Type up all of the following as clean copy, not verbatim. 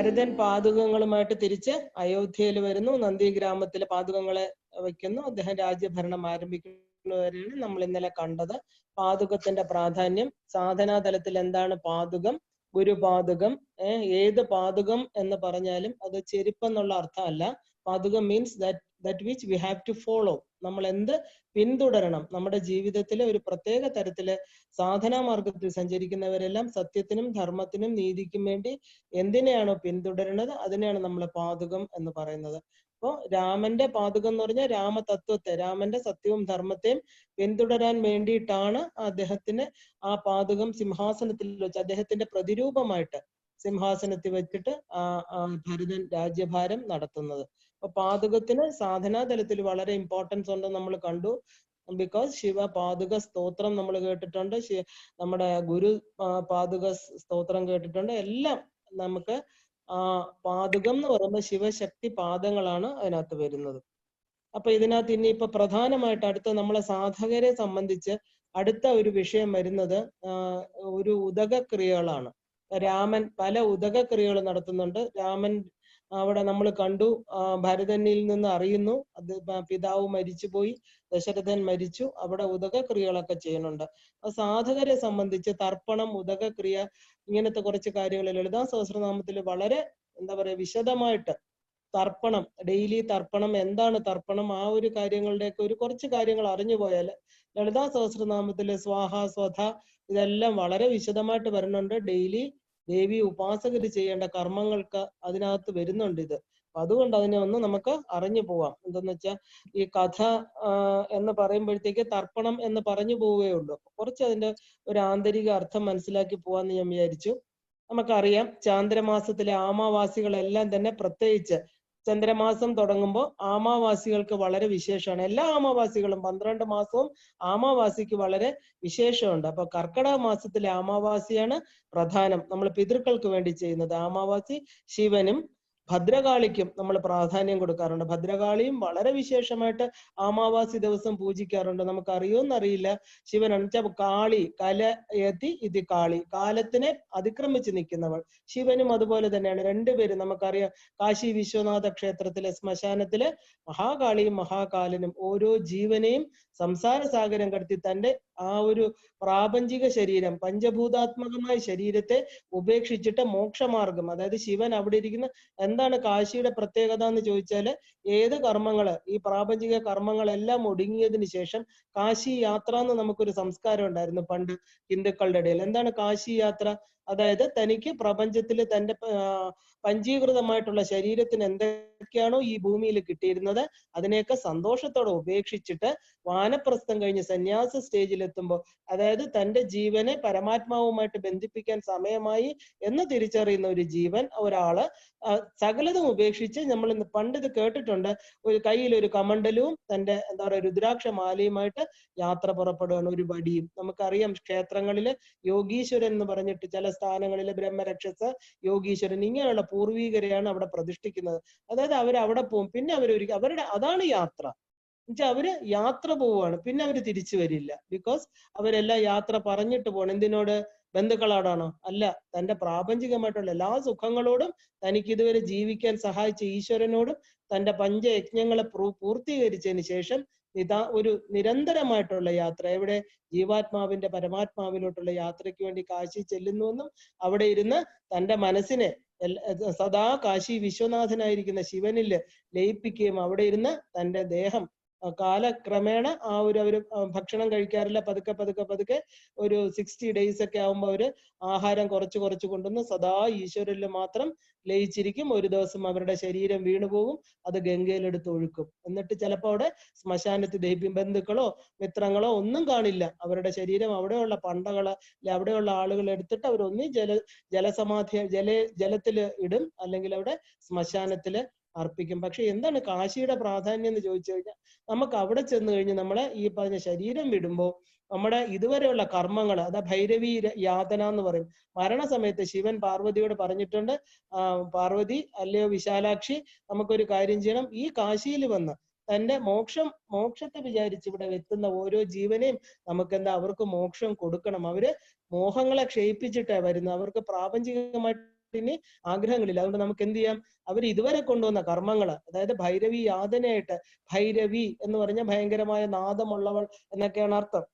ഭരതൻ പാതുകങ്ങളുമായിട്ട് തിരിച്ച് അയോധ്യയിൽ വരുന്നു. നന്ദിഗ്രാമത്തിലെ പാതുകങ്ങളെ വയ്ക്കുന്നു. അദ്ദേഹം രാജ്യഭരണം ആരംഭിക്കുന്നവരെയാണ് നമ്മൾ ഇന്നലെ കണ്ടത്. പാതുകത്തിന്റെ പ്രാധാന്യം, സാധനാതലത്തിൽ എന്താണ് പാതുകം, ഗുരുപാതുകം. ഏത് പാതുകം എന്ന് പറഞ്ഞാലും അത് ചെരുപ്പെന്നുള്ള അർത്ഥമല്ല. പാതുകം means that which we have to follow. നമ്മൾ എന്ത് പിന്തുടരണം? നമ്മുടെ ജീവിതത്തിലെ ഒരു പ്രത്യേക തരത്തില് സാധനാ മാർഗത്തിൽ സഞ്ചരിക്കുന്നവരെല്ലാം സത്യത്തിനും ധർമ്മത്തിനും നീതിക്കും വേണ്ടി എന്തിനെയാണോ പിന്തുടരുന്നത് അതിനെയാണ് നമ്മൾ പാതുകം എന്ന് പറയുന്നത്. അപ്പോ രാമന്റെ പാതുകം എന്ന് പറഞ്ഞാൽ രാമതത്വത്തെ, രാമന്റെ സത്യവും ധർമ്മത്തെയും പിന്തുടരാൻ വേണ്ടിയിട്ടാണ് അദ്ദേഹത്തിന് ആ പാതുകം സിംഹാസനത്തിൽ വെച്ച് അദ്ദേഹത്തിന്റെ പ്രതിരൂപമായിട്ട് സിംഹാസനത്തിൽ വെച്ചിട്ട് ഭരതൻ രാജ്യഭാരം നടത്തുന്നത്. അപ്പൊ പാതുകത്തിന് സാധനാതലത്തിൽ വളരെ ഇമ്പോർട്ടൻസ് ഉണ്ടെന്ന് നമ്മൾ കണ്ടു. ബിക്കോസ് ശിവ പാതുക സ്തോത്രം നമ്മൾ കേട്ടിട്ടുണ്ട്, നമ്മുടെ ഗുരു പാതുക സ്തോത്രം കേട്ടിട്ടുണ്ട്. എല്ലാം നമുക്ക് പാതുകം എന്ന് പറയുമ്പോൾ ശിവശക്തി പാദങ്ങളാണ് അതിനകത്ത് വരുന്നത്. അപ്പൊ ഇതിനകത്ത് ഇനിയിപ്പോ പ്രധാനമായിട്ട് അടുത്ത നമ്മളെ സാധകരെ സംബന്ധിച്ച് അടുത്ത ഒരു വിഷയം വരുന്നത് ഒരു ഉദകക്രിയകളാണ്. രാമൻ പല ഉദകക്രിയകൾ നടത്തുന്നുണ്ട്. രാമൻ അവിടെ നമ്മൾ കണ്ടു, ഭരതനിൽ നിന്ന് അറിയുന്നു അത് പിതാവ് മരിച്ചുപോയി, ദശരഥൻ മരിച്ചു. അവിടെ ഉദകക്രിയകളൊക്കെ ചെയ്യുന്നുണ്ട്. അപ്പൊ സാധകരെ സംബന്ധിച്ച് തർപ്പണം, ഉദകക്രിയ, ഇങ്ങനത്തെ കുറച്ച് കാര്യങ്ങൾ ലളിതാ സഹസ്രനാമത്തിൽ വളരെ വിശദമായിട്ട് തർപ്പണം, ഡെയിലി തർപ്പണം, എന്താണ് തർപ്പണം, ആ ഒരു കാര്യങ്ങളുടെയൊക്കെ ഒരു കുറച്ച് കാര്യങ്ങൾ അറിഞ്ഞു പോയാൽ ലളിതാ സഹസ്രനാമത്തില് സ്വാഹ സ്വധ ഇതെല്ലാം വളരെ വിശദമായിട്ട് വരുന്നുണ്ട്. ഡെയിലി ദേവി ഉപാസകര് ചെയ്യേണ്ട കർമ്മങ്ങൾക്ക് അതിനകത്ത് വരുന്നുണ്ട് ഇത്. അതുകൊണ്ട് അതിനെ ഒന്ന് നമുക്ക് അറിഞ്ഞു പോവാം. എന്തെന്ന് വെച്ചാൽ ഈ കഥ എന്ന് പറയുമ്പോഴത്തേക്ക് തർപ്പണം എന്ന് പറഞ്ഞു പോവുകയുള്ളൂ. കുറച്ച് അതിന്റെ ഒരു ആന്തരിക അർത്ഥം മനസ്സിലാക്കി പോവാന്ന് ഞാൻ വിചാരിച്ചു. നമുക്കറിയാം ചാന്ദ്രമാസത്തിലെ ആമാവാസികളെല്ലാം തന്നെ പ്രത്യേകിച്ച് ചന്ദ്രമാസം തുടങ്ങുമ്പോൾ ആമാവാസികൾക്ക് വളരെ വിശേഷമാണ്. എല്ലാ ആമാവാസികളും 12 മാസവും ആമാവാസിക്ക് വളരെ വിശേഷമുണ്ട്. അപ്പൊ കർക്കിടക മാസത്തിലെ ആമാവാസിയാണ് പ്രധാനം. നമ്മൾ പിതൃക്കൾക്ക് വേണ്ടി ചെയ്യുന്നത്. ആമാവാസി ശിവനും ഭദ്രകാളിക്കും നമ്മൾ പ്രാധാന്യം കൊടുക്കാറുണ്ട്. ഭദ്രകാളിയും വളരെ വിശേഷമായിട്ട് ആമാവാസി ദിവസം പൂജിക്കാറുണ്ട്. നമുക്ക് അറിയോന്നറിയില്ല. ശിവൻ എന്നുവെച്ചാൽ കാളി, കലയതി ഇത് കാളി, കാലത്തിനെ അതിക്രമിച്ച് നിൽക്കുന്നവൾ. ശിവനും അതുപോലെ തന്നെയാണ്. രണ്ടുപേരും നമുക്കറിയാം. കാശി വിശ്വനാഥ ക്ഷേത്രത്തിലെ ശ്മശാനത്തിലെ മഹാകാളിയും മഹാകാലനും ഓരോ ജീവനെയും സംസാര സാഗരം കടത്തി തന്റെ ആ ഒരു പ്രാപഞ്ചിക ശരീരം, പഞ്ചഭൂതാത്മകമായ ശരീരത്തെ ഉപേക്ഷിച്ചിട്ട് മോക്ഷമാർഗം, അതായത് ശിവൻ അവിടെ ഇരിക്കുന്ന എന്താണ് കാശിയുടെ പ്രത്യേകത എന്ന് ചോദിച്ചാല് ഏത് കർമ്മങ്ങള്, ഈ പ്രാപഞ്ചിക കർമ്മങ്ങളെല്ലാം ഒടുങ്ങിയതിന് ശേഷം കാശി യാത്ര എന്ന് നമുക്കൊരു സംസ്കാരം ഉണ്ടായിരുന്നു പണ്ട് ഹിന്ദുക്കളുടെ ഇടയിൽ. എന്താണ് കാശി യാത്ര? അതായത് തനിക്ക് പ്രപഞ്ചത്തിൽ തന്റെ പഞ്ചീകൃതമായിട്ടുള്ള ശരീരത്തിന് എന്തൊക്കെയാണോ ഈ ഭൂമിയിൽ കിട്ടിയിരുന്നത് അതിനെയൊക്കെ സന്തോഷത്തോടെ ഉപേക്ഷിച്ചിട്ട് വാനപ്രസ്ഥം കഴിഞ്ഞ് സന്യാസ സ്റ്റേജിൽ എത്തുമ്പോൾ, അതായത് തന്റെ ജീവനെ പരമാത്മാവുമായിട്ട് ബന്ധിപ്പിക്കാൻ സമയമായി എന്ന് തിരിച്ചറിയുന്ന ഒരു ജീവൻ, ഒരാള് സകലതും ഉപേക്ഷിച്ച്, നമ്മൾ പണ്ട് ഇത് കേട്ടിട്ടുണ്ട്, ഒരു കയ്യിൽ ഒരു കമണ്ഡലവും തന്റെ രുദ്രാക്ഷ മാലയുമായിട്ട് യാത്ര പുറപ്പെടുകയാണ്, ഒരു വടിയും. നമുക്കറിയാം ക്ഷേത്രങ്ങളില് യോഗീശ്വരൻ എന്ന് പറഞ്ഞിട്ട് ചില സ്ഥാനങ്ങളില് ബ്രഹ്മരക്ഷസ, യോഗീശ്വരൻ ഇങ്ങനെയുള്ള പൂർവീകരെയാണ് അവിടെ പ്രതിഷ്ഠിക്കുന്നത്. അതായത് അവരവിടെ പോകും, പിന്നെ അവരുടെ അതാണ് യാത്ര. എന്നുവെച്ചാൽ അവര് യാത്ര പോവുകയാണ്, പിന്നെ അവര് തിരിച്ചു വരില്ല. ബിക്കോസ് അവരെല്ലാം യാത്ര പറഞ്ഞിട്ട് പോകണം. എന്തിനോട്? ബന്ധുക്കളോടാണോ? അല്ല, തന്റെ പ്രാപഞ്ചികമായിട്ടുള്ള എല്ലാ സുഖങ്ങളോടും തനിക്ക് ഇതുവരെ ജീവിക്കാൻ സഹായിച്ച ഈശ്വരനോടും തന്റെ പഞ്ചയജ്ഞങ്ങളെ പൂർത്തീകരിച്ചതിന് ശേഷം ഒരു നിരന്തരമായിട്ടുള്ള യാത്ര. എവിടെ? ജീവാത്മാവിന്റെ പരമാത്മാവിലോട്ടുള്ള യാത്രയ്ക്ക് വേണ്ടി കാശി ചെല്ലുന്നുവെന്നും അവിടെ ഇരുന്ന് തന്റെ മനസ്സിനെ സദാ കാശി വിശ്വനാഥനായിരിക്കുന്ന ശിവനില് ലയിപ്പിക്കുകയും അവിടെ ഇരുന്ന് തന്റെ ദേഹം കാലക്രമേണ അവര് ഭക്ഷണം കഴിക്കാറില്ല. പതുക്കെ ഒരു 60 days ഒക്കെ ആകുമ്പോൾ അവര് ആഹാരം കുറച്ച് കൊണ്ടുവന്ന് സദാ ഈശ്വരനിൽ മാത്രം ലയിച്ചിരിക്കും. ഒരു ദിവസം അവരുടെ ശരീരം വീണുപോകും, അത് ഗംഗയിലെടുത്ത് ഒഴുക്കും. എന്നിട്ട് ചിലപ്പോൾ അവിടെ ശ്മശാനത്തിൽ ദഹിപ്പിക്കും. ബന്ധുക്കളോ മിത്രങ്ങളോ ഒന്നും കാണില്ല. അവരുടെ ശരീരം അവിടെയുള്ള പണ്ടകള് അവിടെയുള്ള ആളുകൾ എടുത്തിട്ട് അവരൊന്നി ജലസമാധി ജലത്തില് ഇടും, അല്ലെങ്കിൽ അവിടെ ശ്മശാനത്തില് അർപ്പിക്കും. പക്ഷെ എന്താണ് കാശിയുടെ പ്രാധാന്യം എന്ന് ചോദിച്ചു കഴിഞ്ഞാൽ, നമുക്ക് അവിടെ ചെന്ന് കഴിഞ്ഞ് നമ്മളെ ഈ പറഞ്ഞ ശരീരം വിടുമ്പോൾ നമ്മുടെ ഇതുവരെയുള്ള കർമ്മങ്ങൾ, അതാ ഭൈരവി യാതന എന്ന് പറയും. മരണസമയത്ത് ശിവൻ പാർവതിയോട് പറഞ്ഞിട്ടുണ്ട്, പാർവതി അല്ലയോ വിശാലാക്ഷി, നമുക്കൊരു കാര്യം ചെയ്യണം, ഈ കാശിയിൽ വന്ന് തന്റെ മോക്ഷത്തെ വിചാരിച്ച് ഇവിടെ എത്തുന്ന ഓരോ ജീവനെയും അവർക്ക് മോക്ഷം കൊടുക്കണം. അവര് മോഹങ്ങളെ ക്ഷയിപ്പിച്ചിട്ടാ വരുന്നത്. അവർക്ക് പ്രാപഞ്ചികമായിട്ട് ഇനി ആഗ്രഹങ്ങളില്ല. അതുകൊണ്ട് നമുക്ക് എന്ത് ചെയ്യാം, അവർ ഇതുവരെ കൊണ്ടുവന്ന കർമ്മങ്ങൾ, അതായത് ഭൈരവി യാതനയായിട്ട്, ഭൈരവി എന്ന് പറഞ്ഞ ഭയങ്കരമായ നാദമുള്ളവൾ എന്നൊക്കെയാണ് അർത്ഥം.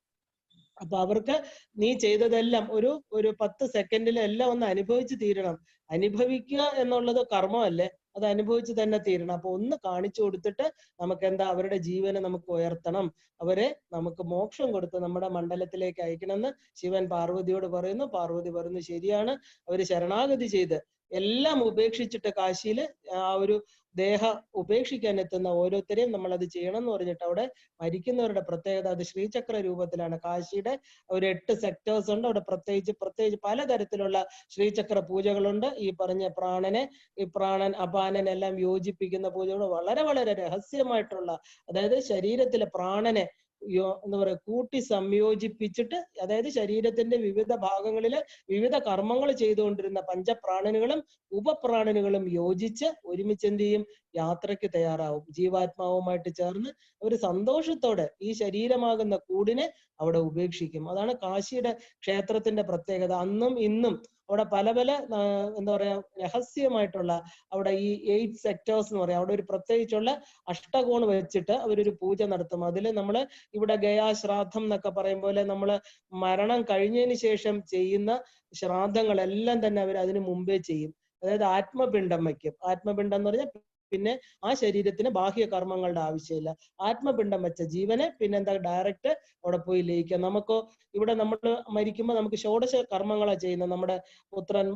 അപ്പൊ അവർക്ക് നീ ചെയ്തതെല്ലാം ഒരു 10 സെക്കൻഡിൽ എല്ലാം ഒന്ന് അനുഭവിച്ച് തീരണം. അനുഭവിക്കുക എന്നുള്ളത് കർമ്മമല്ലേ, അത് അനുഭവിച്ച് തന്നെ തീരണം. അപ്പൊ ഒന്ന് കാണിച്ചു കൊടുത്തിട്ട് നമുക്ക് എന്താ, അവരുടെ ജീവനെ നമുക്ക് ഉയർത്തണം, അവരെ നമുക്ക് മോക്ഷം കൊടുത്ത് നമ്മുടെ മണ്ഡലത്തിലേക്ക് അയക്കണമെന്ന് ശിവൻ പാർവതിയോട് പറയുന്നു. പാർവതി പറയുന്നു ശരിയാണ്. അവര് ശരണാഗതി ചെയ്ത് എല്ലാം ഉപേക്ഷിച്ചിട്ട് കാശിയില് ആ ഒരു ദേഹ ഉപേക്ഷിക്കാൻ എത്തുന്ന ഓരോരുത്തരെയും നമ്മൾ അത് ചെയ്യണം എന്ന് പറഞ്ഞിട്ട് അവിടെ മരിക്കുന്നവരുടെ പ്രത്യേകത അത് ശ്രീചക്ര രൂപത്തിലാണ്. കാശിയുടെ ഒരു 8 സെക്ടേഴ്സ് ഉണ്ട്. അവിടെ പ്രത്യേകിച്ച് പലതരത്തിലുള്ള ശ്രീചക്ര പൂജകളുണ്ട്. ഈ പറഞ്ഞ പ്രാണനെ, ഈ പ്രാണൻ അപാനൻ എല്ലാം യോജിപ്പിക്കുന്ന പൂജകൾ വളരെ വളരെ രഹസ്യമായിട്ടുള്ള, അതായത് ശരീരത്തിലെ പ്രാണനെ എന്താ പറയാ കൂട്ടി സംയോജിപ്പിച്ചിട്ട്, അതായത് ശരീരത്തിന്റെ വിവിധ ഭാഗങ്ങളില് വിവിധ കർമ്മങ്ങൾ ചെയ്തുകൊണ്ടിരുന്ന പഞ്ചപ്രാണനുകളും ഉപപ്രാണനുകളും യോജിച്ച് ഒരുമിച്ച് എന്ത് ചെയ്യും, യാത്രയ്ക്ക് തയ്യാറാവും. ജീവാത്മാവുമായിട്ട് ചേർന്ന് ഒരു സന്തോഷത്തോടെ ഈ ശരീരമാകുന്ന കൂടിനെ അവിടെ ഉപേക്ഷിക്കും. അതാണ് കാശിയുടെ ക്ഷേത്രത്തിന്റെ പ്രത്യേകത. അന്നും ഇന്നും അവിടെ പല പല എന്താ പറയാ രഹസ്യമായിട്ടുള്ള, അവിടെ ഈ 8 സെക്ടേഴ്സ് എന്ന് പറയാം, അവിടെ ഒരു പ്രത്യേകിച്ചുള്ള അഷ്ടകോൺ വെച്ചിട്ട് അവരൊരു പൂജ നടത്തും. അതിൽ നമ്മള് ഇവിടെ ഗയാശ്രാദ്ധം എന്നൊക്കെ പറയും പോലെ നമ്മള് മരണം കഴിഞ്ഞതിന് ശേഷം ചെയ്യുന്ന ശ്രാദ്ധങ്ങളെല്ലാം തന്നെ അവർ അതിന് മുമ്പേ ചെയ്യും. അതായത് ആത്മപിണ്ഡം വയ്ക്കും. ആത്മപിണ്ഡം എന്ന് പറഞ്ഞാൽ പിന്നെ ആ ശരീരത്തിന് ബാഹ്യ കർമ്മങ്ങളുടെ ആവശ്യമില്ല. ആത്മപിണ്ഡം വെച്ച ജീവനെ പിന്നെന്താ ഡയറക്റ്റ് അവിടെ പോയി ലയിക്കാം. നമുക്കോ ഇവിടെ നമ്മൾ മരിക്കുമ്പോൾ നമുക്ക് ഷോഡശ കർമ്മങ്ങളാണ് ചെയ്യുന്നത്, നമ്മുടെ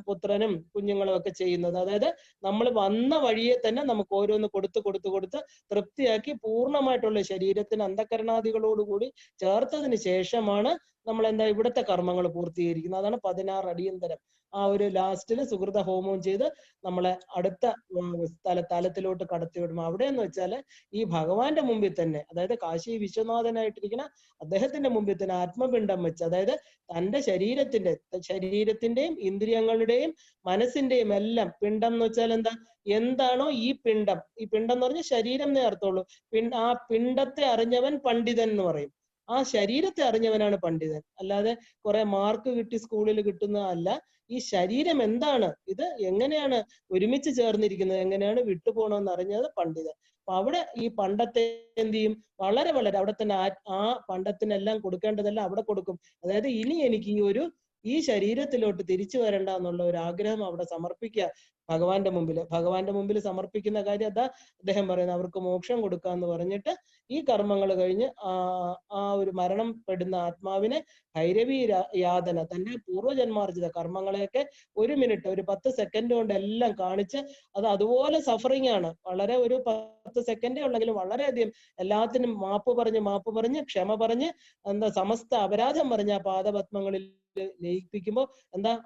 പുത്രനും കുഞ്ഞുങ്ങളും ഒക്കെ ചെയ്യുന്നത്. അതായത് നമ്മൾ വന്ന വഴിയെ തന്നെ നമുക്ക് ഓരോന്ന് കൊടുത്ത് തൃപ്തിയാക്കി പൂർണ്ണമായിട്ടുള്ള ശരീരത്തിന് അന്ധകരണാദികളോടുകൂടി ചേർത്തതിന് ശേഷമാണ് നമ്മൾ എന്താ ഇവിടുത്തെ കർമ്മങ്ങൾ പൂർത്തീകരിക്കുന്നത്. അതാണ് 16 അടിയന്തരം. ആ ഒരു ലാസ്റ്റില് സുഹൃത ഹോമവും ചെയ്ത് നമ്മളെ അടുത്ത തലത്തിലോട്ട് കടത്തിവിടും. അവിടെ എന്ന് വെച്ചാല് ഈ ഭഗവാന്റെ മുമ്പിൽ തന്നെ, അതായത് കാശി വിശ്വനാഥനായിട്ടിരിക്കുന്ന അദ്ദേഹത്തിന്റെ മുമ്പിൽ തന്നെ ആത്മപിണ്ഡം വെച്ച്, അതായത് തന്റെ ശരീരത്തിന്റെയും ഇന്ദ്രിയങ്ങളുടെയും മനസ്സിന്റെയും എല്ലാം പിണ്ഡം എന്ന് വെച്ചാൽ എന്താണോ ഈ പിണ്ഡം എന്ന് പറഞ്ഞാൽ ശരീരം എന്നേ അർത്ഥമുള്ളൂ. ആ പിണ്ഡത്തെ അറിഞ്ഞവൻ പണ്ഡിതൻ എന്ന് പറയും. ആ ശരീരത്തെ അറിഞ്ഞവനാണ് പണ്ഡിതൻ. അല്ലാതെ കുറെ മാർക്ക് കിട്ടി സ്കൂളിൽ കിട്ടുന്നതല്ല. ഈ ശരീരം എന്താണ്, ഇത് എങ്ങനെയാണ് ഒരുമിച്ച് ചേർന്നിരിക്കുന്നത്, എങ്ങനെയാണ് വിട്ടുപോകണമെന്ന് അറിഞ്ഞത് പണ്ഡിതൻ. അപ്പൊ അവിടെ ഈ പണ്ടത്തെ എന്ത് ചെയ്യും, വളരെ വളരെ അവിടെ തന്നെ ആ പണ്ടത്തിനെല്ലാം കൊടുക്കേണ്ടതെല്ലാം അവിടെ കൊടുക്കും. അതായത് ഇനി എനിക്ക് ഈ ശരീരത്തിലോട്ട് തിരിച്ചു വരണ്ട എന്നുള്ള ഒരു ആഗ്രഹം അവിടെ സമർപ്പിക്കുക ഭഗവാന്റെ മുമ്പിൽ സമർപ്പിക്കുന്ന കാര്യം അതാ അദ്ദേഹം പറയുന്നത്. അവർക്ക് മോക്ഷം കൊടുക്കാന്ന് പറഞ്ഞിട്ട് ഈ കർമ്മങ്ങൾ കഴിഞ്ഞ് ആ ഒരു മരണപ്പെടുന്ന ആത്മാവിനെ ഭൈരവി യാതന, തന്റെ പൂർവ്വജന്മാർജിത കർമ്മങ്ങളെയൊക്കെ 1 മിനിറ്റ്, ഒരു 10 സെക്കൻഡ് കൊണ്ട് എല്ലാം കാണിച്ച്, അത് അതുപോലെ സഫറിങ് ആണ്. വളരെ ഒരു 10 സെക്കൻഡേ ഉള്ളെങ്കിലും വളരെയധികം എല്ലാത്തിനും മാപ്പ് പറഞ്ഞ് ക്ഷമ പറഞ്ഞ് സമസ്ത അപരാധം പറഞ്ഞ ആ പാദപത്മങ്ങളിൽ ലയിപ്പിക്കുമ്പോൾ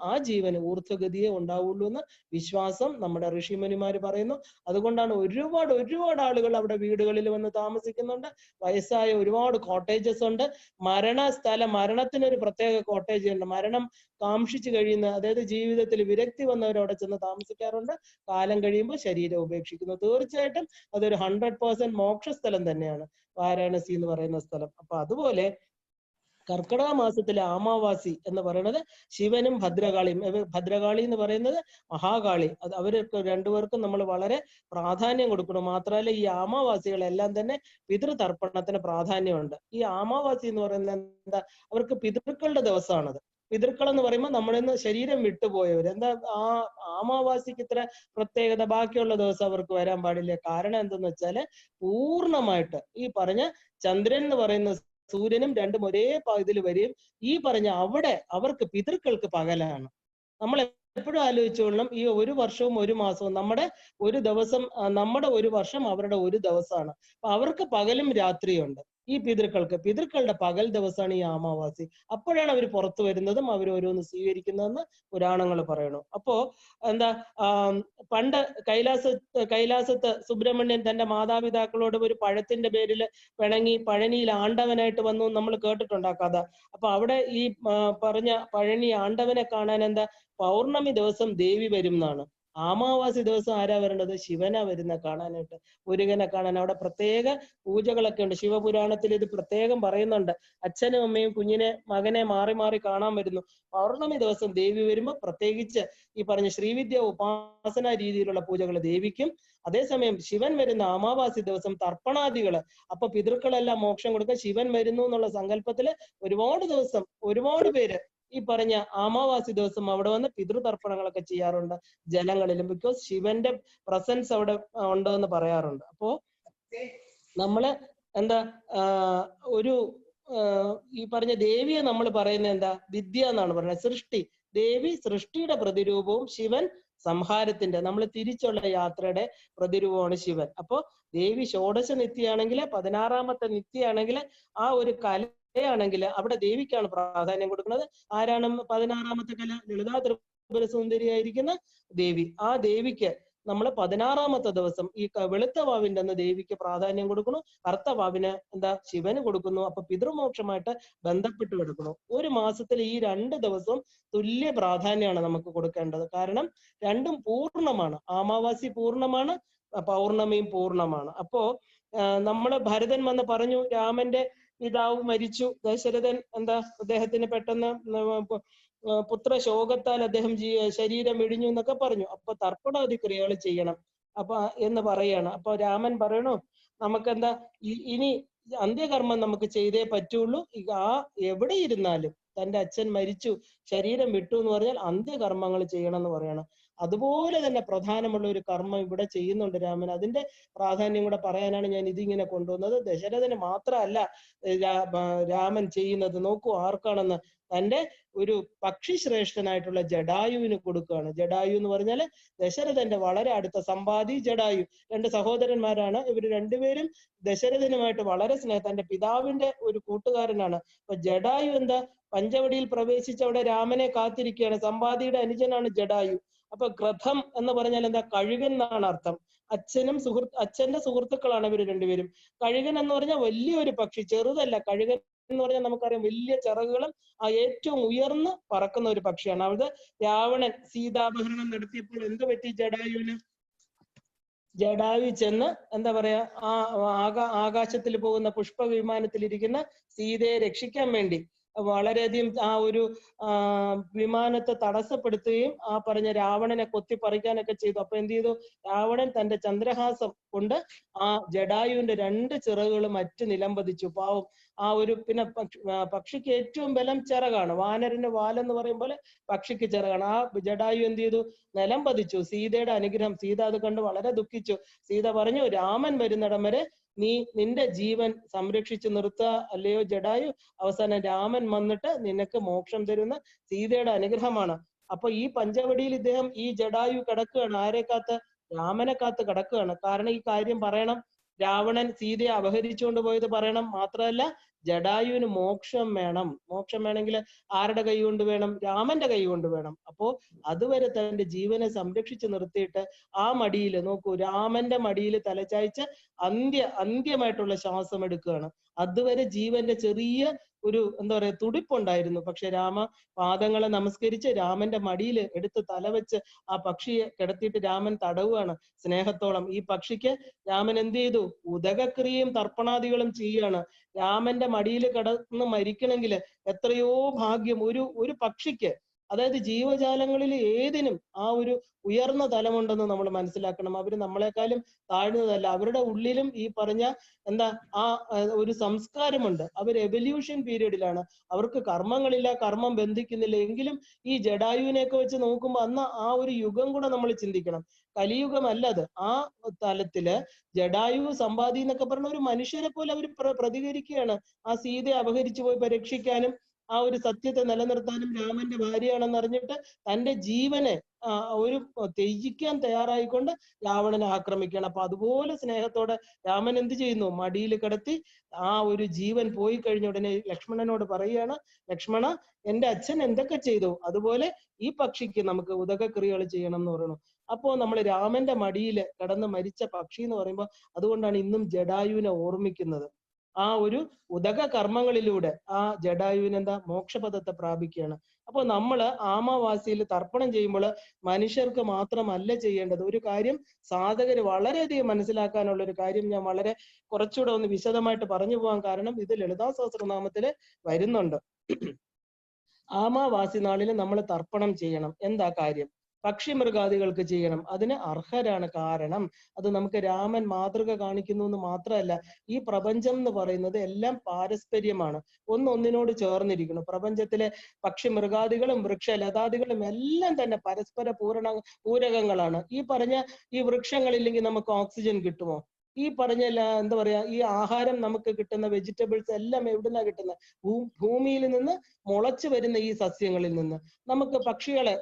ആ ജീവന് ഊർധ്വഗതിയെ ഉണ്ടാവുള്ളൂ എന്ന് വിശ്വാസം നമ്മുടെ ഋഷിമുനിമാര് പറയുന്നു. അതുകൊണ്ടാണ് ഒരുപാട് ആളുകൾ അവിടെ വീടുകളിൽ വന്ന് താമസിക്കുന്നുണ്ട്. വയസ്സായ ഒരുപാട് കോട്ടേജസ് ഉണ്ട്. മരണത്തിനൊരു പ്രത്യേക കോട്ടേജ് ഉണ്ട്. മരണം കാക്ഷിച്ചു കഴിയുന്ന, അതായത് ജീവിതത്തിൽ വിരക്തി വന്നവർ അവിടെ ചെന്ന് താമസിക്കാറുണ്ട്. കാലം കഴിയുമ്പോൾ ശരീരം ഉപേക്ഷിക്കുന്നു. തീർച്ചയായിട്ടും അതൊരു 100% മോക്ഷസ്ഥലം തന്നെയാണ് വാരാണസി എന്ന് പറയുന്ന സ്ഥലം. അപ്പൊ അതുപോലെ കർക്കിടക മാസത്തിലെ അമാവാസി എന്ന് പറയുന്നത് ശിവനും ഭദ്രകാളിയും. ഭദ്രകാളി എന്ന് പറയുന്നത് മഹാകാളി. അത് അവർക്ക് രണ്ടുപേർക്കും നമ്മൾ വളരെ പ്രാധാന്യം കൊടുക്കണം. മാത്രമല്ല ഈ അമാവാസികളെല്ലാം തന്നെ പിതൃതർപ്പണത്തിന് പ്രാധാന്യമുണ്ട്. ഈ അമാവാസി എന്ന് പറയുന്നത് അവർക്ക് പിതൃക്കളുടെ ദിവസമാണത്. പിതൃക്കൾ എന്ന് പറയുമ്പോൾ നമ്മളിന്ന് ശരീരം വിട്ടുപോയവർ. ആ അമാവാസിക്ക് ഇത്ര പ്രത്യേകത ബാക്കിയുള്ള ദിവസം അവർക്ക് വരാൻ പാടില്ല. കാരണം എന്തെന്ന് വെച്ചാല് പൂർണ്ണമായിട്ട് ഈ പറഞ്ഞ ചന്ദ്രൻ എന്ന് പറയുന്ന സൂര്യനും രണ്ടും ഒരേ ഇതിൽ വരികയും ഈ പറഞ്ഞ അവിടെ അവർക്ക് പിതൃക്കൾക്ക് പകലാണ്. നമ്മൾ എപ്പോഴും ആലോചിച്ചോളണം, ഈ ഒരു വർഷവും ഒരു മാസവും നമ്മുടെ ഒരു ദിവസം, നമ്മുടെ ഒരു വർഷം അവരുടെ ഒരു ദിവസമാണ്. അപ്പൊ അവർക്ക് പകലും രാത്രിയുണ്ട്. ഈ പിതൃക്കളുടെ പകൽ ദിവസമാണ് ഈ അമാവാസി. അപ്പോഴാണ് അവർ പുറത്തു വരുന്നതും അവർ ഓരോന്ന് സ്വീകരിക്കുന്നതെന്ന് പുരാണങ്ങൾ പറയണു. അപ്പോ പണ്ട് കൈലാസത്ത് സുബ്രഹ്മണ്യൻ തന്റെ മാതാപിതാക്കളോട് ഒരു പഴത്തിന്റെ പേരിൽ പിണങ്ങി പഴനിയിൽ ആണ്ടവനായിട്ട് വന്നു നമ്മൾ കേട്ടിട്ടുണ്ട് ആ കഥ. അപ്പൊ അവിടെ ഈ പറഞ്ഞ പഴനി ആണ്ടവനെ കാണാൻ പൗർണമി ദിവസം ദേവി വരും എന്നാണ്. അമാവാസി ദിവസം ആരാ വരേണ്ടത്? ശിവനാ വരുന്ന കാണാനായിട്ട്, മുരുകനെ കാണാൻ. അവിടെ പ്രത്യേക പൂജകളൊക്കെ ഉണ്ട്. ശിവപുരാണത്തിൽ ഇത് പ്രത്യേകം പറയുന്നുണ്ട്. അച്ഛനും അമ്മയും മകനെ മാറി മാറി കാണാൻ വരുന്നു. പൗർണമി ദിവസം ദേവി വരുമ്പോൾ പ്രത്യേകിച്ച് ഈ പറഞ്ഞ ശ്രീവിദ്യ ഉപാസന രീതിയിലുള്ള പൂജകൾ ദേവിക്കും. അതേസമയം ശിവൻ വരുന്ന അമാവാസി ദിവസം തർപ്പണാദികള്, അപ്പൊ പിതൃക്കളെല്ലാം മോക്ഷം കൊടുക്കാൻ ശിവൻ വരുന്നു എന്നുള്ള സങ്കല്പത്തില് ഒരുപാട് ദിവസം ഒരുപാട് പേര് ഈ പറഞ്ഞ അമാവാസി ദിവസം അവിടെ വന്ന് പിതൃതർപ്പണങ്ങളൊക്കെ ചെയ്യാറുണ്ട് ജലങ്ങളിലും. ബിക്കോസ് ശിവന്റെ പ്രസൻസ് അവിടെ ഉണ്ടെന്ന് പറയാറുണ്ട്. അപ്പോ നമ്മള് എന്താ ഒരു ഈ പറഞ്ഞ ദേവിയെ നമ്മൾ പറയുന്നത് എന്താ? വിദ്യ എന്നാണ് പറയുന്നത്. സൃഷ്ടി. ദേവി സൃഷ്ടിയുടെ പ്രതിരൂപവും ശിവൻ സംഹാരത്തിന്റെ, നമ്മൾ തിരിച്ചുള്ള യാത്രയുടെ പ്രതിരൂപമാണ് ശിവൻ. അപ്പോ ദേവി ഷോഡശ നിത്യയാണെങ്കിൽ, 16ാമത്തെ നിത്യയാണെങ്കിൽ, ആ ഒരു കലയാണെങ്കിൽ അവിടെ ദേവിക്കാണ് പ്രാധാന്യം കൊടുക്കുന്നത്. ആരാണ് 16ാമത്തെ കല? ലളിതാ ത്രിപുര സുന്ദരിയായിരിക്കുന്ന ദേവി. ആ ദേവിക്ക് നമ്മൾ 16ാമത്തെ ദിവസം ഈ വെളുത്ത വാവിന്റെ അന്ന് ദേവിക്ക് പ്രാധാന്യം കൊടുക്കുന്നു, കറുത്ത വാവിന് എന്താ ശിവന് കൊടുക്കുന്നു. അപ്പൊ പിതൃമോക്ഷമായിട്ട് ബന്ധപ്പെട്ട് കിടക്കുന്നു. ഒരു മാസത്തിൽ ഈ 2 ദിവസവും തുല്യ പ്രാധാന്യമാണ് നമുക്ക് കൊടുക്കേണ്ടത്. കാരണം രണ്ടും പൂർണ്ണമാണ്. അമാവാസി പൂർണ്ണമാണ്, പൗർണമിയും പൂർണ്ണമാണ്. അപ്പോ നമ്മള് ഭരതൻ വന്ന് പറഞ്ഞു, രാമന്റെ പിതാവ് മരിച്ചു, ദശരഥൻ എന്താ അദ്ദേഹത്തിന് പെട്ടെന്ന് പുത്രശോകത്താൽ അദ്ദേഹം ശരീരം ഇടിഞ്ഞു എന്നൊക്കെ പറഞ്ഞു. അപ്പൊ തർപ്പണാദി ക്രിയകൾ ചെയ്യണം അപ്പൊ എന്ന് പറയാണ്. അപ്പൊ രാമൻ പറയണു, നമുക്കെന്താ ഇനി അന്ത്യകർമ്മം നമുക്ക് ചെയ്തേ പറ്റുള്ളൂ. എവിടെ ഇരുന്നാലും തന്റെ അച്ഛൻ മരിച്ചു, ശരീരം വിട്ടു എന്ന് പറഞ്ഞാൽ അന്ത്യകർമ്മങ്ങൾ ചെയ്യണം എന്ന് പറയണം. അതുപോലെ തന്നെ പ്രധാനമുള്ള ഒരു കർമ്മം ഇവിടെ ചെയ്യുന്നുണ്ട് രാമൻ. അതിന്റെ പ്രാധാന്യം കൂടെ പറയാനാണ് ഞാൻ ഇതിങ്ങനെ കൊണ്ടുവന്നത്. ദശരഥന് മാത്രമല്ല രാമൻ ചെയ്യുന്നത്. നോക്കൂ ആർക്കാണെന്ന്. തന്റെ ഒരു പക്ഷി ശ്രേഷ്ഠനായിട്ടുള്ള ജഡായുവിന് കൊടുക്കുകയാണ്. ജഡായു എന്ന് പറഞ്ഞാൽ ദശരഥന്റെ വളരെ അടുത്ത സമ്പാദി ജഡായു. 2 സഹോദരന്മാരാണ്. ഇവർ രണ്ടുപേരും ദശരഥനുമായിട്ട് വളരെ സ്നേഹം, തന്റെ പിതാവിന്റെ ഒരു കൂട്ടുകാരനാണ്. അപ്പൊ ജഡായു എന്താ പഞ്ചവടിയിൽ പ്രവേശിച്ച് അവിടെ രാമനെ കാത്തിരിക്കുകയാണ്. സമ്പാദിയുടെ അനുജനാണ് ജഡായു. അപ്പൊ ഗ്രഥം എന്ന് പറഞ്ഞാൽ എന്താ? കഴുകൻ എന്നാണ് അർത്ഥം. അച്ഛന്റെ സുഹൃത്തുക്കളാണ് ഇവർ രണ്ടുപേരും. കഴുകൻ എന്ന് പറഞ്ഞാൽ വലിയൊരു പക്ഷി, ചെറുതല്ല. കഴുകൻ എന്ന് പറഞ്ഞാൽ നമുക്കറിയാം വലിയ ചിറകുകളും ഏറ്റവും ഉയർന്ന് പറക്കുന്ന ഒരു പക്ഷിയാണ്. അവിടെ രാവണൻ സീതാപഹരണം നടത്തിയപ്പോൾ എന്ത് പറ്റി ജഡായുവിന്? ജഡായു ചെന്ന് എന്താ പറയാ, ആകാശത്തിൽ പോകുന്ന പുഷ്പവിമാനത്തിലിരിക്കുന്ന സീതയെ രക്ഷിക്കാൻ വേണ്ടി വളരെയധികം ആ ഒരു വിമാനത്തെ തടസ്സപ്പെടുത്തുകയും ആ പറഞ്ഞ രാവണനെ കൊത്തിപ്പറിക്കാനൊക്കെ ചെയ്തു. അപ്പൊ എന്ത് ചെയ്തു? രാവണൻ തന്റെ ചന്ദ്രഹാസം കൊണ്ട് ആ ജഡായുവിന്റെ 2 ചിറകുകളും മറ്റ് നിലംപതിച്ചു. പാവം ആ ഒരു, പിന്നെ പക്ഷിക്ക് ഏറ്റവും ബലം ചിറകാണ്. വാനരന്റെ വാലെന്ന് പറയും പോലെ പക്ഷിക്ക് ചിറകാണ്. ആ ജഡായു എന്ത് ചെയ്തു? നിലം പതിച്ചു. സീതയുടെ അനുഗ്രഹം, സീത അത് കണ്ട് വളരെ ദുഃഖിച്ചു. സീത പറഞ്ഞു, രാമൻ വരുന്നിടം വരെ നിന്റെ ജീവൻ സംരക്ഷിച്ചു നിർത്തുക, അല്ലയോ ജഡായു. അവസാനം രാമൻ വന്നിട്ട് നിനക്ക് മോക്ഷം തരുന്ന സീതയുടെ അനുഗ്രഹമാണ്. അപ്പൊ ഈ പഞ്ചവടിയിൽ ഇദ്ദേഹം ഈ ജഡായു കിടക്കുകയാണ്. ആരെ കാത്ത്? രാമനെ കാത്ത് കിടക്കുകയാണ്. കാരണം ഈ കാര്യം പറയണം, രാവണൻ സീതയെ അപഹരിച്ചുകൊണ്ട് പോയത് പറയണം. മാത്രമല്ല ജഡായുവിന് മോക്ഷം വേണം. മോക്ഷം വേണമെങ്കിൽ ആരുടെ കൈ കൊണ്ട് വേണം? രാമന്റെ കൈ കൊണ്ട് വേണം. അപ്പോ അതുവരെ തന്റെ ജീവനെ സംരക്ഷിച്ചു നിർത്തിയിട്ട് ആ മടിയിൽ നോക്കൂ, രാമന്റെ മടിയിൽ തലചായ്ച്ച് അന്ത്യമായിട്ടുള്ള ശ്വാസം എടുക്കുകയാണ്. അതുവരെ ജീവന്റെ ചെറിയ ഒരു എന്താ പറയാ തുടിപ്പുണ്ടായിരുന്നു. പക്ഷെ രാമ പാദങ്ങളെ നമസ്കരിച്ച് രാമന്റെ മടിയിൽ എടുത്ത് തലവെച്ച് ആ പക്ഷിയെ കിടത്തിയിട്ട് രാമൻ തടവുകയാണ് സ്നേഹത്തോളം. ഈ പക്ഷിക്ക് രാമൻ എന്ത് ചെയ്തു? ഉദകക്രിയയും തർപ്പണാദികളും ചെയ്യുകയാണ്. രാമന്റെ മടിയിൽ കിടന്ന് മരിക്കണമെങ്കിൽ എത്രയോ ഭാഗ്യം ഒരു പക്ഷിക്ക്. അതായത് ജീവജാലങ്ങളിൽ ഏതിനും ആ ഒരു ഉയർന്ന തലമുണ്ടെന്ന് നമ്മൾ മനസ്സിലാക്കണം. അവര് നമ്മളെക്കാളും താഴ്ന്നതല്ല. അവരുടെ ഉള്ളിലും ഈ പറഞ്ഞ എന്താ ആ ഒരു സംസ്കാരമുണ്ട്. അവർ എവല്യൂഷൻ പീരീഡിലാണ്. അവർക്ക് കർമ്മങ്ങളില്ല, കർമ്മം ബന്ധിക്കുന്നില്ല. എങ്കിലും ഈ ജഡായുവിനെയൊക്കെ വെച്ച് നോക്കുമ്പോൾ അന്ന് ആ ഒരു യുഗം കൂടെ നമ്മൾ ചിന്തിക്കണം. കലിയുഗമല്ലത്. ആ തലത്തില് ജഡായു സമ്പാദി എന്നൊക്കെ പറഞ്ഞ ഒരു മനുഷ്യരെ പോലെ അവർ പ്രതികരിക്കുകയാണ്. ആ സീതയെ അപഹരിച്ചു പോയി രക്ഷിക്കാനും ആ ഒരു സത്യത്തെ നിലനിർത്താനും രാമന്റെ ഭാര്യയാണെന്ന് അറിഞ്ഞിട്ട് തന്റെ ജീവനെ ഒരു ത്യജിക്കാൻ തയ്യാറായിക്കൊണ്ട് രാവണനെ ആക്രമിക്കുകയാണ്. അപ്പൊ അതുപോലെ സ്നേഹത്തോടെ രാമൻ എന്ത് ചെയ്യുന്നു? മടിയിൽ കിടത്തി ആ ഒരു ജീവൻ പോയി കഴിഞ്ഞ ഉടനെ ലക്ഷ്മണനോട് പറയുകയാണ്, ലക്ഷ്മണ, എന്റെ അച്ഛൻ എന്തൊക്കെ ചെയ്തു അതുപോലെ ഈ പക്ഷിക്ക് നമുക്ക് ഉദകക്രിയകൾ ചെയ്യണം എന്ന് പറയുന്നു. അപ്പോ നമ്മൾ രാമന്റെ മടിയിൽ കിടന്ന് മരിച്ച പക്ഷി എന്ന് പറയുമ്പോൾ അതുകൊണ്ടാണ് ഇന്നും ജഡായുവിനെ ഓർമ്മിക്കുന്നത്. ആ ഒരു ഉദക കർമ്മങ്ങളിലൂടെ ആ ജഡായുവിന് എന്താ മോക്ഷപദത്തെ പ്രാപിക്കുകയാണ്. അപ്പൊ നമ്മൾ ആമാവാസിയിൽ തർപ്പണം ചെയ്യുമ്പോൾ മനുഷ്യർക്ക് മാത്രമല്ല ചെയ്യേണ്ടത്. ഒരു കാര്യം സാധകര് വളരെയധികം മനസ്സിലാക്കാനുള്ള ഒരു കാര്യം ഞാൻ വളരെ കുറച്ചുകൂടെ ഒന്ന് വിശദമായിട്ട് പറഞ്ഞു പോകാൻ കാരണം ഇത് ലളിതാ സഹസ്രനാമത്തില് വരുന്നുണ്ട്. ആമാവാസി നാളിൽ നമ്മൾ തർപ്പണം ചെയ്യണം. എന്താ കാര്യം? പക്ഷി മൃഗാദികൾക്ക് ചെയ്യണം. അതിന് അർഹരാണ്. കാരണം അത് നമുക്ക് രാമൻ മാതൃക കാണിക്കുന്നു എന്ന് മാത്രമല്ല, ഈ പ്രപഞ്ചം എന്ന് പറയുന്നത് എല്ലാം പാരസ്പര്യമാണ്, ഒന്നൊന്നിനോട് ചേർന്നിരിക്കുന്നു. പ്രപഞ്ചത്തിലെ പക്ഷി മൃഗാദികളും വൃക്ഷലതാദികളും എല്ലാം തന്നെ പരസ്പര പൂരകങ്ങളാണ്. ഈ പറഞ്ഞ ഈ വൃക്ഷങ്ങളില്ലെങ്കിൽ നമുക്ക് ഓക്സിജൻ കിട്ടുമോ? ഈ പറഞ്ഞ എന്താ പറയാ, ഈ ആഹാരം നമുക്ക് കിട്ടുന്ന വെജിറ്റബിൾസ് എല്ലാം എവിടുന്നാ കിട്ടുന്നത്? ഭൂമിയിൽ നിന്ന് മുളച്ചു വരുന്ന ഈ സസ്യങ്ങളിൽ നിന്ന്. നമുക്ക് പക്ഷികള്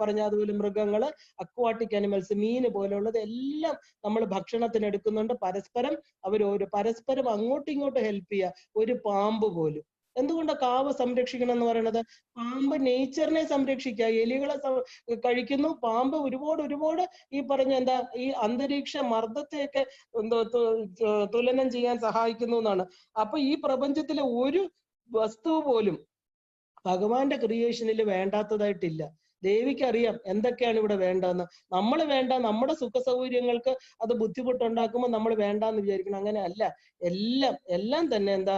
പറഞ്ഞ അതുപോലെ മൃഗങ്ങള്, അക്വാട്ടിക് അനിമൽസ്, മീന് പോലുള്ളത് എല്ലാം നമ്മൾ ഭക്ഷണത്തിന് എടുക്കുന്നുണ്ട്. പരസ്പരം അങ്ങോട്ടും ഇങ്ങോട്ടും ഹെൽപ്പ് ചെയ്യുക. ഒരു പാമ്പ് പോലും എന്തുകൊണ്ടാണ് കാവ് സംരക്ഷിക്കണം എന്ന് പറയുന്നത്? പാമ്പ് നേച്ചറിനെ സംരക്ഷിക്കുക. എലികളെ കഴിക്കുന്നു. പാമ്പ് ഒരുപാട് ഈ പറഞ്ഞ എന്താ, ഈ അന്തരീക്ഷ മർദ്ദത്തെയൊക്കെ തുലനം ചെയ്യാൻ സഹായിക്കുന്നു എന്നാണ്. അപ്പൊ ഈ പ്രപഞ്ചത്തിലെ ഒരു വസ്തു പോലും ഭഗവാന്റെ ക്രിയേഷനിൽ വേണ്ടാത്തതായിട്ടില്ല. ദേവിക്ക് അറിയാം എന്തൊക്കെയാണ് ഇവിടെ വേണ്ടതെന്ന്. നമ്മൾ വേണ്ട, നമ്മുടെ സുഖ സൗകര്യങ്ങൾക്ക് അത് ബുദ്ധിമുട്ടുണ്ടാക്കുമ്പോൾ നമ്മൾ വേണ്ടാന്ന് വിചാരിക്കണം. അങ്ങനെ അല്ല. എല്ലാം തന്നെ എന്താ,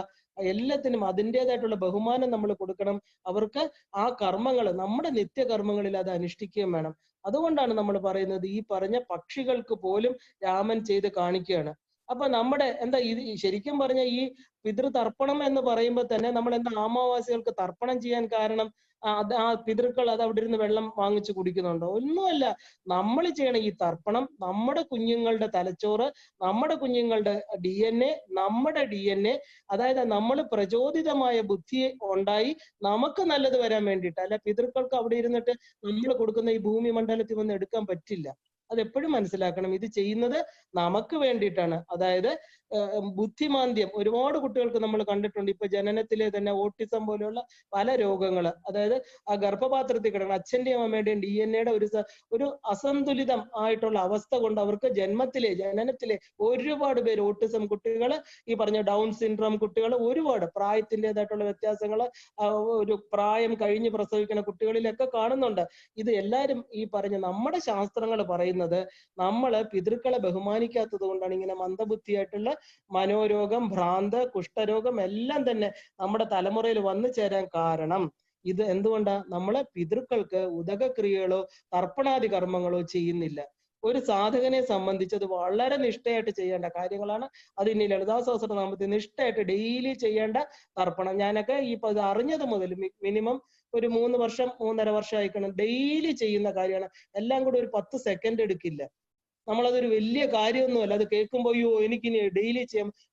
എല്ലാത്തിനും അതിൻ്റെതായിട്ടുള്ള ബഹുമാനം നമ്മൾ കൊടുക്കണം. അവർക്ക് ആ കർമ്മങ്ങൾ, നമ്മുടെ നിത്യകർമ്മങ്ങളിൽ അത് അനുഷ്ഠിക്കുകയും വേണം. അതുകൊണ്ടാണ് നമ്മൾ പറയുന്നത്, ഈ പറഞ്ഞ പക്ഷികൾക്ക് പോലും രാമൻ ചെയ്ത് കാണിക്കുകയാണ്. അപ്പൊ നമ്മുടെ എന്താ ഇത് ശരിക്കും പറഞ്ഞ ഈ പിതൃതർപ്പണം എന്ന് പറയുമ്പോൾ തന്നെ നമ്മൾ എന്താ ആമാവാസികൾക്ക് തർപ്പണം ചെയ്യാൻ കാരണം? ആ പിതൃക്കൾ അത് അവിടെ ഇരുന്ന് വെള്ളം വാങ്ങിച്ചു കുടിക്കുന്നുണ്ടോ? ഒന്നുമല്ല. നമ്മൾ ചെയ്യണം ഈ തർപ്പണം. നമ്മുടെ കുഞ്ഞുങ്ങളുടെ തലച്ചോറ്, നമ്മുടെ കുഞ്ഞുങ്ങളുടെ നമ്മുടെ DNA, അതായത് നമ്മൾ പ്രചോദിതമായ ബുദ്ധി ഉണ്ടായി നമുക്ക് നല്ലത് വരാൻ വേണ്ടിയിട്ട്. അല്ല പിതൃക്കൾക്ക് അവിടെ ഇരുന്നിട്ട് നമ്മൾ കൊടുക്കുന്ന ഈ ഭൂമി മണ്ഡലത്തിൽ വന്ന് എടുക്കാൻ പറ്റില്ല. അതെപ്പോഴും മനസ്സിലാക്കണം. ഇത് ചെയ്യുന്നത് നമുക്ക് വേണ്ടിയിട്ടാണ്. അതായത് ബുദ്ധിമാന്ദ്യം ഒരുപാട് കുട്ടികൾക്ക് നമ്മൾ കണ്ടിട്ടുണ്ട്. ഇപ്പൊ ജനനത്തിലെ തന്നെ ഓട്ടിസം പോലെയുള്ള പല രോഗങ്ങൾ, അതായത് ആ ഗർഭപാത്രത്തിൽ കിടക്കുന്ന അച്ഛന്റെയും അമ്മയുടെയും DNA ഒരു അസന്തുലിതം ആയിട്ടുള്ള അവസ്ഥ കൊണ്ട് അവർക്ക് ജനനത്തിലെ ഒരുപാട് പേര് ഓട്ടിസം കുട്ടികൾ, ഈ പറഞ്ഞ ഡൗൺ സിൻഡ്രോം കുട്ടികൾ, ഒരുപാട് പ്രായത്തിൻ്റെതായിട്ടുള്ള വ്യത്യാസങ്ങൾ, ഒരു പ്രായം കഴിഞ്ഞ് പ്രസവിക്കുന്ന കുട്ടികളിലൊക്കെ കാണുന്നുണ്ട്. ഇത് എല്ലാവരും ഈ പറഞ്ഞ നമ്മുടെ ശാസ്ത്രങ്ങൾ പറയുന്നത് നമ്മള് പിതൃക്കളെ ബഹുമാനിക്കാത്തത് കൊണ്ടാണ് ഇങ്ങനെ മന്ദബുദ്ധിയായിട്ടുള്ള മനോരോഗം, ഭ്രാന്ത്, കുഷ്ഠരോഗം എല്ലാം തന്നെ നമ്മുടെ തലമുറയിൽ വന്നു ചേരാൻ കാരണം. ഇത് എന്തുകൊണ്ടാ? നമ്മള് പിതൃക്കൾക്ക് ഉദകക്രിയകളോ തർപ്പണാദി കർമ്മങ്ങളോ ചെയ്യുന്നില്ല. ഒരു സാധകനെ സംബന്ധിച്ച് അത് വളരെ നിഷ്ഠയായിട്ട് ചെയ്യേണ്ട കാര്യങ്ങളാണ്. അത് ഇനി ലളിതാ സഹസ്രനാമത്തിൽ നിഷ്ഠയായിട്ട് ഡെയിലി ചെയ്യേണ്ട തർപ്പണം. ഞാനൊക്കെ ഇത് അറിഞ്ഞത് മുതൽ മിനിമം ഒരു 3-3.5 വർഷം ആയിക്കണം ഡെയിലി ചെയ്യുന്ന കാര്യമാണ്. എല്ലാം കൂടെ ഒരു 10 സെക്കൻഡ് എടുക്കില്ല. നമ്മളതൊരു വലിയ കാര്യമൊന്നുമല്ല. അത് കേൾക്കുമ്പോൾ അയ്യോ എനിക്കിനി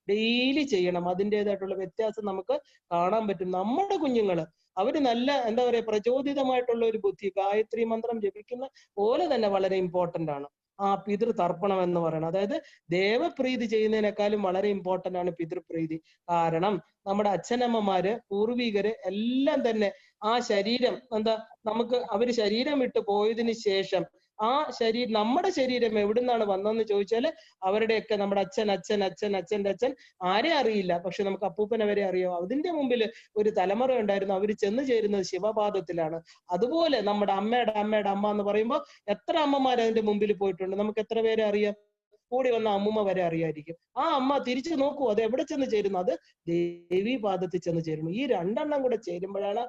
ഡെയിലി ചെയ്യണം. അതിൻ്റെതായിട്ടുള്ള വ്യത്യാസം നമുക്ക് കാണാൻ പറ്റും. നമ്മുടെ കുഞ്ഞുങ്ങള് അവര് നല്ല എന്താ പറയാ പ്രചോദിതമായിട്ടുള്ള ഒരു ബുദ്ധി, ഗായത്രി മന്ത്രം ജപിക്കുന്ന പോലെ തന്നെ വളരെ ഇമ്പോർട്ടന്റ് ആണ് ആ പിതൃതർപ്പണം എന്ന് പറയുന്നത്. അതായത് ദേവപ്രീതി ചെയ്യുന്നതിനേക്കാളും വളരെ ഇമ്പോർട്ടന്റ് ആണ് പിതൃപ്രീതി. കാരണം നമ്മുടെ അച്ഛനമ്മമാര്, പൂർവികര് എല്ലാം തന്നെ ആ ശരീരം അവര് ശരീരം വിട്ട് പോയതിനു ശേഷം നമ്മുടെ ശരീരം എവിടുന്നാണ് വന്നതെന്ന് ചോദിച്ചാല് അവരുടെയൊക്കെ നമ്മുടെ അച്ഛൻ്റെ അച്ഛൻ ആരെ അറിയില്ല. പക്ഷെ നമുക്ക് അപ്പൂപ്പനെ വരെ അറിയാം. അതിന്റെ മുമ്പിൽ ഒരു തലമുറ ഉണ്ടായിരുന്നു. അവര് ചെന്ന് ചേരുന്നത് ശിവപാദത്തിലാണ്. അതുപോലെ നമ്മുടെ അമ്മയുടെ അമ്മ എന്ന് പറയുമ്പോൾ എത്ര അമ്മമാർ അതിന്റെ മുമ്പിൽ പോയിട്ടുണ്ട്? നമുക്ക് എത്ര പേരെ അറിയാം? കൂടി വന്ന അമ്മൂമ്മ വരെ അറിയായിരിക്കും. ആ അമ്മ തിരിച്ചു നോക്കൂ, അത് എവിടെ ചെന്ന് ചേരുന്നു? അത് ദേവീപാദത്തിൽ ചെന്ന് ചേരുന്നു. ഈ രണ്ടെണ്ണം കൂടെ ചേരുമ്പോഴാണ്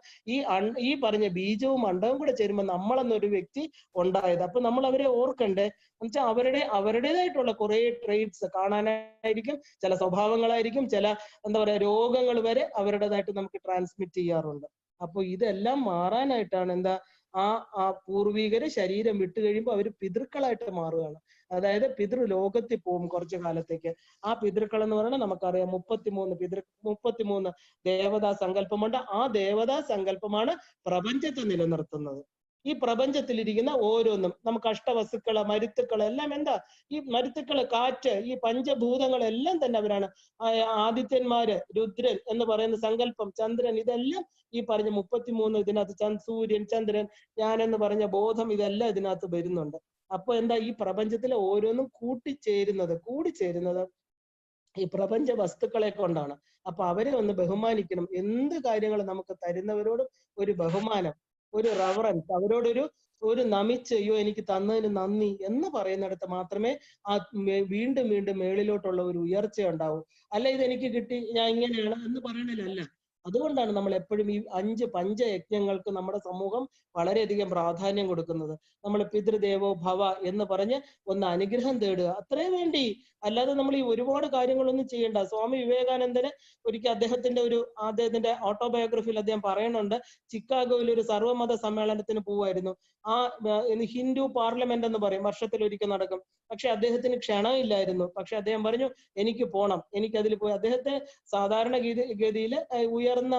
ഈ പറഞ്ഞ ബീജവും അണ്ടവും കൂടെ ചേരുമ്പോൾ നമ്മളെന്നൊരു വ്യക്തി ഉണ്ടായത്. അപ്പൊ നമ്മൾ അവരെ ഓർക്കണ്ടേ? എന്നുവെച്ചാൽ അവരുടേതായിട്ടുള്ള കുറെ ട്രേറ്റ്സ് കാണാനായിരിക്കും, ചില സ്വഭാവങ്ങളായിരിക്കും, ചില എന്താ പറയാ രോഗങ്ങൾ വരെ അവരുടേതായിട്ട് നമുക്ക് ട്രാൻസ്മിറ്റ് ചെയ്യാറുണ്ട്. അപ്പൊ ഇതെല്ലാം മാറാനായിട്ടാണ് ആ പൂർവികര് ശരീരം വിട്ടു കഴിയുമ്പോൾ അവര് പിതൃക്കളായിട്ട് മാറുകയാണ്. അതായത് പിതൃലോകത്തിൽ പോകും കുറച്ചു കാലത്തേക്ക്. ആ പിതൃക്കൾ എന്ന് പറയുന്നത് നമുക്കറിയാം 33 ദേവതാ സങ്കല്പമുണ്ട്. ആ ദേവതാ സങ്കല്പമാണ് പ്രപഞ്ചത്തെ നിലനിർത്തുന്നത്. ഈ പ്രപഞ്ചത്തിലിരിക്കുന്ന ഓരോന്നും നമുക്ക് അഷ്ടവസ്തുക്കള്, മരുത്തുക്കള് എല്ലാം ഈ മരുത്തുക്കള്, കാറ്റ്, ഈ പഞ്ചഭൂതങ്ങളെല്ലാം തന്നെ അവരാണ്. ആദിത്യന്മാര്, രുദ്രൻ എന്ന് പറയുന്ന സങ്കല്പം, ചന്ദ്രൻ, ഇതെല്ലാം ഈ പറഞ്ഞ 33 ഇതിനകത്ത് സൂര്യൻ, ചന്ദ്രൻ, ഞാനെന്ന് പറഞ്ഞ ബോധം, ഇതെല്ലാം ഇതിനകത്ത് വരുന്നുണ്ട്. അപ്പൊ ഈ പ്രപഞ്ചത്തിലെ ഓരോന്നും കൂടിച്ചേരുന്നത് ഈ പ്രപഞ്ച വസ്തുക്കളെ കൊണ്ടാണ്. അപ്പൊ അവരെ ഒന്ന് ബഹുമാനിക്കണം. എന്ത് കാര്യങ്ങൾ നമുക്ക് തരുന്നവരോടും ഒരു ബഹുമാനം, ഒരു റവറൻസ്, അവരോടൊരു നമിച്ച് അയ്യോ എനിക്ക് തന്നതിന് നന്ദി എന്ന് പറയുന്നിടത്ത് മാത്രമേ ആ വീണ്ടും വീണ്ടും മേളിലോട്ടുള്ള ഒരു ഉയർച്ച ഉണ്ടാവൂ. അല്ല ഇതെനിക്ക് കിട്ടി ഞാൻ ഇങ്ങനെയാണ് എന്ന് പറയണല്ല. അതുകൊണ്ടാണ് നമ്മൾ എപ്പോഴും ഈ 5 പഞ്ചയജ്ഞങ്ങൾക്ക് നമ്മുടെ സമൂഹം വളരെയധികം പ്രാധാന്യം കൊടുക്കുന്നത്. നമ്മൾ പിതൃദേവോ ഭവ എന്ന് പറഞ്ഞ് ഒന്ന് അനുഗ്രഹം തേടുക, അത്രയും വേണ്ടി. അല്ലാതെ നമ്മൾ ഈ ഒരുപാട് കാര്യങ്ങളൊന്നും ചെയ്യണ്ട. സ്വാമി വിവേകാനന്ദന് ഒരിക്കൽ അദ്ദേഹത്തിന്റെ ഓട്ടോബയോഗ്രഫിയിൽ അദ്ദേഹം പറയുന്നുണ്ട്, ചിക്കാഗോയിൽ ഒരു സർവ്വമത സമ്മേളനത്തിന് പോവായിരുന്നു. ആ ഹിന്ദു പാർലമെന്റ് എന്ന് പറയും, വർഷത്തിൽ ഒരിക്കൽ നടക്കും. പക്ഷെ അദ്ദേഹത്തിന് ക്ഷണമില്ലായിരുന്നു. പക്ഷെ അദ്ദേഹം പറഞ്ഞു എനിക്ക് പോണം, എനിക്ക് അതിൽ പോയി. അദ്ദേഹത്തെ സാധാരണ ഗതിയിൽ ഉയർന്ന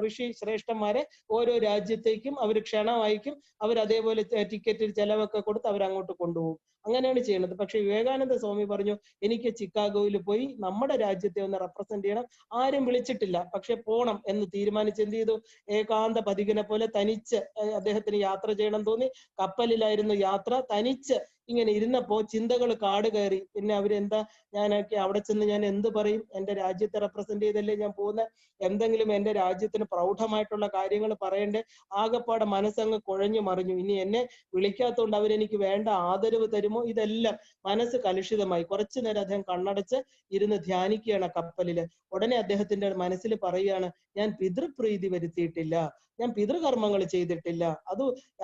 ഋഷി ശ്രേഷ്ഠന്മാരെ ഓരോ രാജ്യത്തേക്കും അവർ ക്ഷണം അയക്കും. അവർ അതേപോലെ ടിക്കറ്റ് ചെലവൊക്കെ കൊടുത്ത് അവർ അങ്ങോട്ട് കൊണ്ടുപോകും. അങ്ങനെയാണ് ചെയ്യുന്നത്. പക്ഷെ വിവേകാനന്ദ സ്വാമി പറഞ്ഞു എനിക്ക് ചിക്കാഗോയിൽ പോയി നമ്മുടെ രാജ്യത്തെ ഒന്ന് റെപ്രസെന്റ് ചെയ്യണം. ആരും വിളിച്ചിട്ടില്ല, പക്ഷെ പോണം എന്ന് തീരുമാനിച്ച് എന്ത് ചെയ്തു? ഏകാന്ത പഥികനെ പോലെ തനിച്ച് അദ്ദേഹത്തിന് യാത്ര ചെയ്യണം തോന്നി. കപ്പലിലായിരുന്നു യാത്ര. തനിച്ച് ഇങ്ങനെ ഇരുന്നപ്പോ ചിന്തകൾ കാട് കയറി. പിന്നെ അവരെന്താ, ഞാനൊക്കെ അവിടെ ചെന്ന് ഞാൻ എന്ത് പറയും? എന്റെ രാജ്യത്തെ റെപ്രസെന്റ് ചെയ്തല്ലേ ഞാൻ പോകുന്നത്. എന്തെങ്കിലും എന്റെ രാജ്യത്തിന് പ്രൗഢമായിട്ടുള്ള കാര്യങ്ങൾ പറയണ്ടേ? ആകപ്പാടെ മനസ്സങ്ങ് കുഴഞ്ഞു മറിഞ്ഞു. ഇനി എന്നെ വിളിക്കാത്തതുകൊണ്ട് അവരെനിക്ക് വേണ്ട ആദരവ് തരുമോ? ഇതെല്ലാം മനസ്സ് കലുഷിതമായി. കുറച്ചു നേരം അദ്ദേഹം കണ്ണടച്ച് ഇരുന്ന് ധ്യാനിക്കുകയാണ് കപ്പലില്. ഉടനെ അദ്ദേഹത്തിന്റെ മനസ്സിൽ പറയുകയാണ്, ഞാൻ പിതൃപ്രീതി വരുത്തിയിട്ടില്ല, ഞാൻ പിതൃകർമ്മങ്ങൾ ചെയ്തിട്ടില്ല,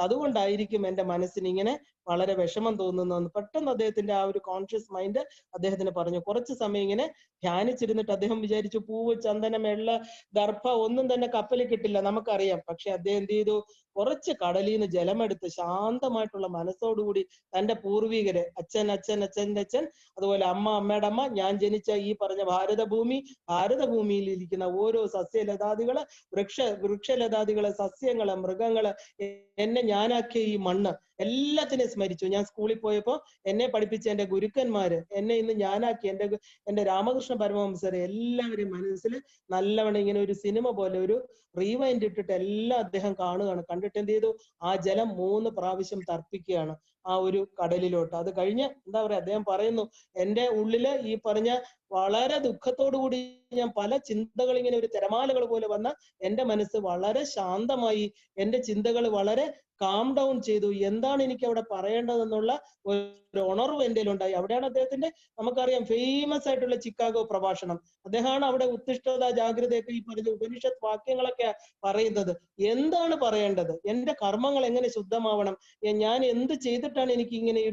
അതുകൊണ്ടായിരിക്കും എന്റെ മനസ്സിന് ഇങ്ങനെ വളരെ വിഷമം തോന്നുന്നു. പെട്ടെന്ന് അദ്ദേഹത്തിന്റെ ആ ഒരു കോൺഷ്യസ് മൈൻഡ് അദ്ദേഹത്തിന് പറഞ്ഞു. കുറച്ചു സമയം ഇങ്ങനെ ധ്യാനിച്ചിരുന്നിട്ട് അദ്ദേഹം വിചാരിച്ചു പൂവ്, ചന്ദനം, എള്ള, ദർഭ ഒന്നും തന്നെ കപ്പലിൽ കിട്ടില്ല, നമുക്കറിയാം. പക്ഷെ അദ്ദേഹം എന്ത് ചെയ്തു? കുറച്ച് കടലിൽ നിന്ന് ജലമെടുത്ത് ശാന്തമായിട്ടുള്ള മനസ്സോടുകൂടി തന്റെ പൂർവികരെ, അച്ഛൻ്റെ അച്ഛൻ, അതുപോലെ അമ്മയുടെ അമ്മ, ഞാൻ ജനിച്ച ഈ പറഞ്ഞ ഭാരതഭൂമിയിൽ ഇരിക്കുന്ന ഓരോ സസ്യലതാദികള്, വൃക്ഷലതാദികള്, സസ്യങ്ങള്, മൃഗങ്ങള്, എന്നെ ഞാനാക്കിയ ഈ മണ്ണ്, എല്ലാത്തിനെയും സ്മരിച്ചു. ഞാൻ സ്കൂളിൽ പോയപ്പോ എന്നെ പഠിപ്പിച്ച എന്റെ ഗുരുക്കന്മാര്, എന്നെ ഇന്ന് ഞാനാക്കി എന്റെ രാമകൃഷ്ണ പരമഹംസരെ എല്ലാവരെയും മനസ്സിൽ നല്ലവണ്ണം ഇങ്ങനെ ഒരു സിനിമ പോലെ ഒരു റീവൈൻഡ് ഇട്ടിട്ട് എല്ലാം അദ്ദേഹം കാണുകയാണ്. കണ്ടിട്ട് എന്ത് ചെയ്തു? ആ ജലം 3 പ്രാവശ്യം തർപ്പിക്കുകയാണ് ആ ഒരു കടലിലോട്ട്. അത് കഴിഞ്ഞ് എന്താ പറയാ, അദ്ദേഹം പറയുന്നു, എന്റെ ഉള്ളില് ഈ പറഞ്ഞ വളരെ ദുഃഖത്തോടു കൂടി ഞാൻ പല ചിന്തകൾ ഇങ്ങനെ ഒരു തിരമാലകൾ പോലെ വന്ന എന്റെ മനസ്സ് വളരെ ശാന്തമായി, എന്റെ ചിന്തകൾ വളരെ കാം ഡൗൺ ചെയ്തു. എന്താണ് എനിക്ക് അവിടെ പറയേണ്ടതെന്നുള്ള ഒരു ഉണർവ് എൻ്റെ ഉണ്ടായി. അവിടെയാണ് അദ്ദേഹത്തിന്റെ, നമുക്കറിയാം, ഫേമസ് ആയിട്ടുള്ള ചിക്കാഗോ പ്രഭാഷണം. അദ്ദേഹമാണ് അവിടെ ഉത്തിഷ്ഠത ജാഗ്രതയൊക്കെ ഈ പറഞ്ഞ ഉപനിഷത്ത് വാക്യങ്ങളൊക്കെ പറയുന്നത്. എന്താണ് പറയേണ്ടത്? എന്റെ കർമ്മങ്ങൾ എങ്ങനെ ശുദ്ധമാവണം? ഞാൻ എന്ത് ചെയ്തിട്ടാണ് എനിക്ക് ഇങ്ങനെ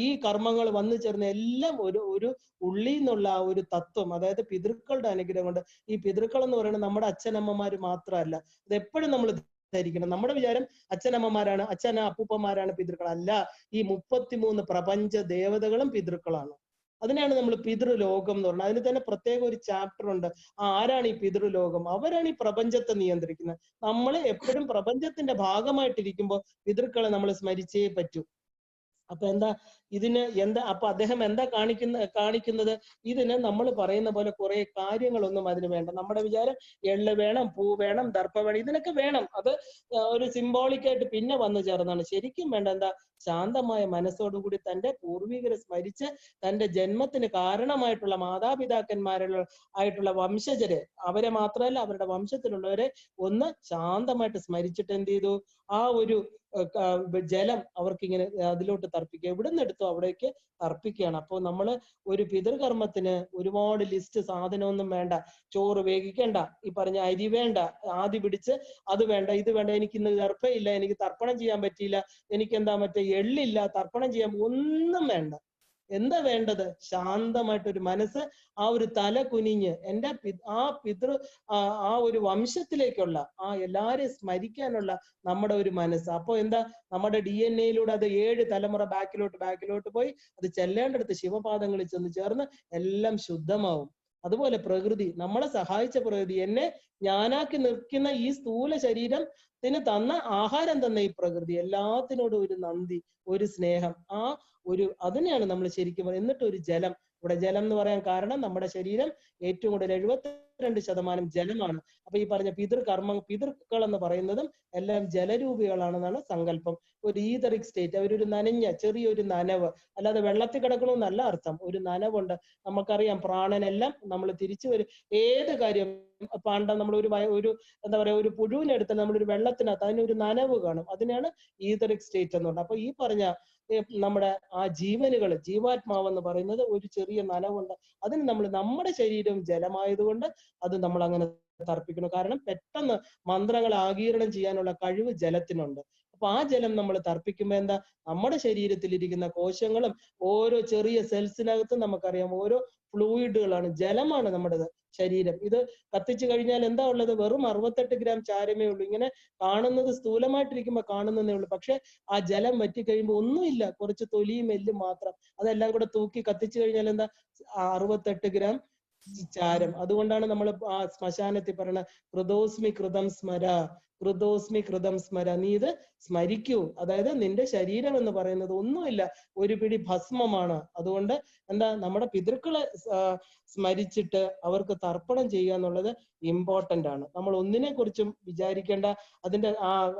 ഈ കർമ്മങ്ങൾ വന്നു ചേർന്ന് എല്ലാം ഒരു ഉള്ളിൽ നിന്നുള്ള ആ ഒരു തത്വം, അതായത് പിതൃക്കളുടെ അനുഗ്രഹം കൊണ്ട്. ഈ പിതൃക്കൾ എന്ന് പറയുന്നത് നമ്മുടെ അച്ഛനമ്മമാര് മാത്രമല്ല. അത് എപ്പോഴും നമ്മൾ ധരിക്കണം. നമ്മുടെ വിചാരം അച്ഛനമ്മമാരാണ്, അപ്പൂപ്പന്മാരാണ് പിതൃക്കൾ. അല്ല, ഈ 33 പ്രപഞ്ച ദേവതകളും പിതൃക്കളാണ്. അതിനാണ് നമ്മൾ പിതൃലോകം എന്ന് പറയുന്നത്. അതിന് തന്നെ പ്രത്യേക ഒരു ചാപ്റ്റർ ഉണ്ട്. ആരാണ് ഈ പിതൃലോകം? അവരാണ് ഈ പ്രപഞ്ചത്തെ നിയന്ത്രിക്കുന്നത്. നമ്മൾ എപ്പോഴും പ്രപഞ്ചത്തിന്റെ ഭാഗമായിട്ടിരിക്കുമ്പോൾ പിതൃക്കളെ നമ്മൾ സ്മരിച്ചേ പറ്റൂ. അപ്പൊ അപ്പൊ അദ്ദേഹം എന്താ കാണിക്കുന്നത്? ഇതിന് നമ്മൾ പറയുന്ന പോലെ കുറെ കാര്യങ്ങളൊന്നും അതിന് വേണ്ട. നമ്മുടെ വിചാരം എള്ള് വേണം, പൂ വേണം, ദർഭ വേണം, ഇതിനൊക്കെ വേണം. അത് ഒരു സിംബോളിക്കായിട്ട് പിന്നെ വന്നു ചേർന്നാണ്. ശരിക്കും വേണ്ട എന്താ? ശാന്തമായ മനസ്സോടുകൂടി തന്റെ പൂർവികരെ സ്മരിച്ച് തന്റെ ജന്മത്തിന് കാരണമായിട്ടുള്ള ആയിട്ടുള്ള വംശജരെ, അവരെ മാത്രമല്ല അവരുടെ വംശത്തിലുള്ളവരെ ഒന്ന് ശാന്തമായിട്ട് സ്മരിച്ചിട്ട് എന്ത് ചെയ്തു? ആ ഒരു ജലം അവർക്കിങ്ങനെ അതിലോട്ട് തർപ്പിക്കുക. എവിടെ നിന്ന് എടുത്തോ അവിടേക്ക് തർപ്പിക്കുകയാണ്. അപ്പോൾ നമ്മൾ ഒരു പിതൃകർമ്മത്തിന് ഒരുപാട് ലിസ്റ്റ് സാധനമൊന്നും വേണ്ട. ചോറ് വേവിക്കണ്ട, ഈ പറഞ്ഞ അരി വേണ്ട, ആദി പിടിച്ച് അത് വേണ്ട, ഇത് വേണ്ട, എനിക്ക് ഇന്ന് ദർഭയില്ല, എനിക്ക് തർപ്പണം ചെയ്യാൻ പറ്റിയില്ല, എനിക്ക് എള്ളില്ല, തർപ്പണം ചെയ്യാൻ ഒന്നും വേണ്ട. എന്താ വേണ്ടത്? ശാന്തമായിട്ടൊരു മനസ്സ്, ആ ഒരു തല കുനിഞ്ഞ് എന്റെ ആ ഒരു വംശത്തിലേക്കുള്ള ആ എല്ലാരെയും സ്മരിക്കാനുള്ള നമ്മുടെ ഒരു മനസ്സ്. അപ്പൊ എന്താ? നമ്മുടെ DNA-യിലൂടെ അത് 7 തലമുറ ബാക്കിലോട്ട് പോയി അത് ചെല്ലേണ്ടടുത്ത് ശിവപാദങ്ങളിൽ ചെന്ന് ചേർന്ന് എല്ലാം ശുദ്ധമാവും. അതുപോലെ പ്രകൃതി, നമ്മളെ സഹായിച്ച പ്രകൃതി, ഞാനാക്കി നിൽക്കുന്ന ഈ സ്ഥൂല ശരീരത്തിന് തന്ന ആഹാരം തന്ന ഈ പ്രകൃതി, എല്ലാത്തിനോടും ഒരു നന്ദി, ഒരു സ്നേഹം, അതിനെയാണ് നമ്മൾ ശരിക്കും പറയുന്നത്. എന്നിട്ട് ഒരു ജലം, ഇവിടെ ജലം എന്ന് പറയാൻ കാരണം നമ്മുടെ ശരീരം ഏറ്റവും കൂടുതൽ 72% ജലമാണ്. അപ്പൊ ഈ പറഞ്ഞ പിതൃക്കൾ എന്ന് പറയുന്നതും എല്ലാം ജലരൂപികളാണെന്നാണ് സങ്കല്പം. ഒരു ഈതറിക് സ്റ്റേറ്റ്, അവരൊരു നനഞ്ഞ ചെറിയൊരു നനവ്, അല്ലാതെ വെള്ളത്തിൽ കിടക്കണമെന്നല്ല അർത്ഥം. ഒരു നനവുണ്ട്. നമുക്കറിയാം പ്രാണനെല്ലാം നമ്മൾ തിരിച്ചു വരും. ഏത് കാര്യം പണ്ട് നമ്മൾ ഒരു എന്താ പറയാ, ഒരു പുഴുവിനെടുത്ത് നമ്മളൊരു വെള്ളത്തിനകത്ത് അതിനൊരു നനവ് കാണും. അതിനാണ് ഈതറിക് സ്റ്റേറ്റ് എന്ന് പറയുന്നത്. അപ്പൊ ഈ പറഞ്ഞ നമ്മുടെ ആ ജീവനുകൾ, ജീവാത്മാവെന്ന് പറയുന്നത് ഒരു ചെറിയ നനവുണ്ട്. അതിന് നമ്മുടെ ശരീരം ജലമായതുകൊണ്ട് അത് നമ്മൾ അങ്ങനെ തർപ്പിക്കണം. കാരണം പെട്ടെന്ന് മന്ത്രങ്ങൾ ആഗീരണം ചെയ്യാനുള്ള കഴിവ് ജലത്തിനുണ്ട്. അപ്പൊ ആ ജലം നമ്മൾ തർപ്പിക്കുമ്പോ എന്താ, നമ്മുടെ ശരീരത്തിലിരിക്കുന്ന കോശങ്ങളും ഓരോ ചെറിയ സെൽസിനകത്തും നമുക്കറിയാം ഓരോ ഫ്ലൂയിഡുകളാണ്, ജലമാണ് നമ്മുടെ ശരീരം. ഇത് കത്തിച്ചു കഴിഞ്ഞാൽ എന്താ ഉള്ളത്? വെറും 68 ഗ്രാം ചാരമേ ഉള്ളൂ. ഇങ്ങനെ കാണുന്നത് സ്ഥൂലമായിട്ടിരിക്കുമ്പോ കാണുന്നതേ ഉള്ളൂ. പക്ഷെ ആ ജലം വറ്റി കഴിയുമ്പോൾ ഒന്നുമില്ല, കുറച്ച് തൊലിയും എല്ലും മാത്രം. അതെല്ലാം കൂടെ തൂക്കി കത്തിച്ചു കഴിഞ്ഞാൽ എന്താ, 68 ഗ്രാം ചാരം. അതുകൊണ്ടാണ് നമ്മൾ ആ ശ്മശാനത്തിൽ പറയുന്ന കൃതോസ്മി കൃതം സ്മര, കൃതോസ്മി കൃതം സ്മര, നീ ഇത് സ്മരിക്കൂ. അതായത് നിന്റെ ശരീരം എന്ന് പറയുന്നത് ഒന്നുമില്ല, ഒരു പിടി ഭസ്മമാണ്. അതുകൊണ്ട് എന്താ, നമ്മുടെ പിതൃക്കളെ സ്മരിച്ചിട്ട് അവർക്ക് തർപ്പണം ചെയ്യുക എന്നുള്ളത് ഇമ്പോർട്ടന്റ് ആണ്. നമ്മൾ ഒന്നിനെ കുറിച്ചും വിചാരിക്കേണ്ട. അതിന്റെ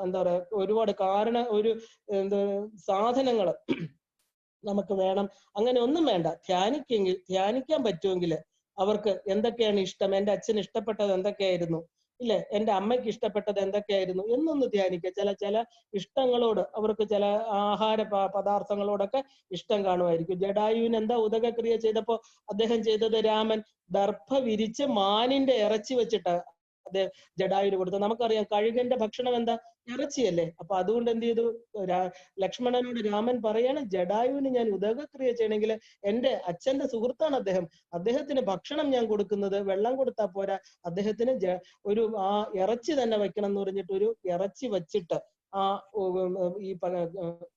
എന്താ പറയാ, ഒരുപാട് സാധനങ്ങൾ നമുക്ക് വേണം, അങ്ങനെ ഒന്നും വേണ്ട. ധ്യാനിക്കാൻ പറ്റുമെങ്കിൽ അവർക്ക് എന്തൊക്കെയാണ് ഇഷ്ടം, എന്റെ അച്ഛന് ഇഷ്ടപ്പെട്ടത് എന്തൊക്കെയായിരുന്നു, ഇല്ലേ, എന്റെ അമ്മയ്ക്ക് ഇഷ്ടപ്പെട്ടത് എന്തൊക്കെയായിരുന്നു എന്നൊന്ന് ധ്യാനിക്കുക. ചില ഇഷ്ടങ്ങളോട്, അവർക്ക് ചില ആഹാര പദാർത്ഥങ്ങളോടൊക്കെ ഇഷ്ടം കാണുമായിരിക്കും. ജടായുവിന് എന്താ ഉദകക്രിയ ചെയ്തപ്പോ അദ്ദേഹം ചെയ്തത്, രാമൻ ദർഭ വിരിച്ച് മാനിന്റെ ഇറച്ചി വെച്ചിട്ട് അദ്ദേഹം ജടായുവിന് കൊടുത്തു. നമുക്കറിയാം കഴുകന്റെ ഭക്ഷണം എന്താ, ഇറച്ചിയല്ലേ. അപ്പൊ അതുകൊണ്ട് എന്ത് ചെയ്തു, ലക്ഷ്മണനോട് രാമൻ പറയാണ്, ജടായുവിന് ഞാൻ ഉദകക്രിയ ചെയ്യണമെങ്കിൽ എന്റെ അച്ഛന്റെ സുഹൃത്താണ് അദ്ദേഹം, അദ്ദേഹത്തിന് ഭക്ഷണം ഞാൻ കൊടുക്കുന്നത് വെള്ളം കൊടുത്താൽ പോരാ, അദ്ദേഹത്തിന് ആ ഇറച്ചി തന്നെ വെക്കണം എന്ന് പറഞ്ഞിട്ട് ഒരു ഇറച്ചി വച്ചിട്ട് ഈ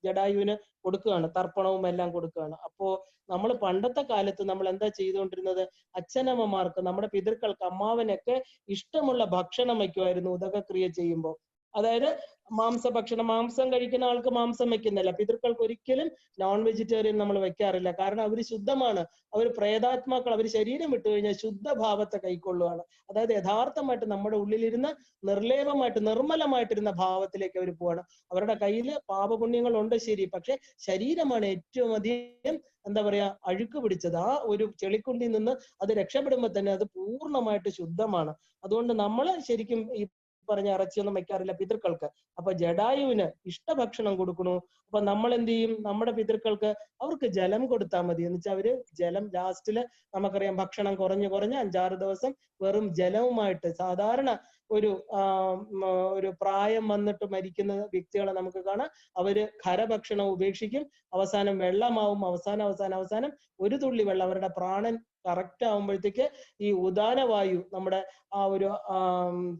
ജടായുവിന് കൊടുക്കുകയാണ്, തർപ്പണവും എല്ലാം കൊടുക്കുകയാണ്. അപ്പോ നമ്മൾ പണ്ടത്തെ കാലത്ത് നമ്മൾ എന്താ ചെയ്തുകൊണ്ടിരുന്നത്, അച്ഛനമ്മമാർക്ക്, നമ്മുടെ പിതൃക്കൾക്ക്, അമ്മാവനൊക്കെ ഇഷ്ടമുള്ള ഭക്ഷണം വയ്ക്കുമായിരുന്നു ഉദകക്രിയ ചെയ്യുമ്പോൾ. അതായത് മാംസം കഴിക്കുന്ന ആൾക്ക് മാംസം വെക്കുന്നില്ല. പിതൃക്കൾക്ക് ഒരിക്കലും നോൺ വെജിറ്റേറിയൻ നമ്മൾ വെക്കാറില്ല. കാരണം അവർ ശുദ്ധമാണ്, അവർ പ്രേതാത്മാക്കൾ, അവർ ശരീരം വിട്ടു കഴിഞ്ഞാൽ ശുദ്ധഭാവത്തെ കൈക്കൊള്ളുകയാണ്. അതായത് യഥാർത്ഥമായിട്ട് നമ്മുടെ ഉള്ളിലിരുന്ന നിർലേപമായിട്ട് നിർമ്മലമായിട്ടിരുന്ന ഭാവത്തിലേക്ക് അവർ പോവാണ്. അവരുടെ കയ്യിൽ പാപപുണ്യങ്ങളുണ്ട് ശരി, പക്ഷെ ശരീരമാണ് ഏറ്റവും അധികം എന്താ പറയാ അഴുക്ക് പിടിച്ചത്. ആ ഒരു ചെളിക്കുണ്ടിൽ നിന്ന് അത് രക്ഷപ്പെടുമ്പോൾ തന്നെ അത് പൂർണ്ണമായിട്ട് ശുദ്ധമാണ്. അതുകൊണ്ട് നമ്മൾ ശരിക്കും ഈ പറഞ്ഞ ഇറച്ചിയൊന്നും വെക്കാറില്ല പിതൃക്കൾക്ക്. അപ്പൊ ജടായുവിന് ഇഷ്ടഭക്ഷണം കൊടുക്കണു. അപ്പൊ നമ്മൾ എന്ത് ചെയ്യും, നമ്മുടെ പിതൃക്കൾക്ക് അവർക്ക് ജലം കൊടുത്താൽ മതി. എന്ന് വെച്ചാൽ അവര് ജലം ലാസ്റ്റില്, നമുക്കറിയാം ഭക്ഷണം കുറഞ്ഞ് 5-6 ദിവസം വെറും ജലവുമായിട്ട്, സാധാരണ ഒരു പ്രായം വന്നിട്ട് മരിക്കുന്ന വ്യക്തികളെ നമുക്ക് കാണാം, അവര് ഖരഭക്ഷണം ഉപേക്ഷിക്കും, അവസാനം വെള്ളമാവും, അവസാനം ഒരു തുള്ളി വെള്ളം, അവരുടെ പ്രാണൻ കറക്റ്റ് ആവുമ്പോഴത്തേക്ക് ഈ ഉദാനവായു നമ്മുടെ ആ ഒരു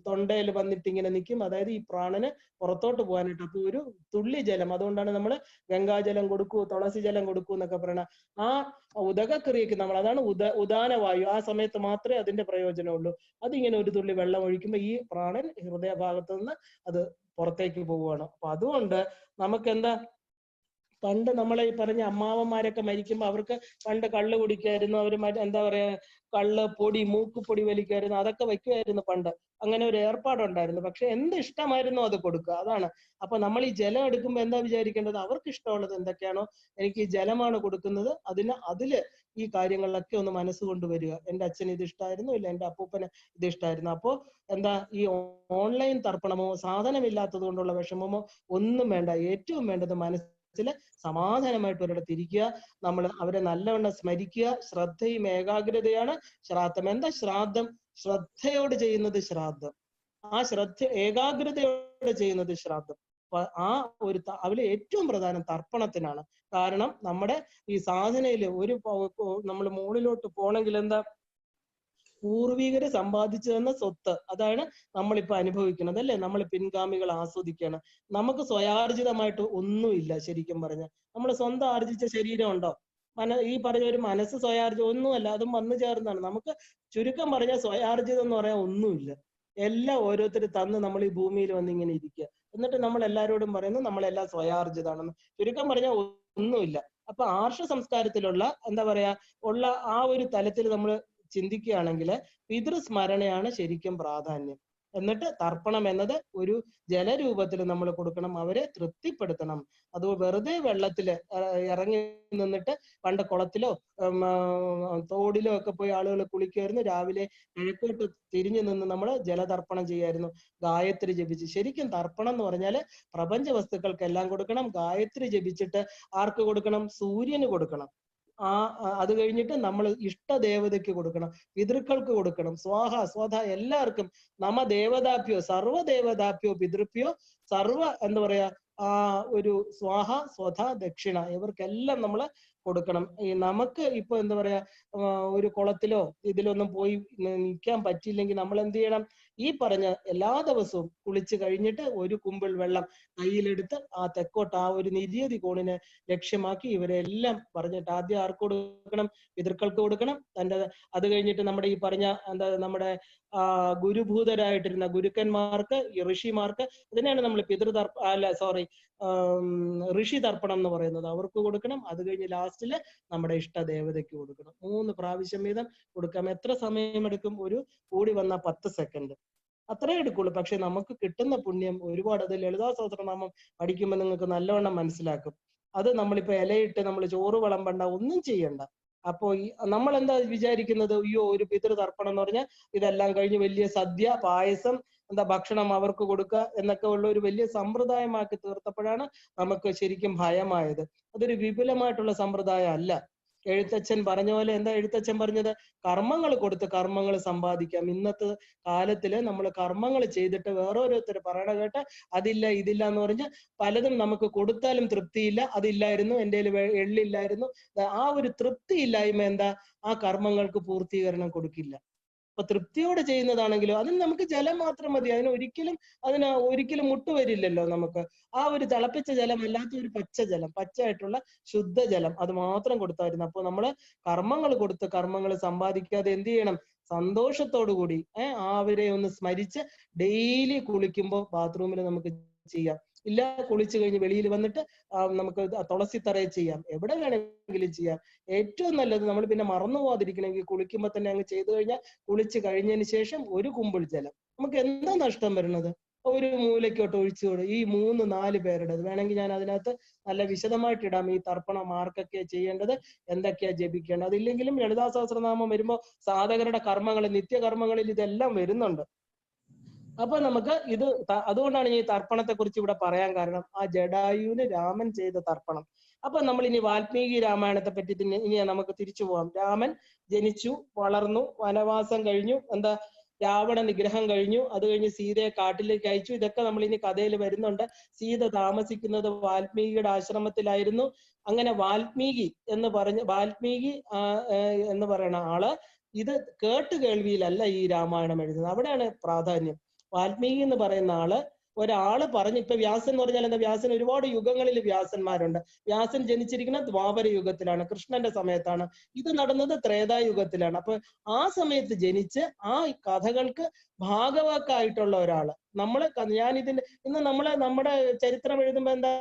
തൊണ്ടയിൽ വന്നിട്ട് ഇങ്ങനെ നിൽക്കും. അതായത് ഈ പ്രാണന് പുറത്തോട്ട് പോകാനായിട്ട്. അപ്പൊ ഒരു തുള്ളി ജലം, അതുകൊണ്ടാണ് നമ്മൾ ഗംഗാജലം കൊടുക്കൂ, തുളസി ജലം കൊടുക്കൂ എന്നൊക്കെ പറയണ. ആ ഉദകക്രിയക്ക് അതാണ് ഉദാനവായു, ആ സമയത്ത് മാത്രമേ അതിന്റെ പ്രയോജനമുള്ളൂ. അതിങ്ങനെ ഒരു തുള്ളി വെള്ളം ഒഴിക്കുമ്പോൾ ഈ പ്രാണൻ ഹൃദയഭാഗത്ത് നിന്ന് അത് പുറത്തേക്ക് പോവുകയാണ്. അപ്പൊ അതുകൊണ്ട് നമുക്ക് എന്താ, പണ്ട് നമ്മളെ ഈ പറഞ്ഞ അമ്മാവന്മാരൊക്കെ മരിക്കുമ്പോ അവർക്ക് പണ്ട് കള്ള് കുടിക്കായിരുന്നു, അവര് എന്താ പറയാ കള്ള് പൊടി, മൂക്കുപൊടി വലിക്കായിരുന്നു, അതൊക്കെ വെക്കുമായിരുന്നു പണ്ട്. അങ്ങനെ ഒരു ഏർപ്പാടുണ്ടായിരുന്നു. പക്ഷെ എന്ത് ഇഷ്ടമായിരുന്നു അത് കൊടുക്കുക, അതാണ്. അപ്പൊ നമ്മൾ ഈ ജലം എടുക്കുമ്പോൾ എന്താ വിചാരിക്കേണ്ടത്, അവർക്ക് ഇഷ്ടമുള്ളത് എന്തൊക്കെയാണോ, എനിക്ക് ഈ ജലമാണ് കൊടുക്കുന്നത്, അതില് ഈ കാര്യങ്ങളിലൊക്കെ ഒന്ന് മനസ്സുകൊണ്ട് വരിക. എന്റെ അച്ഛന് ഇത് ഇഷ്ടമായിരുന്നു, ഇല്ല എന്റെ അപ്പൂപ്പന് ഇത് ഇഷ്ടമായിരുന്നു. അപ്പോ എന്താ, ഈ ഓൺലൈൻ തർപ്പണമോ സാധനമില്ലാത്തത് കൊണ്ടുള്ള വിഷമമോ ഒന്നും വേണ്ട. ഏറ്റവും വേണ്ടത് മനസ്സിൽ സമാധാനമായിട്ട് ഒരിടത്ത് ഇരിക്കുക, നമ്മൾ അവരെ നല്ലവണ്ണം സ്മരിക്കുക. ശ്രദ്ധയും ഏകാഗ്രതയാണ് ശ്രാദ്ധം. എന്താ ശ്രാദ്ധം? ശ്രദ്ധയോട് ചെയ്യുന്നത് ശ്രാദ്ധം, ആ ഏകാഗ്രതയോടെ ചെയ്യുന്നത് ശ്രാദ്ധം. അതിൽ ഏറ്റവും പ്രധാനം തർപ്പണത്തിനാണ്. കാരണം നമ്മുടെ ഈ സാധനയില് നമ്മൾ മുകളിലോട്ട് പോണെങ്കിൽ എന്താ, പൂർവികര് സമ്പാദിച്ചു തന്ന സ്വത്ത്, അതാണ് നമ്മളിപ്പോ അനുഭവിക്കുന്നത്, അല്ലെ? നമ്മൾ പിൻഗാമികൾ ആസ്വദിക്കുകയാണ്. നമുക്ക് സ്വയാർജിതമായിട്ട് ഒന്നുമില്ല. ശരിക്കും പറഞ്ഞ നമ്മൾ സ്വന്തം ആർജിച്ച ശരീരം ഉണ്ടോ? ഈ പറഞ്ഞ ഒരു മനസ്സ് സ്വയാർജിതം ഒന്നുമല്ല, അതും വന്നു ചേർന്നാണ്. നമുക്ക് ചുരുക്കം പറഞ്ഞാൽ സ്വയാർജിതം എന്ന് പറയാൻ ഒന്നുമില്ല. എല്ലാം ഓരോരുത്തർ തന്ന് നമ്മൾ ഈ ഭൂമിയിൽ വന്ന് ഇങ്ങനെ ഇരിക്കുക. എന്നിട്ട് നമ്മൾ എല്ലാവരോടും പറയുന്നു നമ്മളെല്ലാം സ്വയാർജിതാണെന്ന്. ചുരുക്കം പറഞ്ഞാൽ ഒന്നുമില്ല. അപ്പൊ ആർഷ സംസ്കാരത്തിലുള്ള എന്താ പറയാ ഉള്ള ആ ഒരു തലത്തിൽ നമ്മൾ ചിന്തിക്കുകയാണെങ്കിൽ പിതൃസ്മരണയാണ് ശരിക്കും പ്രാധാന്യം. എന്നിട്ട് തർപ്പണം എന്നത് ഒരു ജലരൂപത്തിൽ നമ്മൾ കൊടുക്കണം, അവരെ തൃപ്തിപ്പെടുത്തണം. അത് വെറുതെ വെള്ളത്തിൽ ഇറങ്ങി നിന്നിട്ട് പണ്ട് കുളത്തിലോ തോടിലോ ഒക്കെ പോയി ആളുകൾ കുളിക്കുമായിരുന്നു. രാവിലെ കിഴക്കോട്ട് തിരിഞ്ഞു നിന്ന് നമ്മൾ ജലതർപ്പണം ചെയ്യായിരുന്നു, ഗായത്രി ജപിച്ച്. ശരിക്കും തർപ്പണം എന്ന് പറഞ്ഞാൽ പ്രപഞ്ച വസ്തുക്കൾക്കെല്ലാം കൊടുക്കണം. ഗായത്രി ജപിച്ചിട്ട് ആർക്ക് കൊടുക്കണം? സൂര്യന് കൊടുക്കണം. അത് കഴിഞ്ഞിട്ട് നമ്മൾ ഇഷ്ടദേവതയ്ക്ക് കൊടുക്കണം, പിതൃക്കൾക്ക് കൊടുക്കണം. സ്വാഹ സ്വധ എല്ലാവർക്കും. നമ ദേവതാഭ്യോ സർവ്വദേവതാഭ്യോ പിതൃഭ്യോ സർവ എന്താ പറയാ ഒരു സ്വാഹ സ്വധ ദക്ഷിണ ഇവർക്കെല്ലാം നമ്മൾ കൊടുക്കണം. ഈ നമുക്ക് ഇപ്പൊ എന്താ പറയാ ഒരു കുളത്തിലോ ഇതിലൊന്നും പോയി നിൽക്കാൻ പറ്റിയില്ലെങ്കിൽ നമ്മൾ എന്ത് ചെയ്യണം? ഈ പറഞ്ഞ എല്ലാ ദിവസവും കുളിച്ച് കഴിഞ്ഞിട്ട് ഒരു കുമ്പിൾ വെള്ളം കയ്യിലെടുത്ത് ആ തെക്കോട്ട് ആ ഒരു നിര്യാതി കോണിനെ ലക്ഷ്യമാക്കി ഇവരെല്ലാം പറഞ്ഞിട്ട് ആദ്യം ആർക്ക് കൊടുക്കണം? പിതൃക്കൾക്ക് കൊടുക്കണം. അത് കഴിഞ്ഞിട്ട് നമ്മുടെ ഈ പറഞ്ഞ എന്താ നമ്മുടെ ഗുരുഭൂതരായിട്ടിരുന്ന ഗുരുക്കന്മാർക്ക്, ഈ ഋഷിമാർക്ക്, ഇതിനെയാണ് നമ്മൾ ഋഷി തർപ്പണം എന്ന് പറയുന്നത്, അവർക്ക് കൊടുക്കണം. അത് കഴിഞ്ഞ് ലാസ്റ്റില് നമ്മുടെ ഇഷ്ടദേവതയ്ക്ക് കൊടുക്കണം. 3 പ്രാവശ്യം വീതം കൊടുക്കാം. എത്ര സമയമെടുക്കും? ഒരു കൂടി വന്ന 10 സെക്കൻഡ് അത്രേ എടുക്കുള്ളൂ. പക്ഷെ നമുക്ക് കിട്ടുന്ന പുണ്യം ഒരുപാട്. അത് ലളിതാ സഹസ്രനാമം പഠിക്കുമ്പോൾ നിങ്ങൾക്ക് നല്ലവണ്ണം മനസ്സിലാക്കും. അത് നമ്മളിപ്പോ ഇലയിട്ട് നമ്മൾ ചോറ് വിളമ്പണ്ട, ഒന്നും ചെയ്യണ്ട. അപ്പോ നമ്മൾ എന്താ വിചാരിക്കുന്നത്? അയ്യോ ഒരു പിതൃ തർപ്പണം എന്ന് പറഞ്ഞാൽ ഇതെല്ലാം കഴിഞ്ഞ് വലിയ സദ്യ, പായസം, എന്താ ഭക്ഷണം അവർക്ക് കൊടുക്കുക എന്നൊക്കെ ഉള്ള ഒരു വലിയ സമ്പ്രദായമാക്കി തീർത്തപ്പോഴാണ് നമുക്ക് ശരിക്കും ഭയമായത്. അതൊരു വിപുലമായിട്ടുള്ള സമ്പ്രദായം അല്ല. എഴുത്തച്ഛൻ പറഞ്ഞ പോലെ, എന്താ എഴുത്തച്ഛൻ പറഞ്ഞത്? കർമ്മങ്ങൾ കൊടുത്ത് കർമ്മങ്ങൾ സമ്പാദിക്കാം. ഇന്നത്തെ കാലത്തില് നമ്മൾ കർമ്മങ്ങൾ ചെയ്തിട്ട് വേറോരോരുത്തർ പറയണ കേട്ട് അതില്ല ഇതില്ല എന്ന് പറഞ്ഞ് പലതും നമുക്ക് കൊടുത്താലും തൃപ്തിയില്ല. അതില്ലായിരുന്നു, എൻ്റെ എള്ളില്ലായിരുന്നു. ആ ഒരു തൃപ്തി ഇല്ലായ്മ എന്താ? ആ കർമ്മങ്ങൾക്ക് പൂർത്തീകരണം കൊടുക്കില്ല. അപ്പൊ തൃപ്തിയോടെ ചെയ്യുന്നതാണെങ്കിലോ അതിന് നമുക്ക് ജലം മാത്രം മതി. അതിന് ഒരിക്കലും മുട്ടുവരില്ലല്ലോ നമുക്ക്. ആ ഒരു തിളപ്പിച്ച ജലം അല്ലാത്ത ഒരു പച്ച ജലം, പച്ചയായിട്ടുള്ള ശുദ്ധജലം, അത് മാത്രം കൊടുത്തായിരുന്നു. അപ്പൊ നമ്മള് കർമ്മങ്ങൾ കൊടുത്ത് കർമ്മങ്ങൾ സമ്പാദിക്കാതെ എന്ത് ചെയ്യണം? സന്തോഷത്തോടു കൂടി അവരെ ഒന്ന് സ്മരിച്ച് ഡെയിലി കുളിക്കുമ്പോൾ ബാത്റൂമിൽ നമുക്ക് ചെയ്യാം. ഇല്ല കുളിച്ചു കഴിഞ്ഞ് വെളിയിൽ വന്നിട്ട് നമുക്ക് തുളസിത്തറയിൽ ചെയ്യാം, എവിടെ വേണമെങ്കിലും ചെയ്യാം. ഏറ്റവും നല്ലത് നമ്മൾ പിന്നെ മറന്നു പോകാതിരിക്കണമെങ്കിൽ കുളിക്കുമ്പോൾ തന്നെ അങ്ങ് ചെയ്തു കഴിഞ്ഞാൽ കുളിച്ച് കഴിഞ്ഞതിന് ശേഷം ഒരു കുമ്പിൾ ജലം. നമുക്ക് എന്താ നഷ്ടം വരുന്നത്? ഒരു മൂലയ്ക്കോട്ട് ഒഴിച്ചുകൂടെ. ഈ 3-4 പേരുടെ വേണമെങ്കിൽ ഞാൻ അതിനകത്ത് നല്ല വിശദമായിട്ട് ഇടാം. ഈ തർപ്പണം ആർക്കൊക്കെയാ ചെയ്യേണ്ടത്, എന്തൊക്കെയാ ജപിക്കേണ്ടത്. അതില്ലെങ്കിലും ലളിതാ സഹസ്രനാമം വരുമ്പോൾ സാധകരുടെ കർമ്മങ്ങളിൽ, നിത്യകർമ്മങ്ങളിൽ ഇതെല്ലാം വരുന്നുണ്ട്. അപ്പൊ നമുക്ക് അതുകൊണ്ടാണ് ഈ തർപ്പണത്തെ കുറിച്ച് ഇവിടെ പറയാൻ കാരണം. ആ ജടായുവിന് രാമൻ ചെയ്ത തർപ്പണം. അപ്പൊ നമ്മൾ ഇനി വാൽമീകി രാമായണത്തെ പറ്റി ഇനി നമുക്ക് തിരിച്ചു പോവാം. രാമൻ ജനിച്ചു, വളർന്നു, വനവാസം കഴിഞ്ഞു, എന്താ രാവണ നിഗ്രഹം കഴിഞ്ഞു, അത് കഴിഞ്ഞ് സീതയെ കാട്ടിലേക്ക് അയച്ചു. ഇതൊക്കെ നമ്മൾ ഇനി കഥയിൽ വരുന്നുണ്ട്. സീത താമസിക്കുന്നത് വാൽമീകിയുടെ ആശ്രമത്തിലായിരുന്നു. അങ്ങനെ വാൽമീകി എന്ന് പറയുന്ന ആള് ഇത് കേൾവിയിലല്ല ഈ രാമായണം എഴുതുന്നത്. അവിടെയാണ് പ്രാധാന്യം. വാൽമീകി എന്ന് പറയുന്ന ഒരാള് പറഞ്ഞു. ഇപ്പൊ വ്യാസൻ എന്ന് പറഞ്ഞാൽ എന്താ? വ്യാസൻ ഒരുപാട് യുഗങ്ങളിൽ വ്യാസന്മാരുണ്ട്. വ്യാസൻ ജനിച്ചിരിക്കുന്ന ദ്വാപര യുഗത്തിലാണ്, കൃഷ്ണന്റെ സമയത്താണ്. ഇത് നടന്നത് ത്രേതായുഗത്തിലാണ്. അപ്പൊ ആ സമയത്ത് ജനിച്ച് ആ കഥകൾക്ക് ഭാഗവാക്കായിട്ടുള്ള ഒരാള് ഇന്ന് നമ്മുടെ ചരിത്രം എഴുതുമ്പോ എന്താ,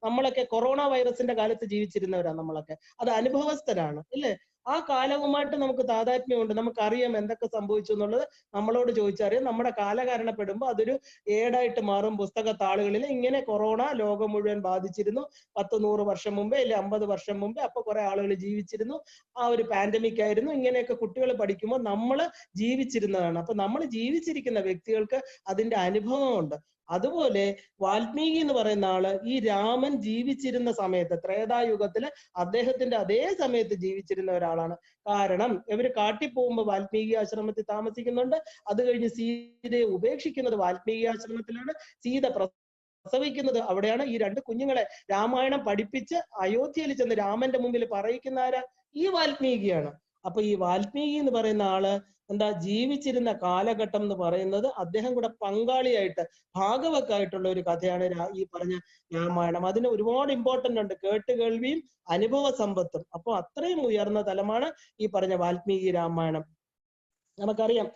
നമ്മളൊക്കെ കൊറോണ വൈറസിന്റെ കാലത്ത് ജീവിച്ചിരുന്നവരാണ്. നമ്മളൊക്കെ അത് അനുഭവസ്ഥരാണ്, ഇല്ലേ? ആ കാലവുമായിട്ട് നമുക്ക് താതാത്മ്യമുണ്ട്. നമുക്കറിയാം എന്തൊക്കെ സംഭവിച്ചു എന്നുള്ളത്. നമ്മളോട് ചോദിച്ചറിയാം. നമ്മുടെ കാലകാരണപ്പെടുമ്പോൾ അതൊരു ഏടായിട്ട് മാറും പുസ്തകത്താളുകളിൽ. ഇങ്ങനെ കൊറോണ ലോകം മുഴുവൻ ബാധിച്ചിരുന്നു 10-100 വർഷം മുമ്പേ, അല്ലെ 50 വർഷം മുമ്പേ. അപ്പൊ കുറെ ആളുകൾ ജീവിച്ചിരുന്നു. ആ ഒരു പാൻഡമിക് ആയിരുന്നു. ഇങ്ങനെയൊക്കെ കുട്ടികൾ പഠിക്കുമ്പോൾ നമ്മൾ ജീവിച്ചിരുന്നതാണ്. അപ്പൊ നമ്മൾ ജീവിച്ചിരിക്കുന്ന വ്യക്തികൾക്ക് അതിന്റെ അനുഭവമുണ്ട്. അതുപോലെ വാൽമീകി എന്ന് പറയുന്ന ആള് ഈ രാമൻ ജീവിച്ചിരുന്ന സമയത്ത്, ത്രേതായുഗത്തില് അദ്ദേഹത്തിന്റെ അതേ സമയത്ത് ജീവിച്ചിരുന്ന ഒരാളാണ്. കാരണം ഇവര് കാട്ടിപ്പോകുമ്പോൾ വാൽമീകി ആശ്രമത്തിൽ താമസിക്കുന്നുണ്ട്. അത് കഴിഞ്ഞ് സീതയെ ഉപേക്ഷിക്കുന്നത് വാൽമീകി ആശ്രമത്തിലാണ്. സീത പ്രസവിക്കുന്നത് അവിടെയാണ്. ഈ 2 കുഞ്ഞുങ്ങളെ രാമായണം പഠിപ്പിച്ച് അയോധ്യയിൽ ചെന്ന് രാമന്റെ മുമ്പിൽ പറയിക്കുന്ന ആരാ? ഈ വാൽമീകിയാണ്. അപ്പൊ ഈ വാൽമീകി എന്ന് പറയുന്ന ആള് എന്താ ജീവിച്ചിരുന്ന കാലഘട്ടം എന്ന് പറയുന്നത് അദ്ദേഹം കൂടെ പങ്കാളിയായിട്ട് ഭാഗവക്കായിട്ടുള്ള ഒരു കഥയാണ് ഈ പറഞ്ഞ രാമായണം. അതിന് ഒരുപാട് ഇമ്പോർട്ടന്റ് ഉണ്ട്, കേൾവിയും അനുഭവ സമ്പത്തും. അപ്പൊ അത്രയും ഉയർന്ന തലമാണ് ഈ പറഞ്ഞ വാൽമീകി രാമായണം. നമുക്കറിയാം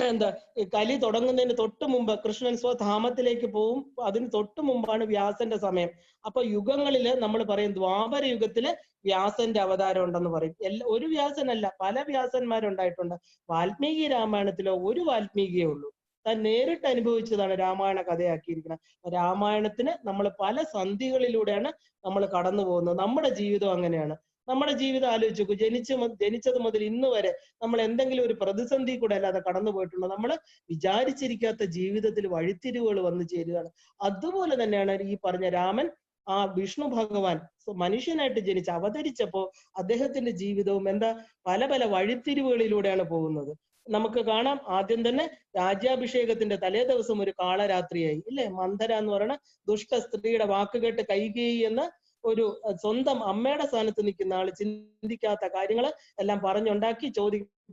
എന്താ കലി തുടങ്ങുന്നതിന് തൊട്ട് മുമ്പ് കൃഷ്ണൻ സ്വധാമത്തിലേക്ക് പോവും. അതിന് തൊട്ട് മുമ്പാണ് വ്യാസന്റെ സമയം. അപ്പൊ യുഗങ്ങളില് നമ്മൾ പറയും ദ്വാപര യുഗത്തില് വ്യാസന്റെ അവതാരം ഉണ്ടെന്ന് പറയും. ഒരു വ്യാസനല്ല, പല വ്യാസന്മാരുണ്ടായിട്ടുണ്ട്. വാൽമീകി രാമായണത്തിലോ ഒരു വാൽമീകിയേ ഉള്ളൂ. താൻ നേരിട്ട് അനുഭവിച്ചതാണ് രാമായണ കഥയാക്കിയിരിക്കുന്നത്. രാമായണത്തിന് നമ്മൾ പല സന്ധികളിലൂടെയാണ് നമ്മൾ കടന്നു പോകുന്നത്. നമ്മുടെ ജീവിതം അങ്ങനെയാണ്. നമ്മുടെ ജീവിതം ആലോചിച്ച് നോക്കൂ. ജനിച്ചത് മുതൽ ഇന്ന് വരെ നമ്മൾ എന്തെങ്കിലും ഒരു പ്രതിസന്ധി കൂടെ അല്ലാതെ കടന്നു പോയിട്ടുണ്ടോ? നമ്മൾ വിചാരിച്ചിരിക്കാത്ത ജീവിതത്തിൽ വഴിത്തിരിവുകൾ വന്നു ചേരുകയാണ്. അതുപോലെ തന്നെയാണ് ഈ പറഞ്ഞ രാമൻ, ആ വിഷ്ണു ഭഗവാൻ മനുഷ്യനായിട്ട് ജനിച്ച് അവതരിച്ചപ്പോ അദ്ദേഹത്തിന്റെ ജീവിതവും എന്താ പല പല വഴിത്തിരിവുകളിലൂടെയാണ് പോകുന്നത്. നമുക്ക് കാണാം. ആദ്യം തന്നെ രാജ്യാഭിഷേകത്തിന്റെ തലേ ദിവസം ഒരു കാളരാത്രിയായി, ഇല്ലേ? മന്ധര എന്ന് പറയുന്ന ദുഷ്ട സ്ത്രീയുടെ വാക്കുകേട്ട് കൈകേയി എന്ന ഒരു സ്വന്തം അമ്മയുടെ സ്ഥാനത്ത് നിൽക്കുന്ന ആള് ചിന്തിക്കാത്ത കാര്യങ്ങൾ എല്ലാം പറഞ്ഞുണ്ടാക്കി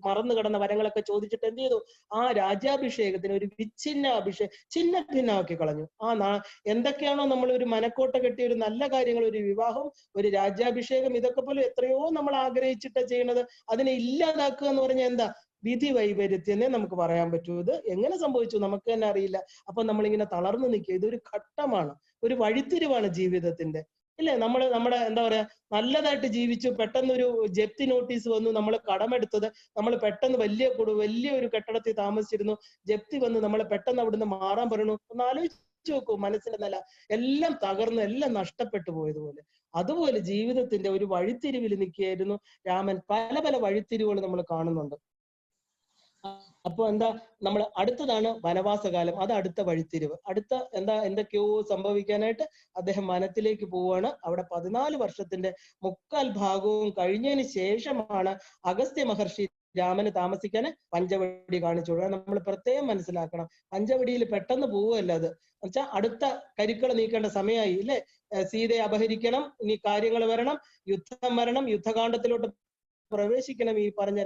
മറന്നു കിടന്ന വരങ്ങളൊക്കെ ചോദിച്ചിട്ട് എന്ത് ചെയ്തു? ആ രാജ്യാഭിഷേകത്തിന് ഒരു ചിന്ന ഭിന്നമാക്കി കളഞ്ഞു. എന്തൊക്കെയാണോ നമ്മൾ ഒരു മനക്കോട്ട കെട്ടിയ ഒരു നല്ല കാര്യങ്ങൾ, ഒരു വിവാഹം, ഒരു രാജ്യാഭിഷേകം, ഇതൊക്കെ പോലും എത്രയോ നമ്മൾ ആഗ്രഹിച്ചിട്ടാ ചെയ്യണത്. അതിനെ ഇല്ലാതാക്കുക എന്ന് പറഞ്ഞാൽ എന്താ? വിധി വൈപര്യത്തിനെ നമുക്ക് പറയാൻ പറ്റൂ. ഇത് എങ്ങനെ സംഭവിച്ചു നമുക്ക് തന്നെ അറിയില്ല. അപ്പൊ നമ്മളിങ്ങനെ തളർന്നു നിൽക്കുക. ഇതൊരു ഘട്ടമാണ്, ഒരു വഴിത്തിരിവാണ് ജീവിതത്തിന്റെ, ഇല്ലേ? നമ്മുടെ എന്താ പറയാ, നല്ലതായിട്ട് ജീവിച്ചു, പെട്ടെന്നൊരു ജപ്തി നോട്ടീസ് വന്നു, നമ്മൾ കടമെടുത്തത്, നമ്മൾ പെട്ടെന്ന് വലിയ ഒരു കെട്ടിടത്തിൽ താമസിച്ചിരുന്നു, ജപ്തി വന്ന് നമ്മളെ പെട്ടെന്ന് അവിടുന്ന് മാറാൻ പറയണു. ഒന്ന് ആലോചിച്ച് നോക്കൂ. മനസ്സിന്റെ നില എല്ലാം തകർന്ന് എല്ലാം നഷ്ടപ്പെട്ടു പോയതുപോലെ. അതുപോലെ ജീവിതത്തിന്റെ ഒരു വഴിത്തിരിവിൽ നിൽക്കുകയായിരുന്നു രാമൻ. പല പല വഴിത്തിരിവുകൾ നമ്മൾ കാണുന്നുണ്ട്. അപ്പൊ എന്താ, നമ്മൾ അടുത്തതാണ് വനവാസകാലം. അത് അടുത്ത വഴിത്തിരിവ്. എന്തൊക്കെയോ സംഭവിക്കാനായിട്ട് അദ്ദേഹം വനത്തിലേക്ക് പോവാണ്. അവിടെ 14 വർഷത്തിന്റെ 3/4 ഭാഗവും കഴിഞ്ഞതിന് ശേഷമാണ് അഗസ്ത്യ മഹർഷി രാമന് താമസിക്കാൻ പഞ്ചവടി കാണിച്ചു കൊടുക്കുക. നമ്മൾ പ്രത്യേകം മനസ്സിലാക്കണം. പഞ്ചവടിയിൽ പെട്ടെന്ന് പോവുകയല്ല. അത് എന്നുവെച്ചാൽ അടുത്ത കരുക്കൾ നീക്കേണ്ട സമയമായി, ഇല്ലേ? സീതയെ അപഹരിക്കണം, ഇനി കാര്യങ്ങൾ വരണം, യുദ്ധം വരണം, യുദ്ധകാണ്ഡത്തിലോട്ട് പ്രവേശിക്കണം. ഈ പറഞ്ഞ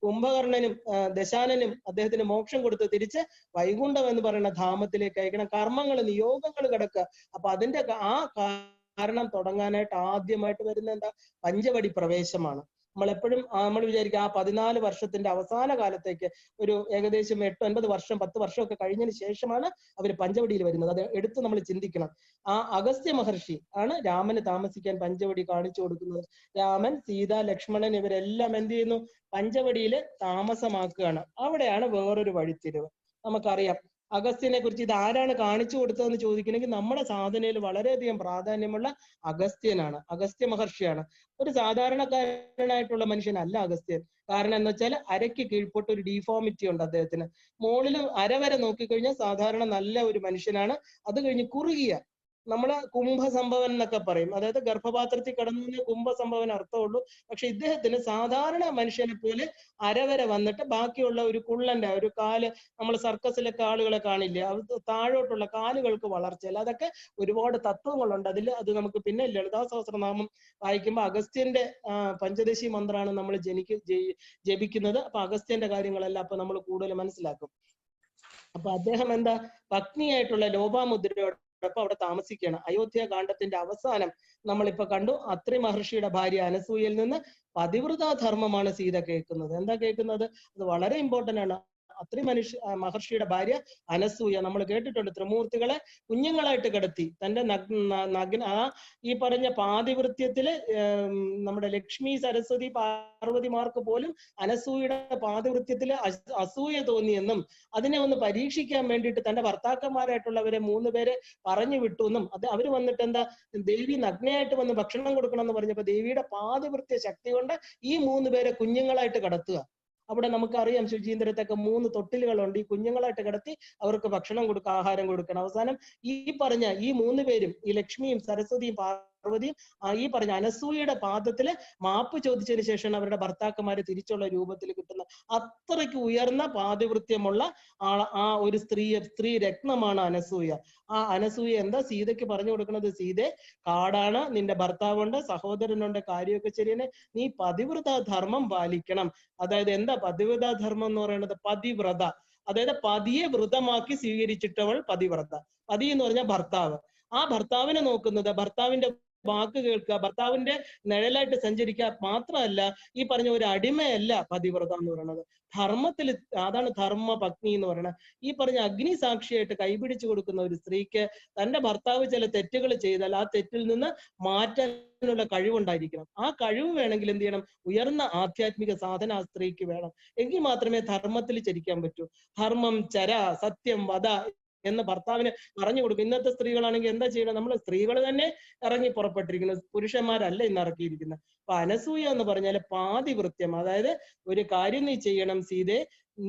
കുംഭകർണനും ദശാനനും അദ്ദേഹത്തിന് മോക്ഷം കൊടുത്ത് തിരിച്ച് വൈകുണ്ഠം എന്ന് പറയുന്ന ധാമത്തിലേക്ക് അയക്കണം. കർമ്മങ്ങൾ, നിയോഗങ്ങൾ കിടക്കുക. അപ്പൊ അതിന്റെ ആ കാരണം തുടങ്ങാനായിട്ട് ആദ്യമായിട്ട് വരുന്ന എന്താ? പഞ്ചവടി പ്രവേശമാണ്. നമ്മളെപ്പോഴും നമ്മൾ വിചാരിക്കുക ആ 14 വർഷത്തിന്റെ അവസാന കാലത്തേക്ക് ഒരു ഏകദേശം 8-9 വർഷം 10 വർഷമൊക്കെ കഴിഞ്ഞതിന് ശേഷമാണ് അവർ പഞ്ചവടിയിൽ വരുന്നത്. അത് എടുത്ത് നമ്മൾ ചിന്തിക്കണം. ആ അഗസ്ത്യ മഹർഷി ആണ് രാമന് താമസിക്കാൻ പഞ്ചവടി കാണിച്ചു കൊടുക്കുന്നത്. രാമൻ, സീത, ലക്ഷ്മണൻ ഇവരെല്ലാം എന്ത് ചെയ്യുന്നു? പഞ്ചവടിയിൽ താമസമാക്കുകയാണ്. അവിടെയാണ് വേറൊരു വഴിത്തിരിവ്. നമുക്കറിയാം അഗസ്ത്യനെ കുറിച്ച്. ഇത് ആരാണ് കാണിച്ചു കൊടുത്തതെന്ന് ചോദിക്കണമെങ്കിൽ നമ്മുടെ സാധനയിൽ വളരെയധികം പ്രാധാന്യമുള്ള അഗസ്ത്യനാണ്, അഗസ്ത്യ മഹർഷിയാണ്. ഒരു സാധാരണക്കാരനായിട്ടുള്ള മനുഷ്യനല്ല അഗസ്ത്യൻ. കാരണം എന്ന് വെച്ചാൽ അരയ്ക്ക് കീഴ്പോട്ട് ഒരു ഡീഫോമിറ്റി ഉണ്ട് അദ്ദേഹത്തിന്. മുകളിൽ അരവരെ നോക്കിക്കഴിഞ്ഞാൽ സാധാരണ നല്ല ഒരു മനുഷ്യനാണ്. അത് കഴിഞ്ഞ് കുറുകിയ, നമ്മള് കുംഭസംഭവൻ എന്നൊക്കെ പറയും. അതായത് ഗർഭപാത്രത്തിൽ കിടന്നതിന് കുംഭസംഭവൻ അർത്ഥമുള്ളൂ. പക്ഷെ ഇദ്ദേഹത്തിന് സാധാരണ മനുഷ്യനെ പോലെ അരവരെ വന്നിട്ട് ബാക്കിയുള്ള ഒരു കുള്ളന്റെ ഒരു കാല്, നമ്മൾ സർക്കസിലൊക്കെ ആളുകളെ കാണില്ലേ, അത് താഴോട്ടുള്ള കാലുകൾക്ക് വളർച്ചയില്ല. അതൊക്കെ ഒരുപാട് തത്വങ്ങളുണ്ട് അതിൽ. അത് നമുക്ക് പിന്നെ ലളിതാ സഹസ്രനാമം വായിക്കുമ്പോൾ അഗസ്ത്യന്റെ പഞ്ചദശി മന്ത്രമാണ് നമ്മൾ ജപിക്കുന്നത്. അപ്പൊ അഗസ്ത്യന്റെ കാര്യങ്ങളെല്ലാം അപ്പൊ നമ്മൾ കൂടുതൽ മനസ്സിലാക്കും. അപ്പൊ അദ്ദേഹം എന്താ, പത്നിയായിട്ടുള്ള ലോപാമുദ്രയോട് അവിടെ താമസിക്കുകയാണ്. അയോധ്യ കാണ്ഡത്തിന്റെ അവസാനം നമ്മളിപ്പോ കണ്ടു. അത്രി മഹർഷിയുടെ ഭാര്യ അനസൂയയിൽ നിന്ന് പതിവ്രതാധർമ്മമാണ് സീത കേൾക്കുന്നത്. എന്താ കേൾക്കുന്നത്? അത് വളരെ ഇമ്പോർട്ടന്റ് ആണ്. അത്രി മഹർഷിയുടെ ഭാര്യ അനസൂയ, നമ്മൾ കേട്ടിട്ടുണ്ട്, ത്രിമൂർത്തികളെ കുഞ്ഞുങ്ങളായിട്ട് കിടത്തി തന്റെ ഈ പറഞ്ഞ പാതിവൃത്യത്തില് നമ്മുടെ ലക്ഷ്മി, സരസ്വതി, പാർവതിമാർക്ക് പോലും അനസൂയയുടെ പാതിവൃത്യത്തില് അസൂയ തോന്നിയെന്നും അതിനെ ഒന്ന് പരീക്ഷിക്കാൻ വേണ്ടിയിട്ട് തന്റെ ഭർത്താക്കന്മാരായിട്ടുള്ളവരെ 3 പേരെ പറഞ്ഞു വിട്ടു എന്നും, അത് അവര് വന്നിട്ട് എന്താ, ദേവി നഗ്നയായിട്ട് വന്ന് ഭക്ഷണം കൊടുക്കണം എന്ന് പറഞ്ഞപ്പോ ദേവിയുടെ പാതിവൃത്യ ശക്തി കൊണ്ട് ഈ 3 പേരെ കുഞ്ഞുങ്ങളായിട്ട് കടത്തുക. അവിടെ നമുക്കറിയാം ശുചീന്ദ്രത്തൊക്കെ 3 തൊട്ടിലുകളുണ്ട്. ഈ കുഞ്ഞുങ്ങളായിട്ട് കിടത്തി അവർക്ക് ഭക്ഷണം കൊടുക്കുക, ആഹാരം കൊടുക്കണം. അവസാനം ഈ പറഞ്ഞ ഈ 3 പേരും, ഈ ലക്ഷ്മിയും സരസ്വതിയും പാർവതിയും ഈ പറഞ്ഞ അനസൂയയുടെ പാദത്തില് മാപ്പ് ചോദിച്ചതിന് ശേഷമാണ് അവരുടെ ഭർത്താക്കന്മാര് തിരിച്ചുള്ള രൂപത്തിൽ കിട്ടുന്നത്. അത്രയ്ക്ക് ഉയർന്ന പാതിവൃത്യമുള്ള ആ ഒരു സ്ത്രീ രത്നമാണ് അനസൂയ. ആ അനസൂയ എന്താ സീതയ്ക്ക് പറഞ്ഞു കൊടുക്കുന്നത്? സീതെ, കാടാണ്, നിന്റെ ഭർത്താവുണ്ട്, സഹോദരനുണ്ട്, കാര്യമൊക്കെ ശരിയാണ്, നീ പതിവ്രത ധർമ്മം പാലിക്കണം. അതായത് എന്താ പതിവ്രത ധർമ്മം എന്ന് പറയുന്നത്? പതിവ്രത, അതായത് പതിയെ വ്രതമാക്കി സ്വീകരിച്ചിട്ടവൾ പതിവ്രത. പതി എന്ന് പറഞ്ഞാൽ ഭർത്താവ്. ആ ഭർത്താവിനെ നോക്കുന്നത്, ഭർത്താവിന്റെ വാക്ക് കേൾക്കുക, ഭർത്താവിന്റെ നിഴലായിട്ട് സഞ്ചരിക്കുക മാത്രമല്ല, ഈ പറഞ്ഞ ഒരു അടിമയല്ല പതിവ്രത എന്ന് പറയുന്നത്. ധർമ്മത്തിൽ, അതാണ് ധർമ്മ പത്നി എന്ന് പറയുന്നത്. ഈ പറഞ്ഞ അഗ്നി സാക്ഷിയായിട്ട് കൈപിടിച്ചു കൊടുക്കുന്ന ഒരു സ്ത്രീക്ക് തന്റെ ഭർത്താവ് ചില തെറ്റുകൾ ചെയ്താൽ ആ തെറ്റിൽ നിന്ന് മാറ്റാനുള്ള കഴിവുണ്ടായിരിക്കണം. ആ കഴിവ് വേണമെങ്കിൽ എന്ത് ചെയ്യണം? ഉയർന്ന ആധ്യാത്മിക സാധന ആ സ്ത്രീക്ക് വേണം. എങ്കിൽ മാത്രമേ ധർമ്മത്തിൽ ചരിക്കാൻ പറ്റൂ. ധർമ്മം, ചര, സത്യം, വധ എന്ന് ഭർത്താവിന് പറഞ്ഞു കൊടുക്കും. ഇന്നത്തെ സ്ത്രീകളാണെങ്കിൽ എന്താ ചെയ്യണം? നമ്മൾ സ്ത്രീകൾ തന്നെ ഇറങ്ങി പുറപ്പെട്ടിരിക്കുന്നത്, പുരുഷന്മാരല്ല ഇന്ന് ഇറക്കിയിരിക്കുന്നത്. അപ്പൊ അനസൂയ എന്ന് പറഞ്ഞാൽ പാതിവൃത്യം. അതായത് ഒരു കാര്യം നീ ചെയ്യണം സീതേ,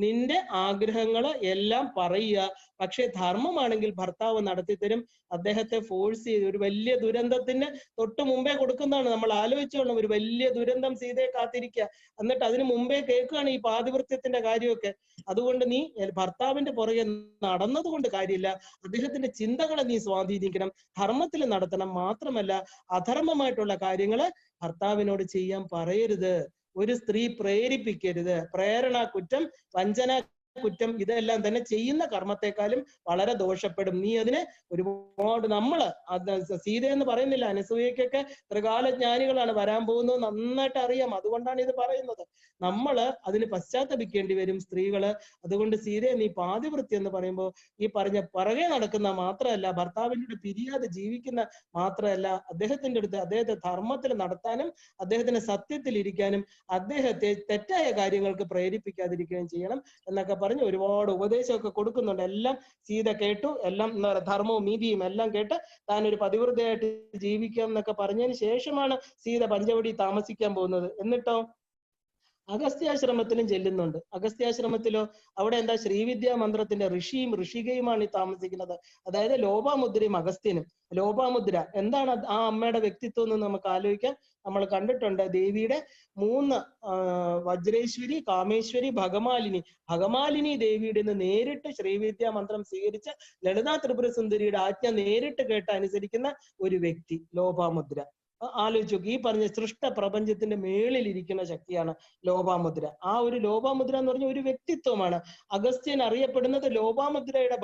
നിന്റെ ആഗ്രഹങ്ങൾ എല്ലാം പറയുക, പക്ഷെ ധർമ്മമാണെങ്കിൽ ഭർത്താവ് നടത്തിത്തരും. അദ്ദേഹത്തെ ഫോഴ്സ് ചെയ്ത് ഒരു വലിയ ദുരന്തത്തിന് തൊട്ട് മുമ്പേ കൊടുക്കുന്നതാണ്. നമ്മൾ ആലോചിച്ചോളണം, ഒരു വലിയ ദുരന്തം സീതയെ കാത്തിരിക്കുക, എന്നിട്ട് അതിന് മുമ്പേ കേൾക്കുകയാണ് ഈ പാതിവൃത്യത്തിന്റെ കാര്യമൊക്കെ. അതുകൊണ്ട് നീ ഭർത്താവിന്റെ പുറകെ നടന്നത് കൊണ്ട് കാര്യമില്ല, അദ്ദേഹത്തിന്റെ ചിന്തകളെ നീ സ്വാധീനിക്കണം, ധർമ്മത്തിൽ നടത്തണം. മാത്രമല്ല അധർമ്മമായിട്ടുള്ള കാര്യങ്ങള് ഭർത്താവിനോട് ചെയ്യാൻ പറയരുത്. ഒരു സ്ത്രീ പ്രേരിപ്പിക്കരുത്. പ്രേരണ കുറ്റം, വഞ്ചന കുറ്റം, ഇതെല്ലാം തന്നെ ചെയ്യുന്ന കർമ്മത്തെക്കാളും വളരെ ദോഷപ്പെടും. നീ അതിന് ഒരുപാട്, നമ്മള് സീത എന്ന് പറയുന്നില്ല, അനസൂയക്കൊക്കെ ത്രികാലജ്ഞാനികളാണ്, വരാൻ പോകുന്നത് നന്നായിട്ട് അറിയാം. അതുകൊണ്ടാണ് ഇത് പറയുന്നത്. നമ്മള് അതിന് പശ്ചാത്തപിക്കേണ്ടി വരും സ്ത്രീകള്. അതുകൊണ്ട് സീതയെ നീ പാതിവൃത്തി എന്ന് പറയുമ്പോൾ ഈ പറഞ്ഞ പുറകെ നടക്കുന്ന മാത്രമല്ല, ഭർത്താവിനോട് പിരിയാതെ ജീവിക്കുന്ന മാത്രമല്ല, അദ്ദേഹത്തിന്റെ അടുത്ത് അദ്ദേഹത്തെ ധർമ്മത്തിൽ നടത്താനും അദ്ദേഹത്തിന് സത്യത്തിൽ ഇരിക്കാനും അദ്ദേഹത്തെ തെറ്റായ കാര്യങ്ങൾക്ക് പ്രേരിപ്പിക്കാതിരിക്കുകയും ചെയ്യണം എന്നൊക്കെ പറഞ്ഞ് ഒരുപാട് ഉപദേശമൊക്കെ കൊടുക്കുന്നുണ്ട്. എല്ലാം സീത കേട്ടു. എല്ലാം എന്താ പറയുക, ധർമ്മവും നീതിയും എല്ലാം കേട്ട് താൻ ഒരു പതിവൃതയായിട്ട് ജീവിക്കാം എന്നൊക്കെ പറഞ്ഞതിന് ശേഷമാണ് സീത പഞ്ചവടി താമസിക്കാൻ പോകുന്നത്. എന്നിട്ടോ അഗസ്ത്യാശ്രമത്തിലും ചെല്ലുന്നുണ്ട്. അഗസ്ത്യാശ്രമത്തിലോ അവിടെ എന്താ, ശ്രീവിദ്യാ മന്ത്രത്തിന്റെ ഋഷിയും ഋഷികയുമാണ് ഈ താമസിക്കുന്നത്. അതായത് ലോപാമുദ്രയും അഗസ്ത്യനും. ലോപാമുദ്ര എന്താണ് ആ അമ്മയുടെ വ്യക്തിത്വം എന്ന് നമുക്ക് ആലോചിക്കാം. നമ്മൾ കണ്ടിട്ടുണ്ട് ദേവിയുടെ 3 വജ്രേശ്വരി, കാമേശ്വരി, ഭഗമാലിനി. ഭഗമാലിനി ദേവിയുടെ നിന്ന് നേരിട്ട് ശ്രീവിദ്യാ മന്ത്രം സ്വീകരിച്ച ലളിതാ ത്രിപുര സുന്ദരിയുടെ ആജ്ഞ നേരിട്ട് കേട്ട് അനുസരിക്കുന്ന ഒരു വ്യക്തി ലോപാമുദ്ര. ആലോചിച്ചു നോക്കി, ഈ പറഞ്ഞ സൃഷ്ട പ്രപഞ്ചത്തിന്റെ മേളിൽ ഇരിക്കുന്ന ശക്തിയാണ് ലോപാമുദ്ര. ആ ഒരു ലോപാമുദ്ര എന്ന് പറഞ്ഞ ഒരു വ്യക്തിത്വമാണ്. അഗസ്ത്യൻ അറിയപ്പെടുന്നത് ലോപാമുദ്രയുടെ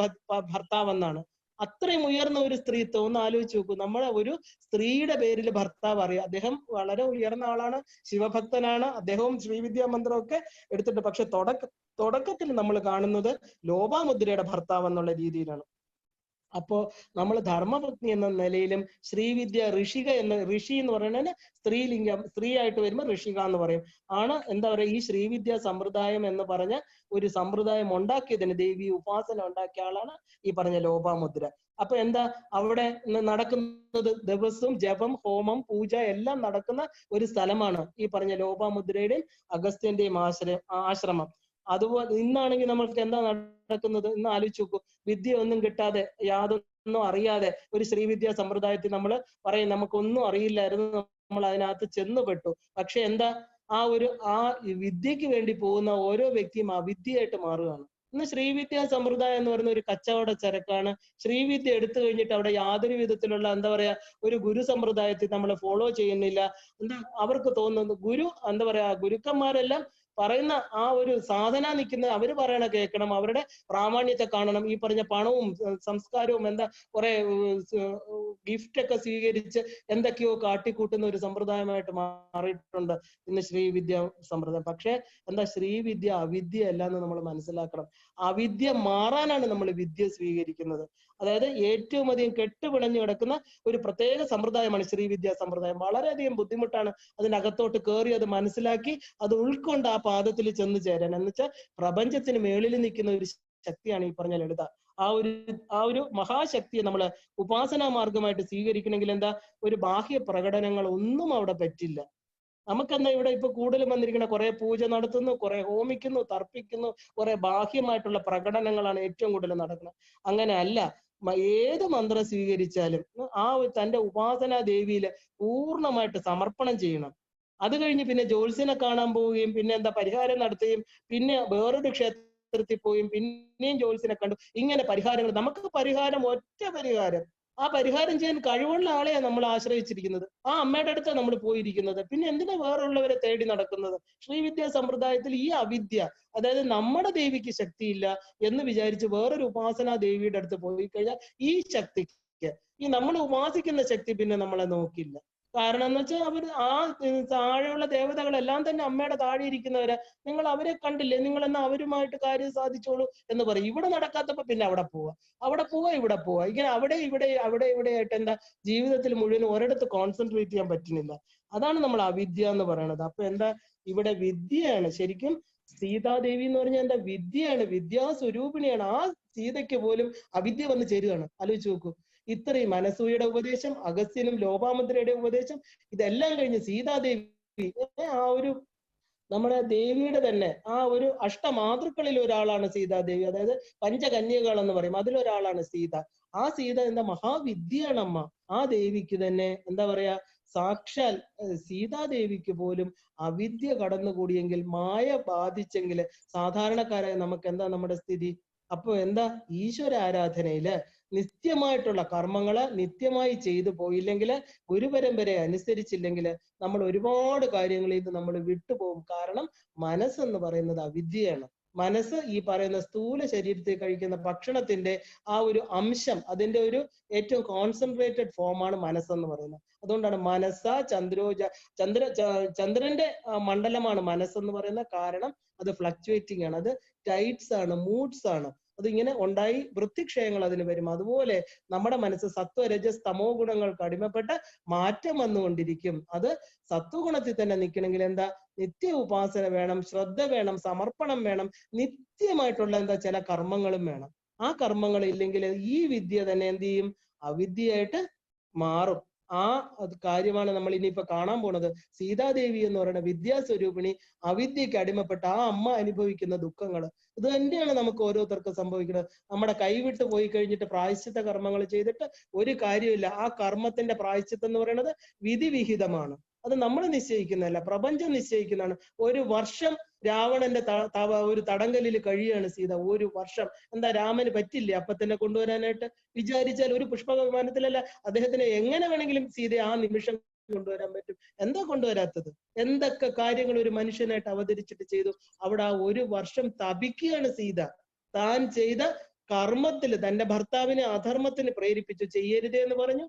ഭർത്താവ് എന്നാണ്. അത്രയും ഉയർന്ന ഒരു സ്ത്രീത്വം ഒന്ന് ആലോചിച്ച് നോക്കൂ. നമ്മളെ ഒരു സ്ത്രീയുടെ പേരിൽ ഭർത്താവ് അറിയാം. അദ്ദേഹം വളരെ ഉയർന്ന ആളാണ്, ശിവഭക്തനാണ്, അദ്ദേഹവും ശ്രീവിദ്യാ മന്ത്രമൊക്കെ എടുത്തിട്ട്. പക്ഷെ തുടക്കത്തിൽ നമ്മൾ കാണുന്നത് ലോപാമുദ്രയുടെ ഭർത്താവ് എന്നുള്ള രീതിയിലാണ്. അപ്പോ നമ്മൾ ധർമ്മപത്നി എന്ന നിലയിലും ശ്രീവിദ്യ ഋഷിക എന്ന, ഋഷി എന്ന് പറയുന്നത് സ്ത്രീലിംഗം, സ്ത്രീ ആയിട്ട് വരുമ്പോൾ ഋഷിക എന്ന് പറയും. ആണ് എന്താ പറയുക, ഈ ശ്രീവിദ്യ സമ്പ്രദായം എന്ന് പറഞ്ഞ ഒരു സമ്പ്രദായം ഉണ്ടാക്കിയതിന്, ദേവി ഉപാസന ഉണ്ടാക്കിയ ആളാണ് ഈ പറഞ്ഞ ലോപാമുദ്ര. അപ്പൊ എന്താ അവിടെ നടക്കുന്നത്? ദിവസവും ജപം, ഹോമം, പൂജ എല്ലാം നടക്കുന്ന ഒരു സ്ഥലമാണ് ഈ പറഞ്ഞ ലോപാമുദ്രയുടെയും അഗസ്ത്യന്റെയും ആശ്രമം. അതുപോലെ ഇന്നാണെങ്കിൽ നമ്മൾക്ക് എന്താ നടക്കുന്നത്? ഇന്ന് ആലോചിച്ച് നോക്കൂ. വിദ്യ ഒന്നും കിട്ടാതെ, യാതൊന്നും അറിയാതെ ഒരു ശ്രീവിദ്യാ സമ്പ്രദായത്തിൽ നമ്മൾ പറയും നമുക്കൊന്നും അറിയില്ലായിരുന്നു, നമ്മൾ അതിനകത്ത് ചെന്നുപെട്ടു. പക്ഷെ എന്താ, ആ വിദ്യക്ക് വേണ്ടി പോകുന്ന ഓരോ വ്യക്തിയും അവിദ്യയായിട്ട് മാറുകയാണ്. ഇന്ന് ശ്രീവിദ്യാ സമ്പ്രദായം എന്ന് പറയുന്ന ഒരു കച്ചവട ചരക്കാണ്. ശ്രീവിദ്യ എടുത്തു കഴിഞ്ഞിട്ട് അവിടെ യാതൊരു വിധത്തിലുള്ള എന്താ പറയാ ഒരു ഗുരു സമ്പ്രദായത്തിൽ നമ്മൾ ഫോളോ ചെയ്യുന്നില്ല. എന്താ അവർക്ക് തോന്നുന്നത്, ഗുരു എന്താ പറയാ, ഗുരുക്കന്മാരെല്ലാം പറയുന്ന ആ ഒരു സാധന നിൽക്കുന്ന, അവര് പറയണ കേൾക്കണം, അവരുടെ പ്രാമാണ്യത്തെ കാണണം. ഈ പറഞ്ഞ പണവും സംസ്കാരവും എന്താ കുറെ ഗിഫ്റ്റ് ഒക്കെ സ്വീകരിച്ച് എന്തൊക്കെയോ കാട്ടിക്കൂട്ടുന്ന ഒരു സമ്പ്രദായമായിട്ട് മാറിയിട്ടുണ്ട് ഇന്ന് ശ്രീവിദ്യ സമ്പ്രദായം. പക്ഷെ എന്താ, ശ്രീവിദ്യ അവിദ്യ അല്ല എന്ന് നമ്മൾ മനസ്സിലാക്കണം. അവിദ്യ മാറാനാണ് നമ്മൾ വിദ്യ സ്വീകരിക്കുന്നത്. അതായത് ഏറ്റവും അധികം കെട്ടുപിണഞ്ഞു കിടക്കുന്ന ഒരു പ്രത്യേക സമ്പ്രദായമാണ് ശ്രീവിദ്യാ സമ്പ്രദായം. വളരെയധികം ബുദ്ധിമുട്ടാണ് അതിനകത്തോട്ട് കയറി അത് മനസ്സിലാക്കി അത് ഉൾക്കൊണ്ട് ആ പാദത്തിൽ ചെന്ന് ചേരാൻ. എന്ന് വെച്ചാൽ പ്രപഞ്ചത്തിന് മേളിൽ നിൽക്കുന്ന ഒരു ശക്തിയാണ് ഈ പറഞ്ഞ ലളിത. ആ ഒരു മഹാശക്തിയെ നമ്മൾ ഉപാസനാ മാർഗമായിട്ട് സ്വീകരിക്കണമെങ്കിൽ എന്താ, ഒരു ബാഹ്യ പ്രകടനങ്ങൾ ഒന്നും അവിടെ പറ്റില്ല. നമുക്കെന്താ ഇവിടെ ഇപ്പൊ കൂടുതലും വന്നിരിക്കുന്ന കുറെ പൂജ നടത്തുന്നു, കുറെ ഹോമിക്കുന്നു, തർപ്പിക്കുന്നു, കുറെ ബാഹ്യമായിട്ടുള്ള പ്രകടനങ്ങളാണ് ഏറ്റവും കൂടുതൽ നടക്കുന്നത്. അങ്ങനെ അല്ല. ഏത് മന്ത്രം സ്വീകരിച്ചാലും ആ തന്റെ ഉപാസനാ ദേവിയില് പൂർണ്ണമായിട്ട് സമർപ്പണം ചെയ്യണം. അത് കഴിഞ്ഞ് പിന്നെ ജ്യോത്സ്യനെ കാണാൻ പോവുകയും പിന്നെ എന്താ പരിഹാരം നടത്തുകയും പിന്നെ വേറൊരു ക്ഷേത്രത്തിൽ പോവുകയും പിന്നെയും ജ്യോത്സ്യനെ കണ്ടു, ഇങ്ങനെ പരിഹാരങ്ങൾ. നമുക്ക് പരിഹാരം ഒറ്റ പരിഹാരം. ആ പരിഹാരം ചെയ്യാൻ കഴിവുള്ള ആളെയാണ് നമ്മൾ ആശ്രയിച്ചിരിക്കുന്നത്. ആ അമ്മയുടെ അടുത്താണ് നമ്മൾ പോയിരിക്കുന്നത്. പിന്നെ എന്തിനാ വേറുള്ളവരെ തേടി നടക്കുന്നത്? ശ്രീവിദ്യാ സമ്പ്രദായത്തിൽ ഈ അവിദ്യ, അതായത് നമ്മുടെ ദേവിക്ക് ശക്തിയില്ല എന്ന് വിചാരിച്ച് വേറൊരു ഉപാസനാ ദേവിയുടെ അടുത്ത് പോയി കഴിഞ്ഞാൽ ഈ ശക്തിക്ക് ശക്തിക്ക്. ഈ നമ്മൾ ഉപാസിക്കുന്ന ശക്തി പിന്നെ നമ്മളെ നോക്കില്ല. കാരണം എന്ന് വെച്ചാൽ അവർ താഴെയുള്ള ദേവതകളെല്ലാം തന്നെ അമ്മയുടെ താഴെ ഇരിക്കുന്നവരെ, നിങ്ങൾ അവരെ കണ്ടില്ലേ, നിങ്ങൾ എന്നാ അവരുമായിട്ട് കാര്യം സാധിച്ചോളൂ എന്ന് പറയും. ഇവിടെ നടക്കാത്തപ്പോ പിന്നെ അവിടെ പോവാ, ഇവിടെ പോവാ, ഇങ്ങനെ അവിടെ ഇവിടെ ആയിട്ട് എന്താ ജീവിതത്തിൽ മുഴുവൻ ഒരിടത്ത് കോൺസെൻട്രേറ്റ് ചെയ്യാൻ പറ്റുന്നില്ല. അതാണ് നമ്മൾ അവിദ്യ എന്ന് പറയുന്നത്. അപ്പൊ എന്താ ഇവിടെ വിദ്യയാണ് ശരിക്കും. സീതാദേവി എന്ന് പറഞ്ഞാൽ എന്താ വിദ്യയാണ്, വിദ്യാസ്വരൂപിണിയാണ്. ആ സീതയ്ക്ക് പോലും അവിദ്യ വന്ന് ചേരുകയാണ്. ആലോചിച്ച് നോക്കൂ. ഇത്രയും അനസൂയയുടെ ഉപദേശം, അഗസ്ത്യനും ലോപാമുദ്രയുടെ ഉപദേശം, ഇതെല്ലാം കഴിഞ്ഞ് സീതാദേവി ആ ഒരു നമ്മുടെ ദേവിയുടെ തന്നെ ആ ഒരു അഷ്ടമാതൃക്കളിൽ ഒരാളാണ് സീതാദേവി. അതായത് പഞ്ചകന്യകൾ എന്ന് പറയും, അതിലൊരാളാണ് സീത. ആ സീത എന്താ മഹാവിദ്യയാണ് അമ്മ. ആ ദേവിക്ക് തന്നെ എന്താ പറയാ, സാക്ഷാൽ സീതാദേവിക്ക് പോലും അവിദ്യ കടന്നുകൂടിയെങ്കിൽ, മായ ബാധിച്ചെങ്കിൽ സാധാരണക്കാരായ നമുക്ക് എന്താ നമ്മുടെ സ്ഥിതി? അപ്പൊ എന്താ ഈശ്വര ആരാധനയില് നിത്യമായിട്ടുള്ള കർമ്മങ്ങള് നിത്യമായി ചെയ്തു പോയില്ലെങ്കിൽ, ഗുരുപരമ്പരയെ അനുസരിച്ചില്ലെങ്കിൽ നമ്മൾ ഒരുപാട് കാര്യങ്ങളിൽ നിന്ന് നമ്മൾ വിട്ടുപോകും. കാരണം മനസ്സെന്ന് പറയുന്നത് അവിദ്യയാണ്. മനസ്സ് ഈ പറയുന്ന സ്ഥൂല ശരീരത്തിൽ കഴിക്കുന്ന ഭക്ഷണത്തിന്റെ ആ ഒരു അംശം, അതിന്റെ ഒരു ഏറ്റവും കോൺസെൻട്രേറ്റഡ് ഫോമാണ് മനസ്സെന്ന് പറയുന്നത്. അതുകൊണ്ടാണ് മനസ്സ ചന്ദ്രന്റെ മണ്ഡലമാണ് മനസ്സെന്ന് പറയുന്നത്. കാരണം അത് ഫ്ലക്ച്വേറ്റിംഗ് ആണ്, അത് ടൈറ്റ്സ് ആണ്, മൂഡ്സ് ആണ്. അതിങ്ങനെ ഉണ്ടായി വൃത്തിക്ഷയങ്ങൾ അതിന് വരും. അതുപോലെ നമ്മുടെ മനസ്സ് സത്വരജസ് തമോ ഗുണങ്ങൾക്ക് അടിമപ്പെട്ട് മാറ്റം വന്നുകൊണ്ടിരിക്കും. അത് സത്വഗുണത്തിൽ തന്നെ നിൽക്കണമെങ്കിൽ എന്താ, നിത്യ ഉപാസന വേണം, ശ്രദ്ധ വേണം, സമർപ്പണം വേണം, നിത്യമായിട്ടുള്ള എന്താ ചില കർമ്മങ്ങളും വേണം. ആ കർമ്മങ്ങൾ ഇല്ലെങ്കിൽ ഈ വിദ്യ തന്നെ എന്ത് ചെയ്യും, അവിദ്യയായിട്ട് മാറും. ആ കാര്യമാണ് നമ്മൾ ഇനിയിപ്പോ കാണാൻ പോണത്. സീതാദേവി എന്ന് പറയുന്ന വിദ്യാസ്വരൂപിണി അവിദ്യക്ക് അടിമപ്പെട്ട ആ അമ്മ അനുഭവിക്കുന്ന ദുഃഖങ്ങൾ ഇത് തന്നെയാണ് നമുക്ക് ഓരോരുത്തർക്കും സംഭവിക്കുന്നത്. നമ്മുടെ കൈവിട്ട് പോയി കഴിഞ്ഞിട്ട് പ്രായശ്ചിത്ത കർമ്മങ്ങൾ ചെയ്തിട്ട് ഒരു കാര്യമില്ല. ആ കർമ്മത്തിന്റെ പ്രായശ്ചിത്തം എന്ന് പറയുന്നത് വിധിവിഹിതമാണ്. അത് നമ്മൾ നിശ്ചയിക്കുന്നതല്ല, പ്രപഞ്ചം നിശ്ചയിക്കുന്നതാണ്. ഒരു വർഷം രാവണന്റെ ഒരു തടങ്കലിൽ കഴിയാണ് സീത. ഒരു വർഷം. എന്താ രാമന് പറ്റില്ലേ അപ്പൊ തന്നെ കൊണ്ടുവരാനായിട്ട്? വിചാരിച്ചാൽ ഒരു പുഷ്പക വിമാനത്തിലല്ല, അദ്ദേഹത്തിന് എങ്ങനെ വേണമെങ്കിലും സീതയെ ആ നിമിഷം കൊണ്ടുവരാൻ പറ്റും. എന്താ കൊണ്ടുവരാത്തത്? എന്തൊക്കെ കാര്യങ്ങൾ ഒരു മനുഷ്യനായിട്ട് അവതരിച്ചിട്ട് ചെയ്തു. അവിടെ ആ ഒരു വർഷം തപിക്കുകയാണ് സീത. താൻ ചെയ്ത കർമ്മത്തിൽ തന്റെ ഭർത്താവിനെ അധർമ്മത്തിന് പ്രേരിപ്പിച്ചു, ചെയ്യരുതേ എന്ന് പറഞ്ഞു.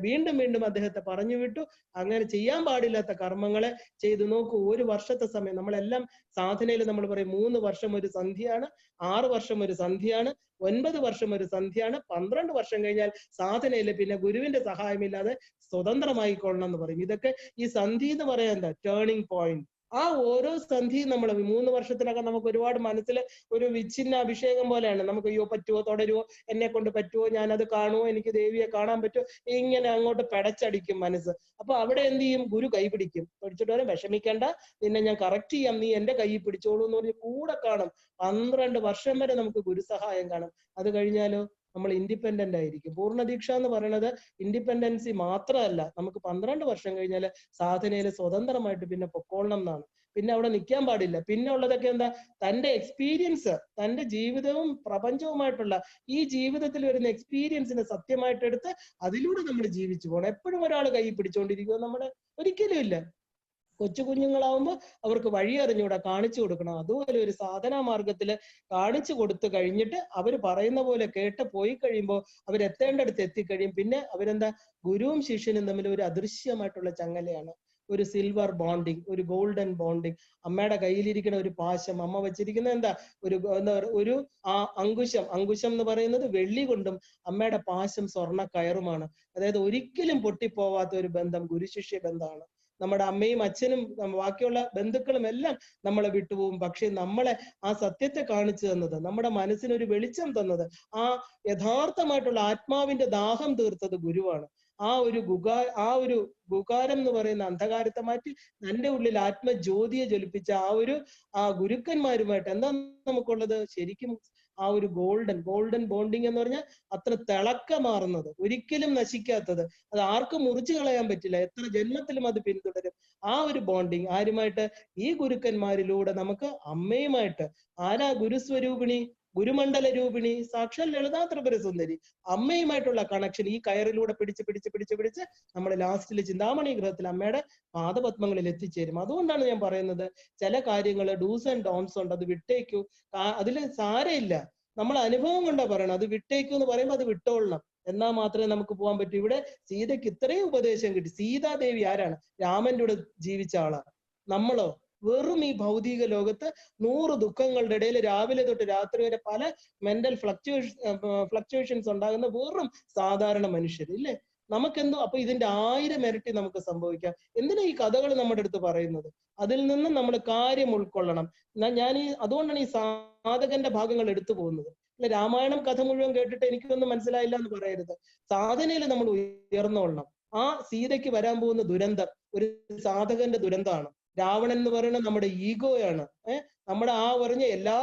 വീണ്ടും വീണ്ടും അദ്ദേഹത്തെ പറഞ്ഞു വിട്ടു. അങ്ങനെ ചെയ്യാൻ പാടില്ലാത്ത കർമ്മങ്ങളെ ചെയ്തു. നോക്കൂ, ഒരു വർഷത്തെ സമയം. നമ്മളെല്ലാം സാധനയിൽ നമ്മൾ പറയും 3 വർഷം ഒരു സന്ധ്യയാണ്, 6 വർഷം ഒരു സന്ധ്യയാണ്, 9 വർഷം ഒരു സന്ധ്യയാണ്, 12 വർഷം കഴിഞ്ഞാൽ സാധനയില് പിന്നെ ഗുരുവിന്റെ സഹായമില്ലാതെ സ്വതന്ത്രമായിക്കൊള്ളണം എന്ന് പറയും. ഇതൊക്കെ ഈ സന്ധി എന്ന് പറയാൻ എന്താ ടേണിംഗ് പോയിന്റ്. ആ ഓരോ സന്ധിയും നമ്മൾ 3 വർഷത്തിനകം നമുക്ക് ഒരുപാട് മനസ്സിൽ ഒരു വിച്ഛിന്ന അഭിഷേകം പോലെയാണ്. നമുക്ക് അയ്യോ പറ്റുമോ, തുടരുമോ, എന്നെ കൊണ്ട് പറ്റുമോ, ഞാനത് കാണുമോ, എനിക്ക് ദേവിയെ കാണാൻ പറ്റുമോ, ഇങ്ങനെ അങ്ങോട്ട് പെടച്ചടിക്കും മനസ്സ്. അപ്പൊ അവിടെ എന്ത് ചെയ്യും, ഗുരു കൈ പിടിക്കും. പിടിച്ചിട്ട് വരെ വിഷമിക്കേണ്ട, നിന്നെ ഞാൻ കറക്റ്റ് ചെയ്യാം, നീ എന്റെ കൈ പിടിച്ചോളൂ എന്ന് പറഞ്ഞ് കൂടെ കാണും. 12 വർഷം വരെ നമുക്ക് ഗുരുസഹായം കാണും. അത് കഴിഞ്ഞാലോ നമ്മൾ ഇൻഡിപെൻഡന്റ് ആയിരിക്കും. പൂർണ്ണദീക്ഷ എന്ന് പറയുന്നത് ഇൻഡിപെൻഡൻസി മാത്രമല്ല, നമുക്ക് 12 വർഷം കഴിഞ്ഞാൽ സാധനയിൽ സ്വതന്ത്രമായിട്ട് പിന്നെ പൊക്കോളണം എന്നാണ്. പിന്നെ അവിടെ നിൽക്കാൻ പാടില്ല. പിന്നെ ഉള്ളതൊക്കെ എന്താ, തന്റെ എക്സ്പീരിയൻസ്, തന്റെ ജീവിതവും പ്രപഞ്ചവുമായിട്ടുള്ള ഈ ജീവിതത്തിൽ വരുന്ന എക്സ്പീരിയൻസിനെ സത്യമായിട്ട് എടുത്ത് അതിലൂടെ നമ്മൾ ജീവിച്ചു പോകണം. എപ്പോഴും ഒരാൾ കൈ പിടിച്ചുകൊണ്ടിരിക്കുക നമ്മുടെ ഒരിക്കലും ഇല്ല. കൊച്ചു കുഞ്ഞുങ്ങളാവുമ്പോൾ അവർക്ക് വഴി അറിഞ്ഞൂടെ, കാണിച്ചു കൊടുക്കണം. അതുപോലെ ഒരു സാധനാ മാർഗത്തില് കാണിച്ചു കൊടുത്തു കഴിഞ്ഞിട്ട് അവർ പറയുന്ന പോലെ കേട്ട് പോയി കഴിയുമ്പോൾ അവരെത്തേണ്ടടുത്ത് എത്തിക്കഴിയും. പിന്നെ അവരെന്താ, ഗുരുവും ശിഷ്യനും തമ്മിൽ ഒരു അദൃശ്യമായിട്ടുള്ള ചങ്ങലയാണ്, ഒരു സിൽവർ ബോണ്ടിങ്, ഒരു ഗോൾഡൻ ബോണ്ടിങ്. അമ്മയുടെ കയ്യിലിരിക്കുന്ന ഒരു പാശം, അമ്മ വെച്ചിരിക്കുന്ന എന്താ ഒരു അങ്കുശം എന്ന് പറയുന്നത് വെള്ളി കൊണ്ടും, അമ്മയുടെ പാശം സ്വർണ്ണ കയറുമാണ്. അതായത് ഒരിക്കലും പൊട്ടിപ്പോവാത്ത ഒരു ബന്ധം ഗുരുശിഷ്യ ബന്ധമാണ്. നമ്മുടെ അമ്മയും അച്ഛനും ബാക്കിയുള്ള ബന്ധുക്കളും എല്ലാം നമ്മളെ വിട്ടുപോകും. പക്ഷെ നമ്മളെ ആ സത്യത്തെ കാണിച്ചു തന്നത്, നമ്മുടെ മനസ്സിനൊരു വെളിച്ചം തന്നത്, ആ യഥാർത്ഥമായിട്ടുള്ള ആത്മാവിന്റെ ദാഹം തീർത്തത് ഗുരുവാണ്. ആ ഒരു ഗുകാരം എന്ന് പറയുന്ന അന്ധകാരത്തെ മാറ്റി തന്റെ ഉള്ളിൽ ആത്മജ്യോതിയെ ജ്വലിപ്പിച്ച ആ ഗുരുക്കന്മാരുമായിട്ട് എന്താ നമുക്കുള്ളത്? ശരിക്കും ആ ഒരു ഗോൾഡൻ ബോണ്ടിങ് എന്ന് പറഞ്ഞാൽ അത്ര തിളക്കമാറുന്നത്, ഒരിക്കലും നശിക്കാത്തത്, അത് ആർക്കും മുറിച്ചു കളയാൻ പറ്റില്ല, എത്ര ജന്മത്തിലും അത് പിന്തുടരും. ആ ഒരു ബോണ്ടിങ് ആരുമായിട്ട്? ഈ ഗുരുക്കന്മാരിലൂടെ നമുക്ക് അമ്മയുമായിട്ട്. ആരാ ഗുരുസ്വരൂപിണി, ഗുരുമണ്ഡല രൂപിണി, സാക്ഷാൽ ലളിതാ ത്രിപുര സുന്ദരി, അമ്മയുമായിട്ടുള്ള കണക്ഷൻ ഈ കയറിലൂടെ പിടിച്ച് നമ്മൾ ലാസ്റ്റിൽ ചിന്താമണി ഗ്രഹത്തിൽ അമ്മയുടെ പാദപത്മങ്ങളിൽ എത്തിച്ചേരും. അതുകൊണ്ടാണ് ഞാൻ പറയുന്നത്, ചില കാര്യങ്ങൾ ഡൂസ് ആൻഡ് ഡോൺസ് ഉണ്ട്, അത് വിട്ടേക്കൂ. അതിൽ സാരമില്ല, നമ്മൾ അനുഭവം കൊണ്ടാ പറയണം. അത് വിട്ടേക്കൂ എന്ന് പറയുമ്പോൾ അത് വിട്ടോളണം. എന്നാൽ മാത്രമേ നമുക്ക് പോകാൻ പറ്റൂ. ഇവിടെ സീതയ്ക്ക് ഇത്രയും ഉപദേശം കിട്ടി. സീതാദേവി ആരാണ്? രാമന്റെ കൂടെ ജീവിച്ച ആളാണ്. നമ്മളോ വെറും ഈ ഭൗതിക ലോകത്ത് 100 ദുഃഖങ്ങളുടെ ഇടയിൽ രാവിലെ തൊട്ട് രാത്രി വരെ പല മെന്റൽ ഫ്ലക്ച്വേഷൻസ് ഉണ്ടാകുന്ന വെറും സാധാരണ മനുഷ്യർ ഇല്ലേ? നമുക്കെന്തോ അപ്പൊ ഇതിന്റെ 1000 ഇരട്ടി നമുക്ക് സംഭവിക്കാം. എന്തിനാ ഈ കഥകൾ നമ്മുടെ അടുത്ത് പറയുന്നത്? അതിൽ നിന്നും നമ്മൾ കാര്യം ഉൾക്കൊള്ളണം. അതുകൊണ്ടാണ് ഈ സാധകന്റെ ഭാഗങ്ങൾ എടുത്തു പോകുന്നത്. അല്ലെ, രാമായണം കഥ മുഴുവൻ കേട്ടിട്ട് എനിക്കൊന്നും മനസ്സിലായില്ല എന്ന് പറയരുത്. സാധനയിൽ നമ്മൾ ഉയർന്നോളണം. ആ സീതയ്ക്ക് വരാൻ പോകുന്ന ദുരന്തം ഒരു സാധകന്റെ ദുരന്തമാണ്. രാവണൻ എന്ന് പറയുന്നത് നമ്മുടെ ഈഗോയാണ്. നമ്മുടെ ആ പറഞ്ഞ എല്ലാ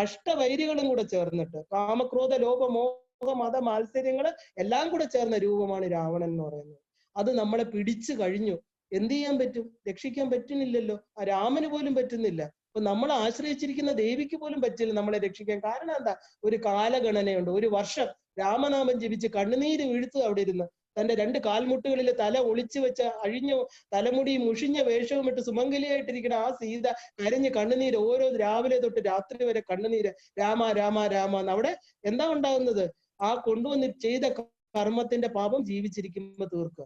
അഷ്ടവൈരികളും കൂടെ ചേർന്നിട്ട് കാമക്രോധ ലോഭ മോഹ മത മാത്സര്യങ്ങള് എല്ലാം കൂടെ ചേർന്ന രൂപമാണ് രാവണൻ എന്ന് പറയുന്നത്. അത് നമ്മളെ പിടിച്ചു കഴിഞ്ഞു. എന്ത് ചെയ്യാൻ പറ്റും? രക്ഷിക്കാൻ പറ്റുന്നില്ലല്ലോ. ആ രാമന് പോലും പറ്റുന്നില്ല. അപ്പൊ നമ്മൾ ആശ്രയിച്ചിരിക്കുന്ന ദേവിക്ക് പോലും പറ്റില്ല നമ്മളെ രക്ഷിക്കാൻ. കാരണം എന്താ? ഒരു കാലഗണനയുണ്ട്. ഒരു വർഷം രാമനാമം ജപിച്ച് കണ്ണുനീര് വീഴ്ത്തുക അവിടെ ഇരുന്ന്. തന്റെ 2 കാൽമുട്ടുകളിൽ തല ഒളിച്ചു വെച്ച അഴിഞ്ഞ തലമുടി മുഷിഞ്ഞ വേഷവും ഇട്ട് സുമംഗലിയായിട്ടിരിക്കുന്ന ആ സീത കരഞ്ഞ് കണ്ണുനീര്, ഓരോ രാവിലെ തൊട്ട് രാത്രി വരെ കണ്ണുനീര്, രാമ രാമ രാമ എന്ന്. അവിടെ എന്താ ഉണ്ടാകുന്നത്? ആ കൊണ്ടുവന്ന് ചെയ്ത കർമ്മത്തിന്റെ പാപം ജീവിച്ചിരിക്കുമ്പോ തീർക്കുക.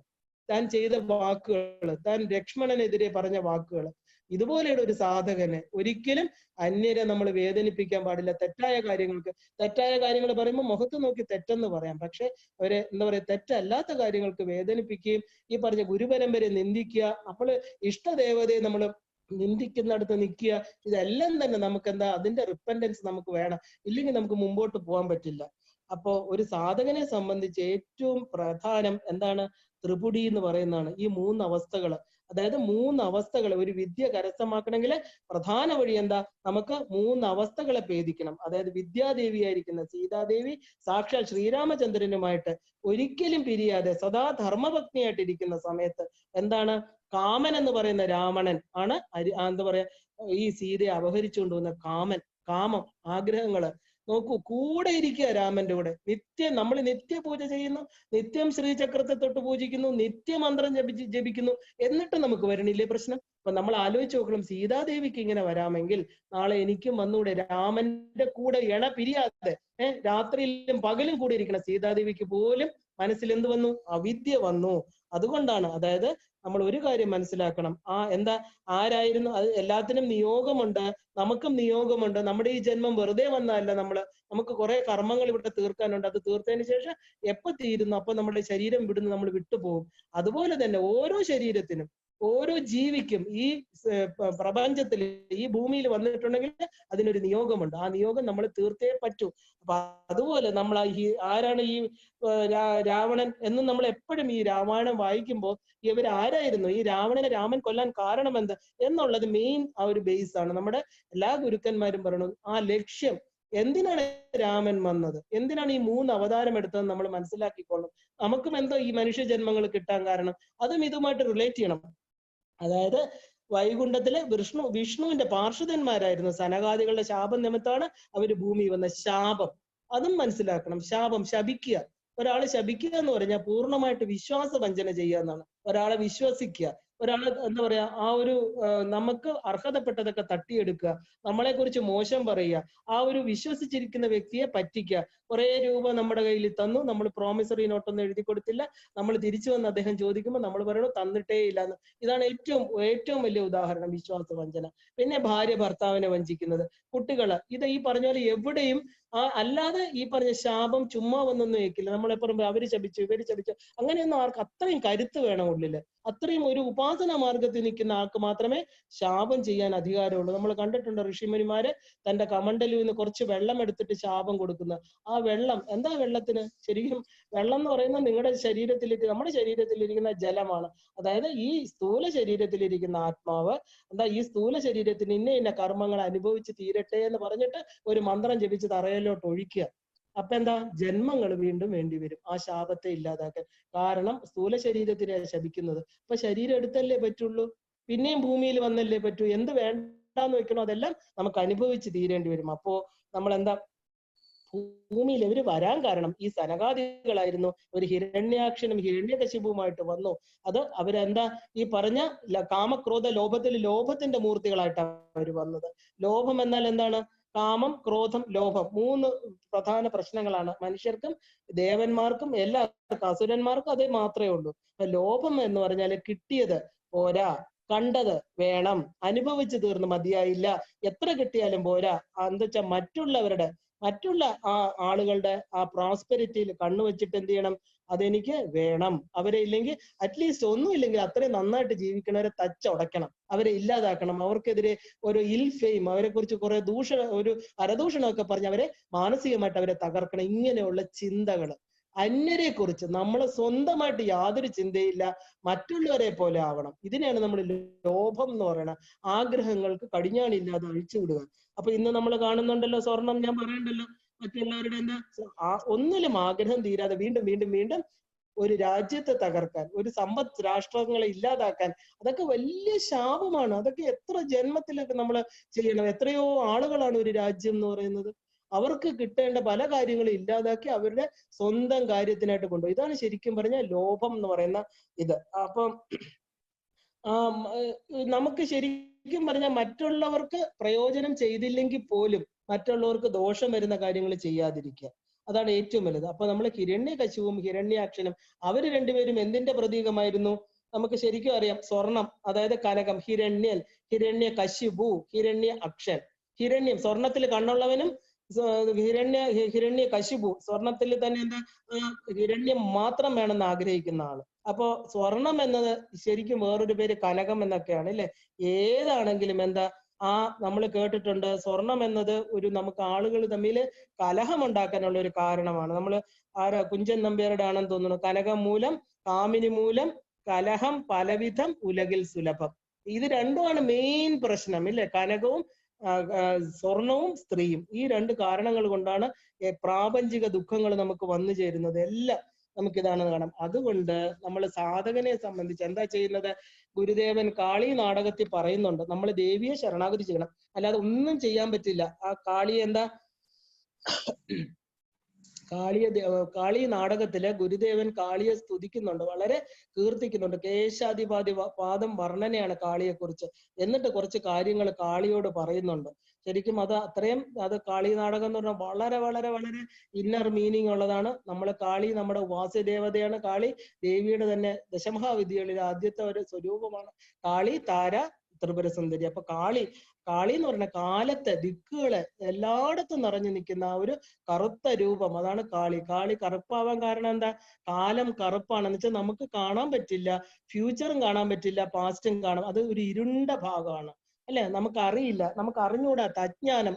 താൻ ചെയ്ത വാക്കുകൾ, താൻ ലക്ഷ്മണനെതിരെ പറഞ്ഞ വാക്കുകൾ. ഇതുപോലെയുള്ള ഒരു സാധകനെ ഒരിക്കലും അന്യരെ നമ്മൾ വേദനിപ്പിക്കാൻ പാടില്ല. തെറ്റായ കാര്യങ്ങൾ പറയുമ്പോൾ മുഖത്ത് നോക്കി തെറ്റെന്ന് പറയാം. പക്ഷെ അവരെ എന്താ പറയാ, തെറ്റല്ലാത്ത കാര്യങ്ങൾക്ക് വേദനിപ്പിക്കുകയും ഈ പറഞ്ഞ ഗുരുപരമ്പരയെ നിന്ദിക്കുക, നമ്മള് ഇഷ്ടദേവതയെ നമ്മൾ നിന്ദിക്കുന്നിടത്ത് നിൽക്കുക, ഇതെല്ലാം തന്നെ നമുക്ക് എന്താ, അതിന്റെ റിപ്പൻഡൻസ് നമുക്ക് വേണം. ഇല്ലെങ്കിൽ നമുക്ക് മുമ്പോട്ട് പോകാൻ പറ്റില്ല. അപ്പോ ഒരു സാധകനെ സംബന്ധിച്ച് ഏറ്റവും പ്രധാനം എന്താണ്? ത്രിപുടി എന്ന് പറയുന്നതാണ്. ഈ 3 അവസ്ഥകള്. അതായത് 3 അവസ്ഥകൾ ഒരു വിദ്യ കരസ്ഥമാക്കണമെങ്കിൽ പ്രധാന വഴി എന്താ? നമുക്ക് 3 അവസ്ഥകളെ ഭേദിക്കണം. അതായത് വിദ്യാദേവിയായിരിക്കുന്ന സീതാദേവി സാക്ഷാൽ ശ്രീരാമചന്ദ്രനുമായിട്ട് ഒരിക്കലും പിരിയാതെ സദാ ധർമ്മപത്നിയായിട്ടിരിക്കുന്ന സമയത്ത് എന്താണ്? കാമൻ എന്ന് പറയുന്ന രാവണൻ ആണ് എന്താ പറയാ, ഈ സീതയെ അപഹരിച്ചുകൊണ്ട് വന്ന കാമൻ. കാമം, ആഗ്രഹങ്ങള്. നോക്കൂ, കൂടെ ഇരിക്കുക രാമന്റെ കൂടെ. നമ്മൾ നിത്യ പൂജ ചെയ്യുന്നു, നിത്യം ശ്രീചക്രത്തെ തൊട്ട് പൂജിക്കുന്നു, നിത്യമന്ത്രം ജപിക്കുന്നു. എന്നിട്ട് നമുക്ക് വരണില്ലേ പ്രശ്നം? അപ്പൊ നമ്മൾ ആലോചിച്ച് നോക്കണം, സീതാദേവിക്ക് ഇങ്ങനെ വരാമെങ്കിൽ നാളെ എനിക്കും വന്നൂടെ? രാമന്റെ കൂടെ പിരിയാതെ രാത്രിയിലും പകലും കൂടി ഇരിക്കണം സീതാദേവിക്ക് പോലും മനസ്സിൽ എന്ത് വന്നു? അവിദ്യ വന്നു. അതുകൊണ്ടാണ്, അതായത് നമ്മൾ ഒരു കാര്യം മനസ്സിലാക്കണം. എന്താ, ആരായിരുന്നു അത്? എല്ലാത്തിനും നിയോഗമുണ്ട്, നമുക്കും നിയോഗമുണ്ട്. നമ്മുടെ ഈ ജന്മം വെറുതെ വന്നതല്ല. നമുക്ക് കുറെ കർമ്മങ്ങൾ ഇവിടെ തീർക്കാനുണ്ട്. അത് തീർത്തതിന് ശേഷം എപ്പോ തീരുന്നു അപ്പൊ നമ്മുടെ ശരീരം വിടുന്നു, നമ്മൾ വിട്ടുപോകും. അതുപോലെ തന്നെ ഓരോ ശരീരത്തിനും, ഓരോ ജീവിക്കും ഈ പ്രപഞ്ചത്തിൽ, ഈ ഭൂമിയിൽ വന്നിട്ടുണ്ടെങ്കിൽ അതിനൊരു നിയോഗമുണ്ട്. ആ നിയോഗം നമ്മൾ തീർത്തേ പറ്റൂ. അപ്പൊ അതുപോലെ നമ്മൾ ആരാണ് ഈ രാവണൻ എന്ന് നമ്മൾ എപ്പോഴും ഈ രാമായണം വായിക്കുമ്പോൾ ഇവരാരായിരുന്നു, ഈ രാവണനെ രാമൻ കൊല്ലാൻ കാരണം എന്ത് എന്നുള്ളത് മെയിൻ ആ ഒരു ബേസ് ആണ്. നമ്മുടെ എല്ലാ ഗുരുക്കന്മാരും പറയണു ആ ലക്ഷ്യം. എന്തിനാണ് രാമൻ വന്നത്, എന്തിനാണ് ഈ 3 അവതാരം എടുത്തതെന്ന് നമ്മൾ മനസ്സിലാക്കിക്കൊള്ളും. നമുക്കും എന്തോ ഈ മനുഷ്യ ജന്മങ്ങൾ കിട്ടാൻ കാരണം അതും ഇതുമായിട്ട് റിലേറ്റ് ചെയ്യണം. അതായത് വൈകുണ്ഠത്തിലെ വിഷ്ണുവിന്റെ പാർഷദന്മാരായിരുന്നു സനകാദികളുടെ ശാപം നിമിത്താണ് അവര് ഭൂമി വന്ന ശാപം. അതും മനസ്സിലാക്കണം. ശാപം, ശപിക്കുക. ഒരാളെ ശപിക്കുക എന്ന് പറഞ്ഞാൽ പൂർണ്ണമായിട്ട് വിശ്വാസവഞ്ചന ചെയ്യുക എന്നാണ്. ഒരാളെ വിശ്വസിക്കുക, ഒരാള് എന്താ പറയാ, ആ ഒരു നമുക്ക് അർഹതപ്പെട്ടതൊക്കെ തട്ടിയെടുക്കുക, നമ്മളെ കുറിച്ച് മോശം പറയുക, ആ ഒരു വിശ്വസിച്ചിരിക്കുന്ന വ്യക്തിയെ പറ്റിക്കുക. കുറെ രൂപ നമ്മുടെ കയ്യിൽ തന്നു, നമ്മൾ പ്രോമിസറി നോട്ടൊന്നും എഴുതി കൊടുത്തില്ല, നമ്മൾ തിരിച്ചു വന്ന് അദ്ദേഹം ചോദിക്കുമ്പോൾ നമ്മൾ പറയണു തന്നിട്ടേ ഇല്ല എന്ന്. ഇതാണ് ഏറ്റവും വലിയ ഉദാഹരണം വിശ്വാസവഞ്ചന. പിന്നെ ഭാര്യ ഭർത്താവിനെ വഞ്ചിക്കുന്നത്, കുട്ടികള്, ഇത് ഈ പറഞ്ഞ പോലെ എവിടെയും അല്ലാതെ ഈ പറഞ്ഞ ശാപം ചുമ്മാ വന്നൊന്നും കേൾക്കില്ല. നമ്മളെപ്പറയുമ്പോ അവര് ശപിച്ചു ഇവര് ശപിച്ചു, അങ്ങനെയൊന്നും ആർക്ക് അത്രയും കരുത്ത് വേണം ഉള്ളില്. അത്രയും ഒരു ഉപാസന മാർഗത്തിൽ നിൽക്കുന്ന ആൾക്ക് മാത്രമേ ശാപം ചെയ്യാൻ അധികാരമുള്ളൂ. നമ്മൾ കണ്ടിട്ടുണ്ട് ഋഷിമുനിമാര് തന്റെ കമണ്ടലിൽ നിന്ന് കുറച്ച് വെള്ളം എടുത്തിട്ട് ശാപം കൊടുക്കുന്ന. ആ വെള്ളം എന്താ? വെള്ളത്തിന് ശരിക്കും വെള്ളം എന്ന് പറയുന്നത് നമ്മുടെ ശരീരത്തിലിരിക്കുന്ന ജലമാണ്. അതായത് ഈ സ്ഥൂല ശരീരത്തിലിരിക്കുന്ന ആത്മാവ് എന്താ, ഈ സ്ഥൂല ശരീരത്തിന് ഇന്ന കർമ്മങ്ങൾ അനുഭവിച്ച് തീരട്ടെ എന്ന് പറഞ്ഞിട്ട് ഒരു മന്ത്രം ജപിച്ച് തറയിലോട്ട് ഒഴിക്കുക. അപ്പൊ എന്താ? ജന്മങ്ങൾ വീണ്ടും വേണ്ടി വരും ആ ശാപത്തെ ഇല്ലാതാക്കാൻ. കാരണം സ്ഥൂല ശരീരത്തിനെ ശപിക്കുന്നത്. അപ്പൊ ശരീരം എടുത്തല്ലേ പറ്റുള്ളൂ, പിന്നെയും ഭൂമിയിൽ വന്നല്ലേ പറ്റൂ. എന്ത് വേണ്ടാന്ന് വെക്കണോ അതെല്ലാം നമുക്ക് അനുഭവിച്ച് തീരേണ്ടി വരും. അപ്പോ നമ്മൾ എന്താ, ഭൂമിയിൽ ഇവര് വരാൻ കാരണം ഈ സനകാദികളായിരുന്നു. ഒരു ഹിരണ്യാക്ഷനും ഹിരണ്യകശിപുവുമായിട്ട് വന്നു. അത് അവരെന്താ ഈ പറഞ്ഞ കാമക്രോധ ലോഭത്തിന്റെ മൂർത്തികളായിട്ടാണ് അവർ വന്നത്. ലോഭം എന്നാൽ എന്താണ്? കാമം, ക്രോധം, ലോഭം, 3 പ്രധാന പ്രശ്നങ്ങളാണ് മനുഷ്യർക്കും ദേവന്മാർക്കും എല്ലാവർക്കും. അസുരന്മാർക്കും അതേ മാത്രമേ ഉള്ളൂ. ലോഭം എന്ന് പറഞ്ഞാൽ കിട്ടിയത് പോരാ, കണ്ടത് വേണം, അനുഭവിച്ചു തീർന്ന് മതിയായില്ല, എത്ര കിട്ടിയാലും പോരാ. എന്താ വെച്ചാൽ മറ്റുള്ള ആ ആളുകളുടെ ആ പ്രോസ്പെരിറ്റിയിൽ കണ്ണുവെച്ചിട്ട് എന്ത് ചെയ്യണം, അതെനിക്ക് വേണം. അവരെ ഇല്ലെങ്കിൽ അറ്റ്ലീസ്റ്റ് ഒന്നുമില്ലെങ്കിൽ അത്രയും നന്നായിട്ട് ജീവിക്കണവരെ തച്ചുടയ്ക്കണം, അവരെ ഇല്ലാതാക്കണം, അവർക്കെതിരെ ഒരു ഇൽ ഫെയിം, അവരെ കുറിച്ച് കുറെ ഒരു പരദൂഷണമൊക്കെ പറഞ്ഞ് അവരെ മാനസികമായിട്ട് അവരെ തകർക്കണം. ഇങ്ങനെയുള്ള ചിന്തകൾ, അന്യരെ കുറിച്ച് നമ്മൾ സ്വന്തമായിട്ട് യാതൊരു ചിന്തയില്ല, മറ്റുള്ളവരെ പോലെ ആവണം. ഇതിനെയാണ് നമ്മൾ ലോഭം എന്ന് പറയുന്നത്. ആഗ്രഹങ്ങൾക്ക് കടിഞ്ഞാണില്ലാതെ അഴിച്ചുവിടുക. അപ്പൊ ഇന്ന് നമ്മൾ കാണുന്നുണ്ടല്ലോ, സ്വർണം ഞാൻ പറയണ്ടല്ലോ, മറ്റുള്ളവരുടെ എന്താ ഒന്നിലും ആഗ്രഹം തീരാതെ വീണ്ടും വീണ്ടും വീണ്ടും ഒരു രാജ്യത്തെ തകർക്കാൻ, ഒരു സമ്പദ് രാഷ്ട്രങ്ങളെ ഇല്ലാതാക്കാൻ, അതൊക്കെ വലിയ ശാപമാണ്. അതൊക്കെ എത്ര ജന്മത്തിലൊക്കെ നമ്മൾ ചെയ്യണം. എത്രയോ ആളുകളാണ് ഒരു രാജ്യം എന്ന് പറയുന്നത്. അവർക്ക് കിട്ടേണ്ട പല കാര്യങ്ങളും ഇല്ലാതാക്കി അവരുടെ സ്വന്തം കാര്യത്തിനായിട്ട് കൊണ്ടുപോയി. ഇതാണ് ശരിക്കും പറഞ്ഞാൽ ലോഭം എന്ന് പറയുന്ന ഇത്. അപ്പം നമുക്ക് ശരിക്കും പറഞ്ഞാൽ മറ്റുള്ളവർക്ക് പ്രയോജനം ചെയ്തില്ലെങ്കിൽ പോലും മറ്റുള്ളവർക്ക് ദോഷം വരുന്ന കാര്യങ്ങൾ ചെയ്യാതിരിക്കുക, അതാണ് ഏറ്റവും വലുത്. അപ്പൊ നമ്മൾ ഹിരണ്യകശിപുവും ഹിരണ്യാക്ഷനും അവര് രണ്ടുപേരും എന്തിന്റെ പ്രതീകമായിരുന്നു? നമുക്ക് ശരിക്കും അറിയാം. സ്വർണം, അതായത് കനകം, ഹിരണ്യൻ, ഹിരണ്യകശിപു, ഹിരണ്യ അക്ഷൻ. ഹിരണ്യം സ്വർണത്തിൽ കണ്ണുള്ളവനും ഹിരണ്യകശിപു സ്വർണത്തിൽ തന്നെ എന്താ ഹിരണ്യം മാത്രം വേണമെന്ന് ആഗ്രഹിക്കുന്ന ആള്. അപ്പോ സ്വർണം എന്നത് ശരിക്കും വേറൊരു പേര് കനകം എന്നൊക്കെയാണ് അല്ലെ. ഏതാണെങ്കിലും എന്താ നമ്മൾ കേട്ടിട്ടുണ്ട്, സ്വർണം എന്നത് ഒരു നമുക്ക് ആളുകൾ തമ്മിൽ കലഹം ഉണ്ടാക്കാനുള്ള ഒരു കാരണമാണ്. നമ്മൾ കുഞ്ചൻ നമ്പ്യാരുടെ ആണെന്ന് തോന്നുന്നു, കനകം മൂലം കാമിനി മൂലം കലഹം പലവിധം ഉലകിൽ സുലഭം. ഇത് രണ്ടുമാണ് മെയിൻ പ്രശ്നം ഇല്ലേ, കനകവും സ്വർണവും സ്ത്രീയും. ഈ 2 കാരണങ്ങൾ കൊണ്ടാണ് പ്രാപഞ്ചിക ദുഃഖങ്ങൾ നമുക്ക് വന്നു ചേരുന്നത്. എല്ലാം നമുക്കിതാണ് കാണാം. അതുകൊണ്ട് നമ്മൾ സാധകനെ സംബന്ധിച്ച് എന്താ ചെയ്യുന്നത്? ഗുരുദേവൻ കാളി നാടകത്തിൽ പറയുന്നുണ്ട്, നമ്മൾ ദേവിയെ ശരണാഗതി ചെയ്യണം, അല്ലാതെ ഒന്നും ചെയ്യാൻ പറ്റില്ല. ആ കാളിയെ എന്താ കാളി നാടകത്തില് ഗുരുദേവൻ കാളിയെ സ്തുതിക്കുന്നുണ്ട്, വളരെ കീർത്തിക്കുന്നുണ്ട്. കേശാധിപാതി പാദം വർണ്ണനയാണ് കാളിയെ കുറിച്ച്. എന്നിട്ട് കുറച്ച് കാര്യങ്ങൾ കാളിയോട് പറയുന്നുണ്ട്. ശരിക്കും അത്രയും കാളി നാടകം എന്ന് പറഞ്ഞാൽ വളരെ വളരെ വളരെ ഇന്നർ മീനിങ് ഉള്ളതാണ്. കാളി നമ്മുടെ ഉപാസ്യദേവതയാണ്. കാളി ദേവിയുടെ തന്നെ ദശമഹാവിദ്യകളിൽ ആദ്യത്തെ ഒരു സ്വരൂപമാണ് കാളി, താര, ത്രിപുര സുന്ദരി. അപ്പൊ കാളി എന്ന് പറഞ്ഞ കാലത്തെ ദിക്കുകളെ എല്ലായിടത്തും നിറഞ്ഞു നിൽക്കുന്ന ആ ഒരു കറുത്ത രൂപം, അതാണ് കാളി. കാളി കറുപ്പാവാൻ കാരണം എന്താ? കാലം കറുപ്പാണെന്ന് വെച്ചാൽ നമുക്ക് കാണാൻ പറ്റില്ല, ഫ്യൂച്ചറും കാണാൻ പറ്റില്ല, പാസ്റ്റും കാണാം. അത് ഒരു ഇരുണ്ട ഭാഗമാണ് അല്ലെ, നമുക്ക് അറിയില്ല, നമുക്ക് അറിഞ്ഞുകൂടാത്ത അജ്ഞാനം.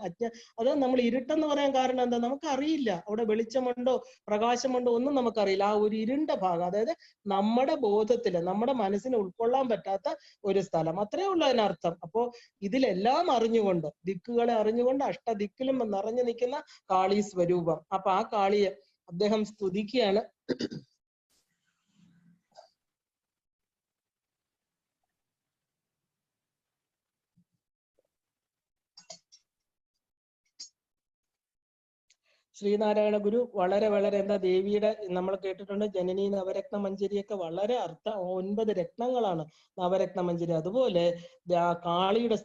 അത് നമ്മൾ ഇരുട്ടെന്ന് പറയാൻ കാരണം എന്താ? നമുക്ക് അറിയില്ല അവിടെ വെളിച്ചമുണ്ടോ പ്രകാശമുണ്ടോ ഒന്നും നമുക്കറിയില്ല. ആ ഒരു ഇരുണ്ട ഭാഗം, അതായത് നമ്മുടെ ബോധത്തില് നമ്മുടെ മനസ്സിനെ ഉൾക്കൊള്ളാൻ പറ്റാത്ത ഒരു സ്ഥലം, അത്രേ ഉള്ളൂ അതിനർത്ഥം. അപ്പോ ഇതിലെല്ലാം അറിഞ്ഞുകൊണ്ട്, ദിക്കുകളെ അറിഞ്ഞുകൊണ്ട് അഷ്ടദിക്കിലും നിറഞ്ഞു നിൽക്കുന്ന കാളി സ്വരൂപം. അപ്പൊ ആ കാളിയെ അദ്ദേഹം സ്തുതിക്കുകയാണ്. ശ്രീനാരായണ ഗുരു വളരെ വളരെ എന്താ ദേവിയുടെ നമ്മൾ കേട്ടിട്ടുണ്ട്, ജനനി നവരത്ന മഞ്ജരിയൊക്കെ വളരെ 9 രത്നങ്ങളാണ് നവരത്ന മഞ്ജരി. അതുപോലെ കാളിയുടെ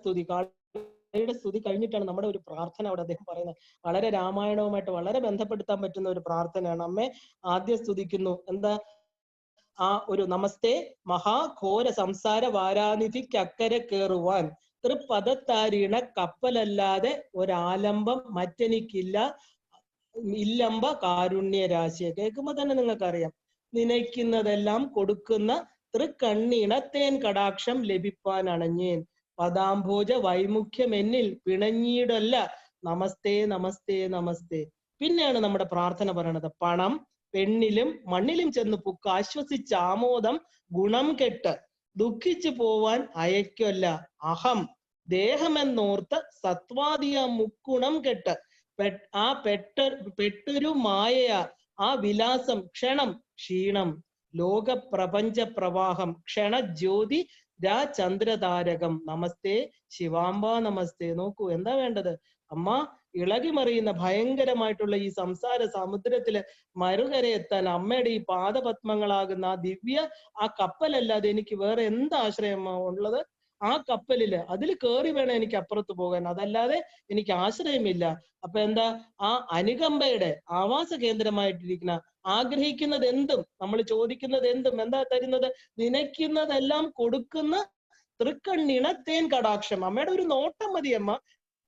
സ്തുതി കഴിഞ്ഞിട്ടാണ് നമ്മുടെ ഒരു പ്രാർത്ഥന അവിടെ അദ്ദേഹം പറയുന്നത്. വളരെ രാമായണവുമായിട്ട് വളരെ ബന്ധപ്പെടുത്താൻ പറ്റുന്ന ഒരു പ്രാർത്ഥനയാണ്. അമ്മേ ആദ്യം സ്തുതിക്കുന്നു എന്താ? ഒരു നമസ്തേ മഹാഘോര സംസാര വാരാനിധിക്കക്കരെ കേറുവാൻ തൃപ്പദത്താരീണ കപ്പലല്ലാതെ ഒരാലംബം മറ്റെനിക്കില്ല, ഇല്ലമ്പ കാരുണ്യരാശിയെ. കേൾക്കുമ്പോ തന്നെ നിങ്ങൾക്കറിയാം, നനയ്ക്കുന്നതെല്ലാം കൊടുക്കുന്ന തൃക്കണ്ണീണത്തേൻ കടാക്ഷം ലഭിപ്പാൻ അണഞ്ഞേൻ, പദാംഭോജ വൈമുഖ്യം എന്നിൽ പിണഞ്ഞീടല്ല, നമസ്തേ നമസ്തേ നമസ്തേ. പിന്നെയാണ് നമ്മുടെ പ്രാർത്ഥന പറയണത്, പണം പെണ്ണിലും മണ്ണിലും ചെന്ന് പുക്ക് ആശ്വസിച്ച ആമോദം ഗുണം കെട്ട് ദുഃഖിച്ചു പോവാൻ അയക്കല്ല, അഹം ദേഹമെന്നോർത്ത് സത്വാദിയ മുക്കുണം കെട്ട് പെട്ടൊരു മായയാ ആ വിലാസം ക്ഷണം ക്ഷീണം, ലോക പ്രപഞ്ച പ്രവാഹം ക്ഷണജ്യോതി ചന്ദ്രതാരകം, നമസ്തേ ശിവാംബ നമസ്തേ. നോക്കൂ എന്താ വേണ്ടത്? അമ്മ ഇളകിമറിയുന്ന ഭയങ്കരമായിട്ടുള്ള ഈ സംസാര സമുദ്രത്തില് മറുകരയെത്താൻ അമ്മയുടെ ഈ പാദപത്മങ്ങളാകുന്ന ആ ദിവ്യ കപ്പലല്ലാതെ എനിക്ക് വേറെ എന്താ ആശ്രയം ഉള്ളത്? ആ കപ്പലില് അതിൽ കയറി വേണം എനിക്ക് അപ്പുറത്ത് പോകാൻ, അതല്ലാതെ എനിക്ക് ആശ്രയമില്ല. അപ്പൊ എന്താ, ആ അനുകമ്പയുടെ ആവാസ കേന്ദ്രമായിട്ടിരിക്കുന്ന, ആഗ്രഹിക്കുന്നത് എന്തും, നമ്മൾ ചോദിക്കുന്നത് എന്തും എന്താ തരുന്നത്? നനയ്ക്കുന്നതെല്ലാം കൊടുക്കുന്ന തൃക്കണ്ണിണത്തേൻ കടാക്ഷം. അമ്മയുടെ ഒരു നോട്ടം മതി അമ്മ,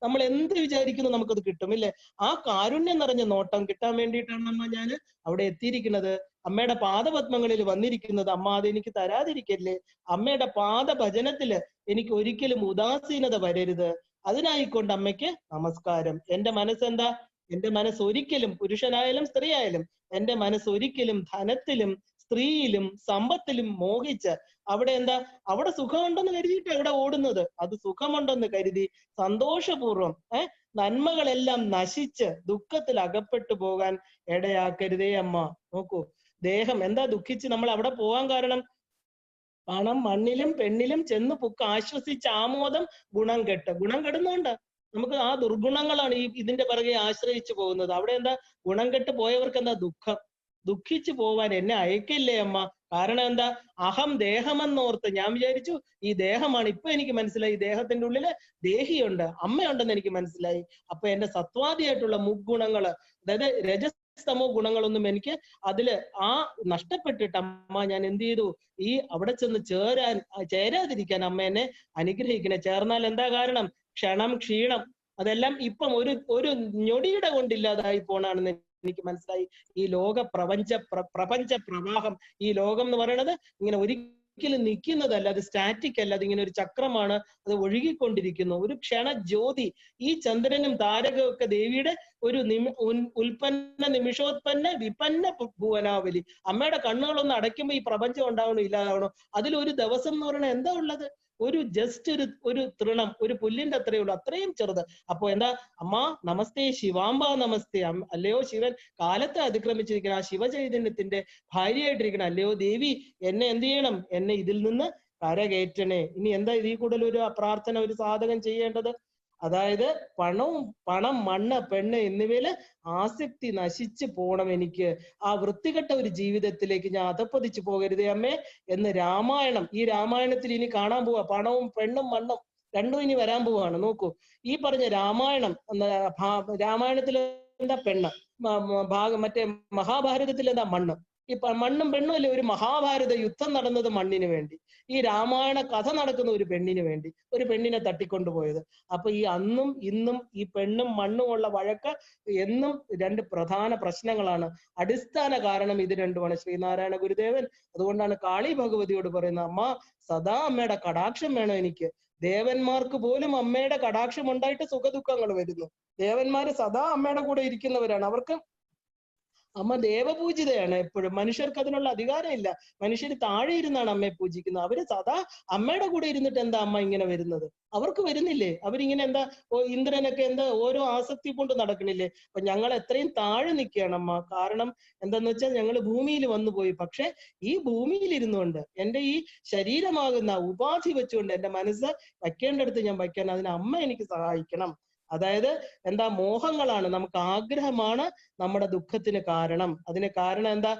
നമ്മൾ എന്ത് വിചാരിക്കുന്നു നമുക്കത് കിട്ടും, ഇല്ലേ? ആ കാരുണ്യം നിറഞ്ഞ നോട്ടം കിട്ടാൻ വേണ്ടിയിട്ടാണ് അമ്മ ഞാൻ അവിടെ എത്തിയിരിക്കുന്നത്, അമ്മയുടെ പാദപത്മങ്ങളിൽ വന്നിരിക്കുന്നത്. അമ്മ അതെനിക്ക് തരാതിരിക്കല്ലേ. അമ്മയുടെ പാദഭജനത്തില് എനിക്ക് ഒരിക്കലും ഉദാസീനത വരരുത്. അതിനായിക്കൊണ്ട് അമ്മയ്ക്ക് നമസ്കാരം. എന്റെ മനസ്സെന്താ? എന്റെ മനസ്സ് ഒരിക്കലും, പുരുഷനായാലും സ്ത്രീ ആയാലും, എന്റെ മനസ്സ് ഒരിക്കലും ധനത്തിലും സ്ത്രീയിലും സമ്പത്തിലും മോഹിച്ച് അവിടെ എന്താ, അവിടെ സുഖമുണ്ടെന്ന് കരുതിയിട്ട് എവിടെ ഓടുന്നത്, അത് സുഖമുണ്ടെന്ന് കരുതി സന്തോഷപൂർവം നന്മകളെല്ലാം നശിച്ച് ദുഃഖത്തിൽ അകപ്പെട്ടു പോകാൻ ഇടയാക്കരുതേ അമ്മ. നോക്കൂ, ദേഹം എന്താ ദുഃഖിച്ച് നമ്മൾ അവിടെ പോകാൻ കാരണം? പണം മണ്ണിലും പെണ്ണിലും ചെന്ന് പുക്ക് ആശ്വസിച്ച് ആമോദം ഗുണം കെട്ട്. ഗുണം കെടുന്നോണ്ട് നമുക്ക് ആ ദുർഗുണങ്ങളാണ് ഇതിന്റെ പിറകെ ആശ്രയിച്ചു പോകുന്നത്. അവിടെ എന്താ, ഗുണം കെട്ട് പോയവർക്ക് എന്താ ദുഃഖം. ദുഃഖിച്ചു പോവാൻ എന്നെ അയക്കില്ലേ അമ്മ. കാരണം എന്താ, അഹം ദേഹമെന്നോർത്ത് ഞാൻ വിചാരിച്ചു ഈ ദേഹമാണ്. ഇപ്പൊ എനിക്ക് മനസ്സിലായി ഈ ദേഹത്തിന്റെ ഉള്ളില് ദേഹിയുണ്ട്, അമ്മയുണ്ടെന്ന് എനിക്ക് മനസ്സിലായി. അപ്പൊ എന്റെ സത്വാദിയായിട്ടുള്ള മുഗുണങ്ങള്, അതായത് രജസ്തമോ ഗുണങ്ങളൊന്നും എനിക്ക് അതില് നഷ്ടപ്പെട്ടിട്ട് അമ്മ ഞാൻ എന്ത് ചെയ്തു, ഈ അവിടെ ചെന്ന് ചേരാതിരിക്കാൻ അമ്മ എന്നെ അനുഗ്രഹിക്കണേ. ചേർന്നാൽ എന്താ കാരണം? ക്ഷണം ക്ഷീണം അതെല്ലാം ഇപ്പം ഒരു ഞൊടിയുടെ കൊണ്ടില്ലാതായി പോണാണെന്ന് എനിക്ക് മനസ്സിലായി. ഈ പ്രപഞ്ച പ്രവാഹം, ഈ ലോകം എന്ന് പറയുന്നത് ഇങ്ങനെ ഒരിക്കലും നിൽക്കുന്നതല്ല, അത് സ്റ്റാറ്റിക് അല്ല, അത് ഇങ്ങനെ ഒരു ചക്രമാണ്, അത് ഒഴുകിക്കൊണ്ടിരിക്കുന്നു. ഒരു ക്ഷണ ജ്യോതി. ഈ ചന്ദ്രനും താരകവും ഒക്കെ ദേവിയുടെ ഒരു ഉൽപ്പന്ന നിമിഷോത്പന്ന വിപന്ന ഭുവനാവലി. അമ്മയുടെ കണ്ണുകളൊന്ന് അടയ്ക്കുമ്പോ ഈ പ്രപഞ്ചം ഉണ്ടാവണോ ഇല്ലാതാവണോ? അതിലൊരു ദിവസം എന്ന് പറയുന്നത് എന്താ ഉള്ളത്? ഒരു ജസ്റ്റ് ഒരു തൃണം, ഒരു പുല്ലിന്റെ അത്രയേ ഉള്ളൂ, അത്രയും ചെറുത്. അപ്പൊ എന്താ, അമ്മ നമസ്തേ ശിവാംബ നമസ്തേ. അല്ലയോ ശിവൻ കാലത്തെ അതിക്രമിച്ചിരിക്കുന്ന ആ ശിവചൈതന്യത്തിന്റെ ഭാര്യയായിട്ടിരിക്കണം, അല്ലയോ ദേവി എന്നെ എന്ത് ചെയ്യണം, എന്നെ ഇതിൽ നിന്ന് കരകയറ്റണേ. ഇനി എന്താ ഇതിൽ കൂടുതൽ ഒരു പ്രാർത്ഥന ഒരു സാധകം ചെയ്യേണ്ടത്? അതായത് പണം മണ്ണ് പെണ്ണ് എന്നിവയില് ആസക്തി നശിച്ചു പോണം എനിക്ക്. ആ വൃത്തികെട്ട ഒരു ജീവിതത്തിലേക്ക് ഞാൻ അധപ്പതിച്ചു പോകരുതേ അമ്മേ എന്ന് രാമായണം, ഈ രാമായണത്തിൽ ഇനി കാണാൻ പോവാ. പണവും പെണ്ണും മണ്ണും രണ്ടും ഇനി വരാൻ പോവാണ്. നോക്കൂ, ഈ പറഞ്ഞ രാമായണം രാമായണത്തിൽ എന്താ പെണ്ണ്, മറ്റേ മഹാഭാരതത്തിൽ എന്താ മണ്ണ്. ഈ മണ്ണും പെണ്ണും അല്ലേ? ഒരു മഹാഭാരത യുദ്ധം നടന്നത് മണ്ണിന് വേണ്ടി, ഈ രാമായണ കഥ നടക്കുന്ന ഒരു പെണ്ണിന് വേണ്ടി, ഒരു പെണ്ണിനെ തട്ടിക്കൊണ്ടുപോയത്. അപ്പൊ ഈ അന്നും ഇന്നും ഈ പെണ്ണും മണ്ണും ഉള്ള വഴക്ക് എന്നും രണ്ട് പ്രധാന പ്രശ്നങ്ങളാണ്. അടിസ്ഥാന കാരണം ഇത് രണ്ടുമാണ്. ശ്രീനാരായണ ഗുരുദേവൻ അതുകൊണ്ടാണ് കാളി ഭഗവതിയോട് പറയുന്നത്, അമ്മ സദാ അമ്മയുടെ കടാക്ഷം വേണം എനിക്ക്. ദേവന്മാർക്ക് പോലും അമ്മയുടെ കടാക്ഷം ഉണ്ടായിട്ട് സുഖദുഃഖങ്ങൾ വരുന്നു. ദേവന്മാര് സദാ അമ്മയുടെ കൂടെ ഇരിക്കുന്നവരാണ്. അവർക്ക് അമ്മ ദേവപൂജിതയാണ് എപ്പോഴും. മനുഷ്യർക്ക് അതിനുള്ള അധികാരം ഇല്ല. മനുഷ്യർ താഴെ ഇരുന്നാണ് അമ്മയെ പൂജിക്കുന്നത്. അവര് സദാ അമ്മയുടെ കൂടെ ഇരുന്നിട്ട് എന്താ അമ്മ ഇങ്ങനെ വരുന്നത്? അവർക്ക് വരുന്നില്ലേ? അവരിങ്ങനെ എന്താ, ഇന്ദ്രനൊക്കെ എന്താ ഓരോ ആസക്തി കൊണ്ട് നടക്കണില്ലേ? അപ്പൊ ഞങ്ങൾ എത്രയും താഴെ നിൽക്കുകയാണ് അമ്മ. കാരണം എന്താന്ന് വെച്ചാൽ ഞങ്ങൾ ഭൂമിയിൽ വന്നു പോയി. പക്ഷെ ഈ ഭൂമിയിൽ ഇരുന്നുകൊണ്ട് എന്റെ ഈ ശരീരമാകുന്ന ഉപാധി വെച്ചുകൊണ്ട് എന്റെ മനസ്സ് വയ്ക്കേണ്ടടുത്ത് ഞാൻ വയ്ക്കാൻ അതിന് അമ്മ എനിക്ക് സഹായിക്കണം. അതായത് എന്താ, മോഹങ്ങളാണ്, നമുക്ക് ആഗ്രഹമാണ് നമ്മുടെ ദുഃഖത്തിന് കാരണം. അതിന് കാരണം എന്താ,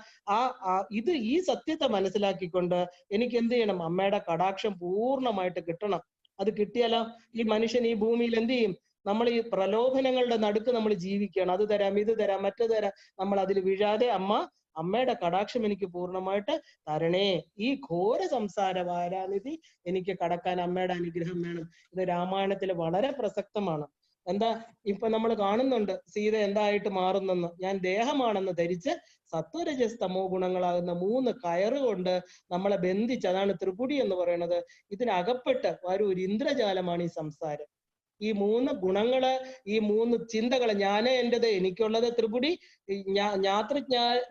ഈ സത്യത്തെ മനസ്സിലാക്കിക്കൊണ്ട് എനിക്ക് എന്ത് ചെയ്യണം, അമ്മയുടെ കടാക്ഷം പൂർണ്ണമായിട്ട് കിട്ടണം. അത് കിട്ടിയാലോ ഈ മനുഷ്യൻ ഈ ഭൂമിയിൽ എന്ത് ചെയ്യും? നമ്മൾ ഈ പ്രലോഭനങ്ങളുടെ നടുക്ക് നമ്മൾ ജീവിക്കുകയാണ്. അത് തരാം, ഇത് തരാം, മറ്റു തരാം. നമ്മൾ അതിൽ വീഴാതെ അമ്മയുടെ കടാക്ഷം എനിക്ക് പൂർണ്ണമായിട്ട് തരണേ. ഈ ഘോര സംസാര വാരാനിധി എനിക്ക് കടക്കാൻ അമ്മയുടെ അനുഗ്രഹം വേണം. ഇത് രാമായണത്തിൽ വളരെ പ്രസക്തമാണ്. എന്താ ഇപ്പൊ നമ്മൾ കാണുന്നുണ്ട് സീത എന്തായിട്ട് മാറുന്നെന്ന്. ഞാൻ ദേഹമാണെന്ന് ധരിച്ച് സത്വരജസ് തമോ ഗുണങ്ങളാകുന്ന 3 കയറുകൊണ്ട് നമ്മളെ ബന്ധിച്ച്, അതാണ് ത്രിപുടി എന്ന് പറയുന്നത്. ഇതിനകപ്പെട്ട് ഒരു ഇന്ദ്രജാലമാണ് ഈ സംസാരം. ഈ 3 ഗുണങ്ങള്, ഈ 3 ചിന്തകള്, ഞാന് എന്റേത്, എനിക്കുള്ളത് ത്രിപുടി,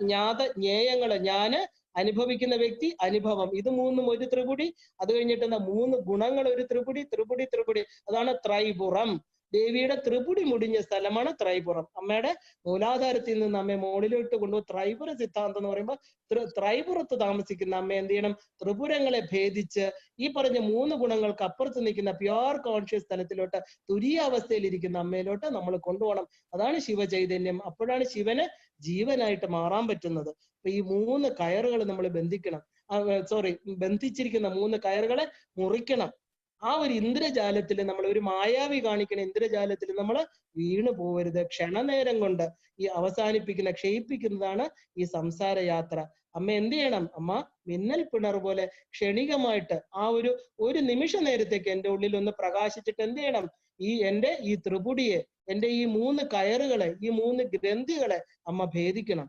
ജ്ഞാത ജ്ഞേയങ്ങള്, ഞാന് അനുഭവിക്കുന്ന വ്യക്തി, അനുഭവം, ഇത് 3 ഒരു ത്രിപുടി. അത് കഴിഞ്ഞിട്ട് എന്താ 3 ഗുണങ്ങൾ ഒരു ത്രിപുടി, ത്രിപുടി ത്രിപുടി, അതാണ് ത്രൈപുറം. ദേവിയുടെ ത്രിപുടി മുടിഞ്ഞ സ്ഥലമാണ് ത്രൈപുറം. അമ്മയുടെ മൂലാധാരത്തിൽ നിന്ന് അമ്മയെ മുകളിലോട്ട് കൊണ്ടുപോയി ത്രൈപുര സിദ്ധാന്തം എന്ന് പറയുമ്പോൾ ത്രൈപുറത്ത് താമസിക്കുന്ന അമ്മ എന്ത് ചെയ്യണം? ത്രിപുരങ്ങളെ ഭേദിച്ച് ഈ പറഞ്ഞ 3 ഗുണങ്ങൾക്ക് അപ്പുറത്ത് നിൽക്കുന്ന പ്യുവർ കോൺഷ്യസ് തലത്തിലോട്ട്, തുരീയാവസ്ഥയിൽ ഇരിക്കുന്ന അമ്മയിലോട്ട് നമ്മൾ കൊണ്ടുപോകണം. അതാണ് ശിവചൈതന്യം. അപ്പോഴാണ് ശിവന് ജീവനായിട്ട് മാറാൻ പറ്റുന്നത്. അപ്പൊ ഈ 3 കയറുകൾ നമ്മൾ ബന്ധിക്കണം. ബന്ധിച്ചിരിക്കുന്ന 3 കയറുകളെ മുറിക്കണം. ആ ഒരു ഇന്ദ്രജാലത്തിൽ നമ്മൾ, ഒരു മായാവി കാണിക്കുന്ന ഇന്ദ്രജാലത്തിൽ നമ്മൾ വീണു പോകരുത്. ക്ഷണനേരം കൊണ്ട് ഈ അവസാനിപ്പിക്കുന്ന, ക്ഷയിപ്പിക്കുന്നതാണ് ഈ സംസാര യാത്ര. അമ്മ എന്ത് ചെയ്യണം? അമ്മ മിന്നൽ പിണർ പോലെ ക്ഷണികമായിട്ട് ആ ഒരു നിമിഷ നേരത്തേക്ക് എൻ്റെ ഉള്ളിൽ ഒന്ന് പ്രകാശിച്ചിട്ട് എന്ത് ചെയ്യണം? എൻ്റെ ഈ ത്രിപുടിയെ, എൻ്റെ ഈ 3 കയറുകളെ, ഈ 3 ഗ്രന്ഥികളെ അമ്മ ഭേദിക്കണം.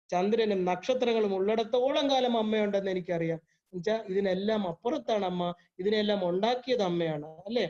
ചന്ദ്രനും നക്ഷത്രങ്ങളും ഉള്ളിടത്തോളം കാലം അമ്മയുണ്ടെന്ന് എനിക്കറിയാം. എന്നുവെച്ചാൽ ഇതിനെല്ലാം അപ്പുറത്താണ് അമ്മ, ഇതിനെല്ലാം ഉണ്ടാക്കിയത് അമ്മയാണ്, അല്ലെ?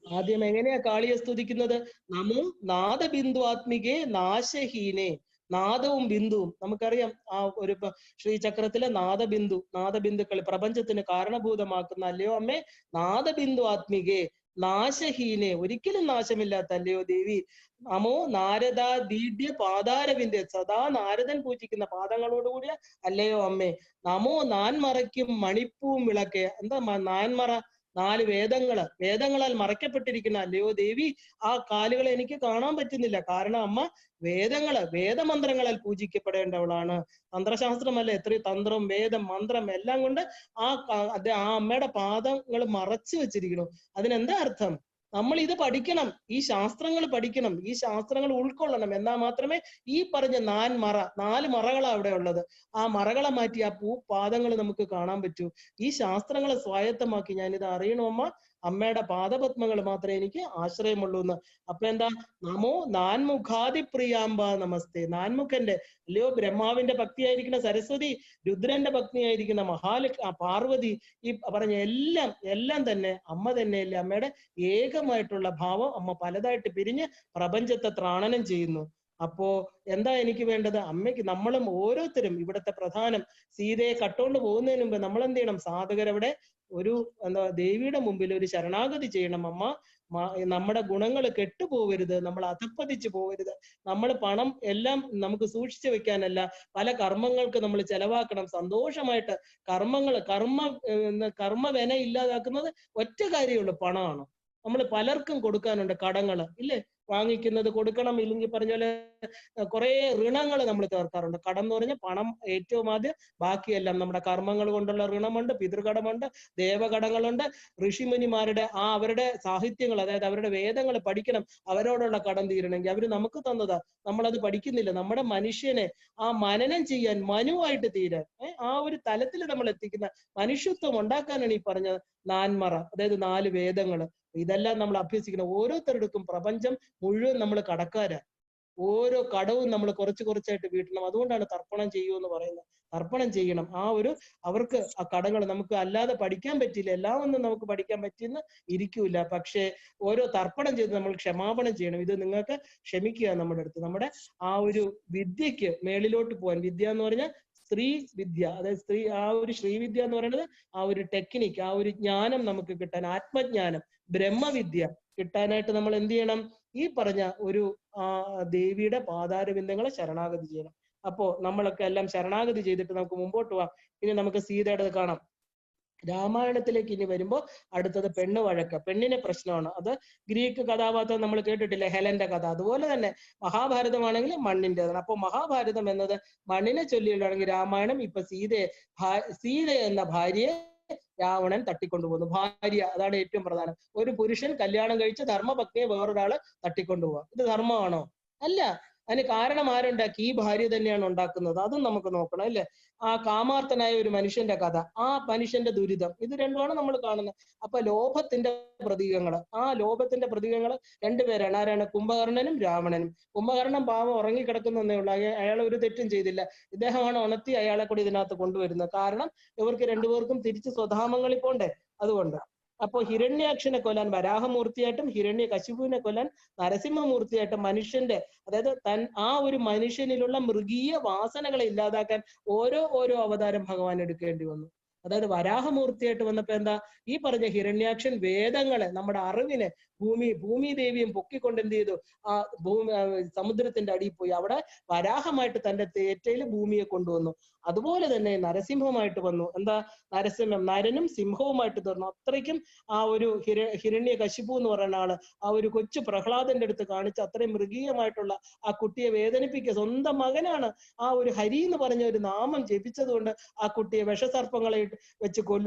ആദ്യം എങ്ങനെയാ കാളിയെ സ്തുതിക്കുന്നത്? നമോ നാദബിന്ദു ആത്മികേ നാശഹീനെ. നാദവും ബിന്ദുവും നമുക്കറിയാം. ആ ഒരു ശ്രീചക്രത്തിലെ നാദബിന്ദുക്കൾ പ്രപഞ്ചത്തിന് കാരണഭൂതമാക്കുന്ന, അല്ലയോ അമ്മേ നാദബിന്ദു ആത്മികേ നാശഹീനെ, ഒരിക്കലും നാശമില്ലാത്ത അല്ലയോ ദേവി. നമോ നാരദ ദീഢ്യ പാതാരവിന്ദ, സദാ നാരദൻ പൂജിക്കുന്ന പാദങ്ങളോടുകൂടിയ അല്ലയോ അമ്മേ. നമോ നാൻമറയ്ക്കും മണിപ്പൂവും വിളക്കെ. എന്താ നാൻമറ? 4 വേദങ്ങളാൽ മറയ്ക്കപ്പെട്ടിരിക്കുന്ന അല്ലയോ ദേവി. ആ കാലുകളെ എനിക്ക് കാണാൻ പറ്റുന്നില്ല, കാരണം അമ്മ വേദമന്ത്രങ്ങളാൽ പൂജിക്കപ്പെടേണ്ടവളാണ്. തന്ത്രശാസ്ത്രമല്ല, എത്രയും തന്ത്രം, വേദം, മന്ത്രം എല്ലാം കൊണ്ട് ആ അമ്മയുടെ പാദങ്ങൾ മറച്ചു വെച്ചിരിക്കുന്നു. അതിനെന്താ അർത്ഥം? നമ്മൾ ഇത് പഠിക്കണം, ഈ ശാസ്ത്രങ്ങൾ പഠിക്കണം, ഈ ശാസ്ത്രങ്ങൾ ഉൾക്കൊള്ളണം. എന്നാൽ മാത്രമേ ഈ പറഞ്ഞ 4 മറകളാണ് അവിടെ ഉള്ളത്. ആ മറകളെ മാറ്റി ആ പാദങ്ങൾ നമുക്ക് കാണാൻ പറ്റൂ. ഈ ശാസ്ത്രങ്ങളെ സ്വായത്തമാക്കി ഞാനിത് അറിയണോ അമ്മ? അമ്മയുടെ പാദപത്മങ്ങൾ മാത്രമേ എനിക്ക് ആശ്രയമുള്ളൂ എന്ന്. അപ്പൊ എന്താ? നമോ നാൻമുഖാദിപ്രിയാമ്പ നമസ്തേ. നാൻമുഖന്റെ, അല്ലയോ ബ്രഹ്മാവിന്റെ ഭക്തിയായിരിക്കുന്ന സരസ്വതി, രുദ്രന്റെ ഭക്തിയായിരിക്കുന്ന പാർവതി, ഈ പറഞ്ഞ എല്ലാം തന്നെ അമ്മ തന്നെയല്ലേ. അമ്മയുടെ ഏകമായിട്ടുള്ള ഭാവം അമ്മ പലതായിട്ട് പിരിഞ്ഞ് പ്രപഞ്ചത്തെ ത്രാണനം ചെയ്യുന്നു. അപ്പോ എന്താ എനിക്ക് വേണ്ടത്? അമ്മയ്ക്ക്, നമ്മളും ഓരോരുത്തരും ഇവിടുത്തെ പ്രധാനം, സീതയെ കട്ടുകൊണ്ട് പോകുന്നതിന് മുമ്പ് നമ്മൾ എന്ത് ചെയ്യണം? സാധകരവിടെ ദേവിയുടെ മുമ്പിൽ ഒരു ശരണാഗതി ചെയ്യണം. അമ്മ, നമ്മുടെ ഗുണങ്ങൾ കെട്ടുപോകരുത്, നമ്മൾ അധപ്പതിച്ചു പോകരുത്. നമ്മൾ പണം എല്ലാം നമുക്ക് സൂക്ഷിച്ചു വെക്കാനല്ല, പല കർമ്മങ്ങൾക്ക് നമ്മൾ ചെലവാക്കണം. സന്തോഷമായിട്ട് കർമ്മവെന ഇല്ലാതാക്കുന്നത് ഒറ്റ കാര്യമുള്ളൂ, പണമാണ്. നമ്മൾ പലർക്കും കൊടുക്കാനുണ്ട് കടങ്ങൾ, ഇല്ലേ? വാങ്ങിക്കുന്നത് കൊടുക്കണം, ഇല്ലെങ്കിൽ പറഞ്ഞ പോലെ കുറെ ഋണങ്ങൾ നമ്മൾ തീർക്കാറുണ്ട്. കടം എന്ന് പറഞ്ഞാൽ പണം ഏറ്റവും ആദ്യം, ബാക്കിയെല്ലാം നമ്മുടെ കർമ്മങ്ങൾ കൊണ്ടുള്ള ഋണമുണ്ട്, പിതൃകടമുണ്ട്, ദേവകടങ്ങളുണ്ട്, ഋഷിമുനിമാരുടെ അവരുടെ സാഹിത്യങ്ങൾ, അതായത് അവരുടെ വേദങ്ങൾ പഠിക്കണം, അവരോടുള്ള കടം തീരണമെങ്കിൽ. അവര് നമുക്ക് തന്നതാ, നമ്മളത് പഠിക്കുന്നില്ല. നമ്മുടെ മനുഷ്യനെ ആ മനനം ചെയ്യാൻ, മനുവായിട്ട് തീരാൻ, ആ ഒരു തലത്തിൽ നമ്മൾ എത്തിക്കുന്ന മനുഷ്യത്വം ഉണ്ടാക്കാനാണ് ഈ പറഞ്ഞ നാൻമറ, അതായത് 4 വേദങ്ങൾ. ഇതെല്ലാം നമ്മൾ അഭ്യസിക്കണം. ഓരോരുത്തരുടെക്കും പ്രപഞ്ചം മുഴുവൻ നമ്മൾ കടക്കാരാ. ഓരോ കടവും നമ്മൾ കുറച്ചായിട്ട് വീട്ടണം. അതുകൊണ്ടാണ് തർപ്പണം ചെയ്യൂ എന്ന് പറയുന്നത്. തർപ്പണം ചെയ്യണം. അവർക്ക് ആ കടങ്ങൾ നമുക്ക് അല്ലാതെ പഠിക്കാൻ പറ്റില്ല, എല്ലാം ഒന്നും നമുക്ക് പഠിക്കാൻ പറ്റിയെന്ന് ഇരിക്കൂല. പക്ഷേ ഓരോ തർപ്പണം ചെയ്ത് നമ്മൾ ക്ഷമാപണം ചെയ്യണം. ഇത് നിങ്ങൾക്ക് ക്ഷമിക്കുക നമ്മുടെ അടുത്ത്. നമ്മുടെ ആ ഒരു വിദ്യക്ക് മേളിലോട്ട് പോകാൻ, വിദ്യ എന്ന് പറഞ്ഞാൽ സ്ത്രീ വിദ്യ, അതായത് ആ ഒരു ശ്രീവിദ്യ എന്ന് പറയുന്നത് ആ ഒരു ടെക്നിക്ക്, ആ ഒരു ജ്ഞാനം നമുക്ക് കിട്ടാൻ, ആത്മജ്ഞാനം, ബ്രഹ്മവിദ്യ കിട്ടാനായിട്ട് നമ്മൾ എന്ത് ചെയ്യണം? ഈ പറഞ്ഞ ഒരു ദേവിയുടെ പാതാരബിന്ദങ്ങളെ ശരണാഗതി ചെയ്യണം. അപ്പോ നമ്മളൊക്കെ എല്ലാം ശരണാഗതി ചെയ്തിട്ട് നമുക്ക് മുമ്പോട്ട് പോവാം. ഇനി നമുക്ക് സീതയുടെ കാണാം. രാമായണത്തിലേക്ക് ഇനി വരുമ്പോൾ അടുത്തത് പെണ്ണ് വഴക്ക്, പെണ്ണിനെ പ്രശ്നമാണ്. അത് ഗ്രീക്ക് കഥാപാത്രം നമ്മൾ കേട്ടിട്ടില്ലേ, ഹെലന്റെ കഥ. അതുപോലെ തന്നെ മഹാഭാരതമാണെങ്കിൽ മണ്ണിൻ്റെതാണ്. അപ്പൊ മഹാഭാരതം എന്നത് മണ്ണിനെ ചൊല്ലിയുള്ളതാണെങ്കിൽ രാമായണം ഇപ്പൊ സീത എന്ന ഭാര്യയെ രാവണൻ തട്ടിക്കൊണ്ടുപോകുന്നു. ഭാര്യ, അതാണ് ഏറ്റവും പ്രധാനം. ഒരു പുരുഷൻ കല്യാണം കഴിച്ച് ധർമ്മപത്നിയെ വേറൊരാള് തട്ടിക്കൊണ്ടുപോവാ. ഇത് ധർമ്മമാണോ? അല്ല. അതിന് കാരണം ആരുണ്ടാക്കി? ഈ ഭാര്യ തന്നെയാണ് ഉണ്ടാക്കുന്നത്. അതും നമുക്ക് നോക്കണം, അല്ലെ? ആ കാമാർത്ഥനായ ഒരു മനുഷ്യന്റെ കഥ, ആ മനുഷ്യന്റെ ദുരിതം, ഇത് രണ്ടുമാണ് നമ്മൾ കാണുന്നത്. അപ്പൊ ലോഭത്തിന്റെ പ്രതീകങ്ങൾ, ആ ലോഭത്തിന്റെ പ്രതീകങ്ങൾ 2 പേരാണ്. ആരാണ്? കുംഭകർണനും രാവണനും. കുംഭകർണൻ പാവം ഉറങ്ങിക്കിടക്കുന്നേ ഉള്ളൂ, അയാൾ ഒരു തെറ്റും ചെയ്തില്ല. ഇദ്ദേഹമാണ് ഉണർത്തി അയാളെ കൂടി ഇതിനകത്ത് കൊണ്ടുവരുന്നത്. കാരണം ഇവർക്ക് 2 പേർക്കും തിരിച്ച് സ്വധാമങ്ങളിൽ പോണ്ടേ, അതുകൊണ്ട്. അപ്പോ ഹിരണ്യാക്ഷനെ കൊല്ലാൻ വരാഹമൂർത്തിയായിട്ടും ഹിരണ്യകശിപുവിനെ കൊല്ലാൻ നരസിംഹമൂർത്തിയായിട്ടും മനുഷ്യന്റെ, അതായത് ആ ഒരു മനുഷ്യനിലുള്ള മൃഗീയ വാസനകളെ ഇല്ലാതാക്കാൻ ഓരോ അവതാരം ഭഗവാൻ എടുക്കേണ്ടി വന്നു. അതായത് വരാഹമൂർത്തിയായിട്ട് വന്നപ്പോ എന്താ? ഈ പറഞ്ഞ ഹിരണ്യാക്ഷൻ വേദങ്ങളെ, നമ്മുടെ അറിവിനെ ഭൂമി ദേവിയും പൊക്കിക്കൊണ്ട് എന്ത് ചെയ്തു? ആ സമുദ്രത്തിന്റെ അടിയിൽ പോയി. അവിടെ വരാഹമായിട്ട് തന്റെ തേറ്റയിൽ ഭൂമിയെ കൊണ്ടുവന്നു. അതുപോലെ തന്നെ നരസിംഹമായിട്ട് വന്നു. എന്താ നരസിംഹം? നരനും സിംഹവുമായിട്ട് തീർന്നു. അത്രയ്ക്കും ആ ഒരു ഹിരണ്യകശിപു എന്ന് പറയുന്ന ആള് ആ ഒരു കൊച്ചു പ്രഹ്ലാദന്റെ അടുത്ത് കാണിച്ച അത്രയും മൃഗീയമായിട്ടുള്ള ആ കുട്ടിയെ വേദനിപ്പിക്കുക. സ്വന്തം മകനാണ് ആ ഒരു ഹരി എന്ന് പറഞ്ഞ ഒരു നാമം ജപിച്ചത് കൊണ്ട് ആ കുട്ടിയെ വിഷസർപ്പങ്ങളെ വെച്ച്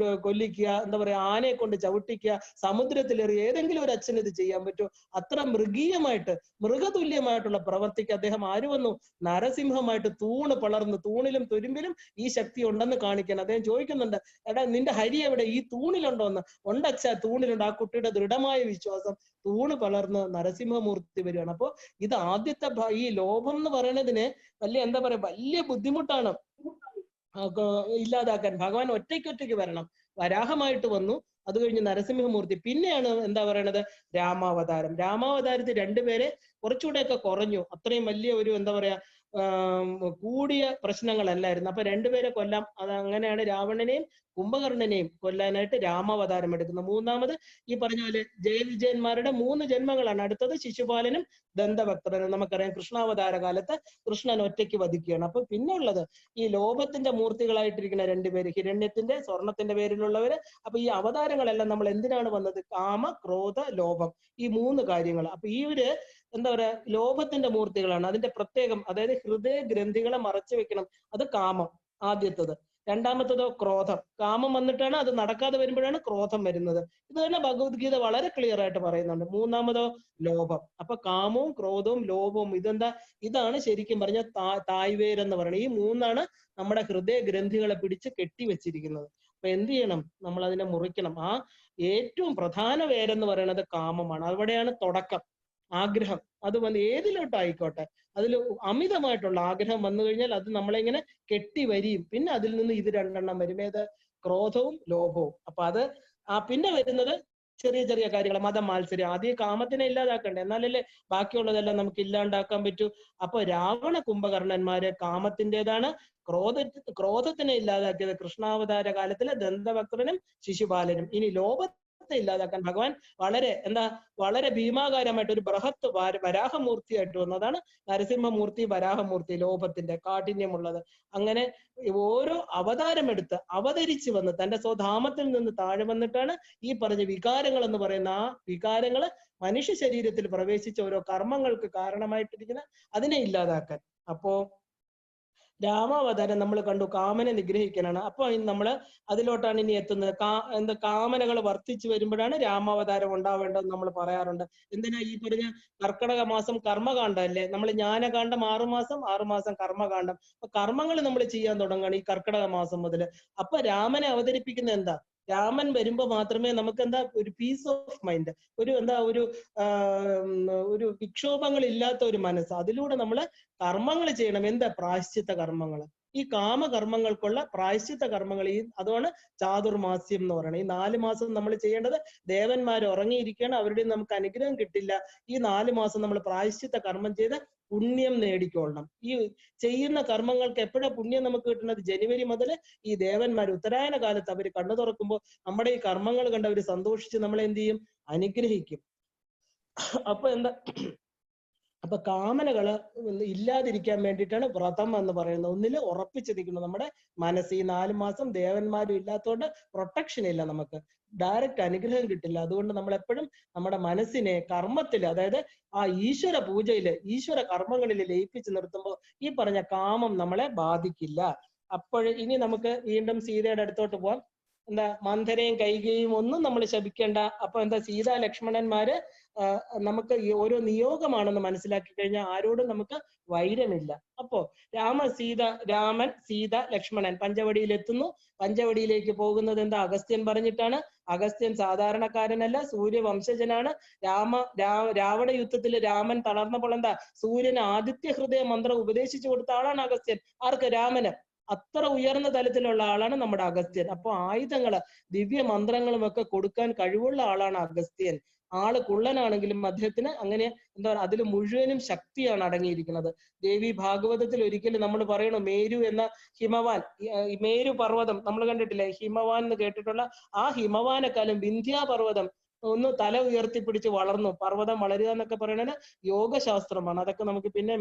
കൊല്ലിക്കുക, എന്താ പറയാ, ആനയെ കൊണ്ട് ചവിട്ടിക്കുക, സമുദ്രത്തിലേറി. ഏതെങ്കിലും ഒരു അച്ഛന് ഇത് ചെയ്യാൻ പറ്റുമോ? അത്ര മൃഗീയമായിട്ട്, മൃഗതുല്യമായിട്ടുള്ള പ്രവർത്തിക്ക് അദ്ദേഹം ആര് വന്നു? നരസിംഹമായിട്ട് തൂണ് പളർന്നു. തൂണിലും തുരുമ്പിലും ഈ ശക്തി ഉണ്ടെന്ന് കാണിക്കാൻ അദ്ദേഹം ചോദിക്കുന്നുണ്ട്, എടാ നിന്റെ ഹരി എവിടെ? ഈ തൂണിലുണ്ടോന്ന്? ഉണ്ടച്ഛ, തൂണിലുണ്ട്. ആ കുട്ടിയുടെ ദൃഢമായ വിശ്വാസം തൂണ് പളർന്ന് നരസിംഹമൂർത്തി വരികയാണ്. അപ്പൊ ഇത് ആദ്യത്തെ ഈ ലോഭം എന്ന് പറയുന്നതിന് വലിയ, എന്താ പറയാ, വലിയ ബുദ്ധിമുട്ടാണ് ഇല്ലാതാക്കാൻ. ഭഗവാൻ ഒറ്റയ്ക്ക് വരണം. വരാഹമായിട്ട് വന്നു, അത് കഴിഞ്ഞ് നരസിംഹമൂർത്തി. പിന്നെയാണ് എന്താ പറയണത്? രാമാവതാരം. രാമാവതാരത്തിൽ രണ്ടുപേരെ കുറച്ചുകൂടെയൊക്കെ കുറഞ്ഞു. അത്രയും വലിയ ഒരു, എന്താ പറയാ, കൂടിയ പ്രശ്നങ്ങളല്ലായിരുന്നു. അപ്പൊ രണ്ടുപേരെ കൊല്ലാം. അത് അങ്ങനെയാണ് രാവണനെയും കുംഭകർണനെയും കൊല്ലാനായിട്ട് രാമാവതാരം എടുക്കുന്നത്. മൂന്നാമത് ഈ പറഞ്ഞ പോലെ ജയവിജയന്മാരുടെ 3 ജന്മങ്ങളാണ്. അടുത്തത് ശിശുപാലനും ദന്തഭക്തനും. നമുക്കറിയാം കൃഷ്ണാവതാര കാലത്ത് കൃഷ്ണൻ ഒറ്റയ്ക്ക് വധിക്കുകയാണ്. അപ്പൊ പിന്നെ ഉള്ളത് ഈ ലോഭത്തിന്റെ മൂർത്തികളായിട്ടിരിക്കുന്ന രണ്ടുപേര്, ഹിരണ്യത്തിന്റെ, സ്വർണത്തിന്റെ പേരിലുള്ളവര്. അപ്പൊ ഈ അവതാരങ്ങളെല്ലാം നമ്മൾ എന്തിനാണ് വന്നത്? കാമ, ക്രോധ, ലോഭം, ഈ 3 കാര്യങ്ങൾ. അപ്പൊ ഈ ഒരു, എന്താ പറയാ, ലോഭത്തിന്റെ മൂർത്തികളാണ്. അതിന്റെ പ്രത്യേകം, അതായത് ഹൃദയ ഗ്രന്ഥികളെ മറച്ചു വെക്കണം. അത് കാമം ആദ്യത്തത്. രണ്ടാമത്തതോ ക്രോധം. കാമം വന്നിട്ടാണ്, അത് നടക്കാതെ വരുമ്പോഴാണ് ക്രോധം വരുന്നത്. ഇത് തന്നെ ഭഗവത്ഗീത വളരെ ക്ലിയർ ആയിട്ട് പറയുന്നുണ്ട്. മൂന്നാമതോ ലോഭം. അപ്പൊ കാമവും ക്രോധവും ലോഭവും ഇതെന്താ? ഇതാണ് ശരിക്കും പറഞ്ഞ തായ്വേരെന്ന് പറയുന്നത്. ഈ 3 നമ്മുടെ ഹൃദയ ഗ്രന്ഥികളെ പിടിച്ച് കെട്ടിവെച്ചിരിക്കുന്നത്. അപ്പൊ എന്ത് ചെയ്യണം? നമ്മൾ അതിനെ മുറിക്കണം. ആ ഏറ്റവും പ്രധാന വേരെന്ന് പറയുന്നത് കാമമാണ്. അവിടെയാണ് തുടക്കം. ആഗ്രഹം അത് വന്ന് ഏതിലോട്ടായിക്കോട്ടെ, അതിൽ അമിതമായിട്ടുള്ള ആഗ്രഹം വന്നു കഴിഞ്ഞാൽ അത് നമ്മളെ ഇങ്ങനെ കെട്ടി വരിയും. പിന്നെ അതിൽ നിന്ന് ഇത് 2 വരും. ഏത്? ക്രോധവും ലോഭവും. അപ്പൊ അത് പിന്നെ വരുന്നത് ചെറിയ ചെറിയ കാര്യങ്ങൾ. മതം, മാത്സര്യം. ആദ്യം കാമത്തിനെ ഇല്ലാതാക്കണ്ടേ, എന്നാലല്ലേ ബാക്കിയുള്ളതെല്ലാം നമുക്ക് ഇല്ലാണ്ടാക്കാൻ പറ്റൂ. അപ്പൊ രാവണ കുംഭകർണന്മാര് കാമത്തിൻ്റെതാണ്. ക്രോധത്തിനെ ഇല്ലാതാക്കിയത് കൃഷ്ണാവതാര കാലത്തിലെ ദന്തഭക്തനും ശിശുപാലനും. ഇനി ലോഭത്തെ ഇല്ലാതാക്കാൻ ഭഗവാൻ വളരെ ഭീമാകാരമായിട്ട് ഒരു ബൃഹത്ത് വരാഹമൂർത്തിയായിട്ട് വന്നതാണ് നരസിംഹമൂർത്തി, വരാഹമൂർത്തി. ലോഭത്തിന്റെ കാഠിന്യമുള്ളത്. അങ്ങനെ ഓരോ അവതാരമെടുത്ത് അവതരിച്ചു വന്ന് തന്റെ സ്വധാമത്തിൽ നിന്ന് താഴെ വന്നിട്ടാണ് ഈ പറഞ്ഞ വികാരങ്ങൾ എന്ന് പറയുന്ന ആ വികാരങ്ങള് മനുഷ്യ ശരീരത്തിൽ പ്രവേശിച്ച ഓരോ കർമ്മങ്ങൾക്ക് കാരണമായിട്ടിരിക്കുന്ന അതിനെ ഇല്ലാതാക്കാൻ. അപ്പോ രാമാവതാരം നമ്മൾ കണ്ടു, കാമനെ നിഗ്രഹിക്കാനാണ്. അപ്പൊ നമ്മൾ അതിലോട്ടാണ് ഇനി എത്തുന്നത്. കാമനകൾ വർദ്ധിച്ചു വരുമ്പോഴാണ് രാമാവതാരം ഉണ്ടാവേണ്ടത് നമ്മൾ പറയാറുണ്ട്. എന്തിനാ ഈ പറഞ്ഞ കർക്കടക മാസം കർമ്മകാണ്ഡം അല്ലേ? നമ്മൾ ജ്ഞാനകാന്ഡം 6 മാസം, 6 മാസം കർമ്മകാന്ഡം. അപ്പൊ കർമ്മങ്ങൾ നമ്മൾ ചെയ്യാൻ തുടങ്ങുകയാണ് ഈ കർക്കടക മാസം മുതൽ. അപ്പൊ രാമനെ അവതരിപ്പിക്കുന്ന എന്താ? രാമൻ വരുമ്പോ മാത്രമേ നമുക്ക് ഒരു പീസ് ഓഫ് മൈൻഡ്, ഒരു വിക്ഷോഭങ്ങൾ ഇല്ലാത്ത ഒരു മനസ്സ്. അതിലൂടെ നമ്മൾ കർമ്മങ്ങൾ ചെയ്യണം. എന്താ? പ്രായശ്ചിത്ത കർമ്മങ്ങൾ. ഈ കാമകർമ്മങ്ങൾക്കുള്ള പ്രായശ്ചിത്ത കർമ്മങ്ങൾ. അതാണ് ചാതുർമാസ്യം എന്ന് പറയുന്നത്. ഈ 4 മാസം നമ്മൾ ചെയ്യേണ്ടത്, ദേവന്മാർ ഉറങ്ങിയിരിക്കുകയാണ്, അവരുടെ നമുക്ക് അനുഗ്രഹം കിട്ടില്ല. ഈ 4 മാസം നമ്മൾ പ്രായശ്ചിത്ത കർമ്മം ചെയ്ത് പുണ്യം നേടിക്കൊള്ളണം. ഈ ചെയ്യുന്ന കർമ്മങ്ങൾക്ക് എപ്പോഴാ പുണ്യം നമുക്ക് കിട്ടുന്നത്? ജനുവരി മുതൽ ഈ ദേവന്മാർ ഉത്തരായന കാലത്ത് അവർ കണ്ണു തുറക്കുമ്പോൾ നമ്മുടെ ഈ കർമ്മങ്ങൾ കണ്ട് അവർ സന്തോഷിച്ച് നമ്മളെ എന്ത് ചെയ്യും? അനുഗ്രഹിക്കും. അപ്പൊ കാമനകള് ഇല്ലാതിരിക്കാൻ വേണ്ടിയിട്ടാണ് വ്രതം എന്ന് പറയുന്നത്. ഒന്നില് ഉറപ്പിച്ചു നിൽക്കുന്നത് നമ്മുടെ മനസ്സ്. ഈ 4 മാസം ദേവന്മാരും ഇല്ലാത്തതുകൊണ്ട് പ്രൊട്ടക്ഷൻ ഇല്ല, നമുക്ക് ഡയറക്റ്റ് അനുഗ്രഹം കിട്ടില്ല. അതുകൊണ്ട് നമ്മൾ എപ്പോഴും നമ്മുടെ മനസ്സിനെ കർമ്മത്തിൽ, അതായത് ആ ഈശ്വര പൂജയില്, ഈശ്വര കർമ്മങ്ങളിൽ ലയിപ്പിച്ച് നിർത്തുമ്പോൾ ഈ പറഞ്ഞ കാമം നമ്മളെ ബാധിക്കില്ല. ഇനി നമുക്ക് വീണ്ടും സീതയുടെ അടുത്തോട്ട് പോവാം. മന്ധരയും കൈകയും ഒന്നും നമ്മൾ ശപിക്കേണ്ട. അപ്പൊ സീതാ ലക്ഷ്മണന്മാര് നമുക്ക് ഓരോ നിയോഗമാണെന്ന് മനസ്സിലാക്കി കഴിഞ്ഞാൽ ആരോടും നമുക്ക് വൈരമില്ല. അപ്പോ രാമൻ, സീത, ലക്ഷ്മണൻ പഞ്ചവടിയിൽ എത്തുന്നു. പഞ്ചവടിയിലേക്ക് പോകുന്നത് അഗസ്ത്യൻ പറഞ്ഞിട്ടാണ്. അഗസ്ത്യൻ സാധാരണക്കാരനല്ല, സൂര്യവംശജനാണ്. രാവണ യുദ്ധത്തിൽ രാമൻ തളർന്നപ്പോൾ സൂര്യന് ആദിത്യ ഹൃദയ മന്ത്രം ഉപദേശിച്ചു കൊടുത്ത ആളാണ് അഗസ്ത്യൻ. ആർക്ക്? രാമന്. അത്ര ഉയർന്ന തലത്തിലുള്ള ആളാണ് നമ്മുടെ അഗസ്ത്യൻ. അപ്പൊ ആയുധങ്ങള്, ദിവ്യ മന്ത്രങ്ങളും ഒക്കെ കൊടുക്കാൻ കഴിവുള്ള ആളാണ് അഗസ്ത്യൻ. ആള് കുള്ളനാണെങ്കിലും അദ്ദേഹത്തിന് അങ്ങനെ അതിൽ മുഴുവനും ശക്തിയാണ് അടങ്ങിയിരിക്കുന്നത്. ദേവി ഭാഗവതത്തിൽ ഒരിക്കലും നമ്മൾ പറയണു, മേരു എന്ന ഹിമവാൻ, മേരു പർവ്വതം നമ്മൾ കണ്ടിട്ടില്ലേ? ഹിമവാൻ എന്ന് കേട്ടിട്ടുള്ള ആ ഹിമവാനെക്കാളും വിന്ധ്യാ പർവ്വതം ഒന്ന് തല ഉയർത്തിപ്പിടിച്ച് വളർന്നു. പർവ്വതം വളരുക എന്നൊക്കെ പറയുന്നത് യോഗശാസ്ത്രമാണ്. അതൊക്കെ നമുക്ക് പിന്നെ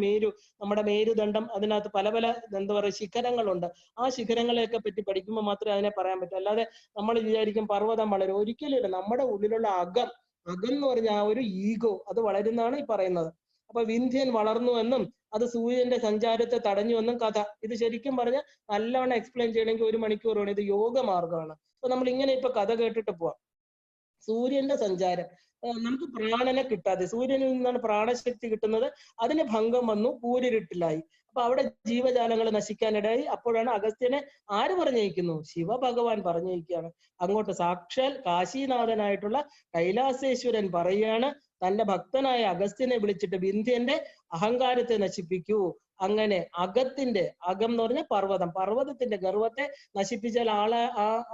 നമ്മുടെ മേരുദണ്ഡം, അതിനകത്ത് പല പല എന്താ പറയുക ശിഖരങ്ങളുണ്ട്. ആ ശിഖരങ്ങളെയൊക്കെ പറ്റി പഠിക്കുമ്പോൾ മാത്രമേ അതിനെ പറയാൻ പറ്റൂ. അല്ലാതെ നമ്മൾ വിചാരിക്കും പർവ്വതം വളരും, ഒരിക്കലും ഇല്ല. നമ്മുടെ ഉള്ളിലുള്ള അകം എന്ന് പറഞ്ഞ ആ ഒരു ഈഗോ അത് വളരുന്നതാണ് ഈ പറയുന്നത്. അപ്പൊ വിന്ധ്യൻ വളർന്നു എന്നും അത് സൂര്യന്റെ സഞ്ചാരത്തെ തടഞ്ഞു എന്നും കഥ. ഇത് ശരിക്കും പറഞ്ഞാൽ നല്ലവണ്ണം എക്സ്പ്ലെയിൻ ചെയ്യണമെങ്കിൽ 1 മണിക്കൂർ വേണം. ഇത് യോഗമാർഗമാണ്. അപ്പൊ നമ്മൾ ഇങ്ങനെ ഇപ്പൊ കഥ കേട്ടിട്ട് പോവാം. സൂര്യന്റെ സഞ്ചാരം നമുക്ക് പ്രാണനെ കിട്ടാതെ, സൂര്യനിൽ നിന്നാണ് പ്രാണശക്തി കിട്ടുന്നത്. അതിന് ഭംഗം വന്നു, കൂരിരുട്ടിലായി. അപ്പൊ അവിടെ ജീവജാലങ്ങൾ നശിക്കാനിടയായി. അപ്പോഴാണ് അഗസ്ത്യനെ ആര് പറഞ്ഞയക്കുന്നു? ശിവഭഗവാൻ പറഞ്ഞയക്കുകയാണ് അങ്ങോട്ട്. സാക്ഷാൽ കാശീനാഥനായിട്ടുള്ള കൈലാസേശ്വരൻ പറയുകയാണ് തന്റെ ഭക്തനായ അഗസ്ത്യനെ വിളിച്ചിട്ട് വിന്ധ്യന്റെ അഹങ്കാരത്തെ നശിപ്പിക്കൂ. അങ്ങനെ അകം എന്ന് പറഞ്ഞ പർവ്വതത്തിന്റെ ഗർവത്തെ നശിപ്പിച്ചാൽ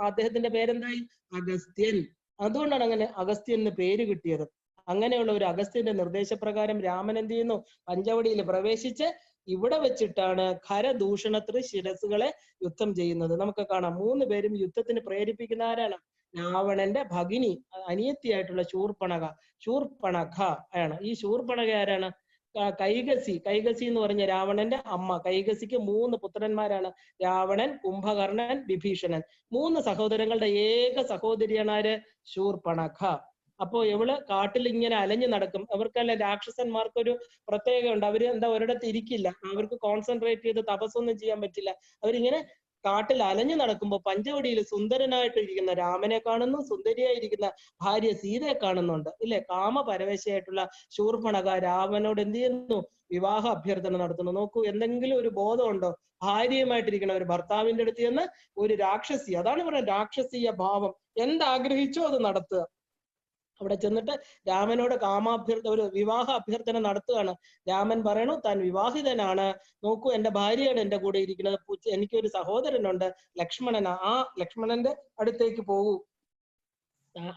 അദ്ദേഹത്തിന്റെ പേരെന്തായി? അഗസ്ത്യൻ. അതുകൊണ്ടാണ് അങ്ങനെ അഗസ്ത്യൻ എന്ന് പേര് കിട്ടിയത്. അങ്ങനെയുള്ള ഒരു അഗസ്ത്യന്റെ നിർദ്ദേശപ്രകാരം രാമൻ എന്ത് ചെയ്യുന്നു? പഞ്ചവടിയിൽ പ്രവേശിച്ച് ഇവിടെ വെച്ചിട്ടാണ് ഖരദൂഷണത്തിൽ ശിരസുകളെ യുദ്ധം ചെയ്യുന്നത്. നമുക്ക് കാണാം 3 പേരും യുദ്ധത്തിന് പ്രേരിപ്പിക്കുന്ന ആരാണ്? രാവണന്റെ ഭഗിനി, അനിയത്തിയായിട്ടുള്ള ശൂർപ്പണഖ ആണ്. ഈ ശൂർപ്പണഖ ആരാണ്? കൈകസി എന്ന് പറഞ്ഞ രാവണന്റെ അമ്മ. കൈകസിക്ക് 3 പുത്രന്മാരാണ്, രാവണൻ, കുംഭകർണൻ, വിഭീഷണൻ. 3 സഹോദരങ്ങളുടെ ഏക സഹോദരിയാണ് ആര്? ശൂർപ്പണഖ. അപ്പോ ഇവള് കാട്ടിൽ ഇങ്ങനെ അലഞ്ഞു നടക്കും. അവർക്കെല്ലാം രാക്ഷസന്മാർക്കൊരു പ്രത്യേകത ഉണ്ട്. അവര് ഒരിടത്ത് ഇരിക്കില്ല. അവർക്ക് കോൺസെൻട്രേറ്റ് ചെയ്ത് തപസ്സൊന്നും ചെയ്യാൻ പറ്റില്ല. അവരിങ്ങനെ കാട്ടിൽ അലഞ്ഞു നടക്കുമ്പോൾ പഞ്ചവടിയിൽ സുന്ദരനായിട്ട് ഇരിക്കുന്ന രാമനെ കാണുന്നു, സുന്ദരിയായിരിക്കുന്ന ഭാര്യ സീതയെ കാണുന്നുണ്ട്. ഇല്ലേ? കാമപരവശയായിട്ടുള്ള ശൂർപ്പണഖ രാമനോട് എന്ത് ചെയ്യുന്നു? വിവാഹ അഭ്യർത്ഥന നടത്തുന്നു. നോക്കൂ, എന്തെങ്കിലും ഒരു ബോധമുണ്ടോ? ഭാര്യയുമായിട്ടിരിക്കുന്ന ഒരു ഭർത്താവിന്റെ അടുത്ത് ചെന്ന് ഒരു രാക്ഷസി, അതാണ് പറയുന്നത് രാക്ഷസീയ ഭാവം, എന്താഗ്രഹിച്ചോ അത് നടത്തുക. അവിടെ ചെന്നിട്ട് രാമനോട് ഒരു വിവാഹ അഭ്യർത്ഥന നടത്തുകയാണ്. രാമൻ പറയണു താൻ വിവാഹിതനാണ്, നോക്കൂ എന്റെ ഭാര്യയാണ് എന്റെ കൂടെ ഇരിക്കുന്നത്, എനിക്കൊരു സഹോദരനുണ്ട് ലക്ഷ്മണനാ, ആ ലക്ഷ്മണന്റെ അടുത്തേക്ക് പോകൂ.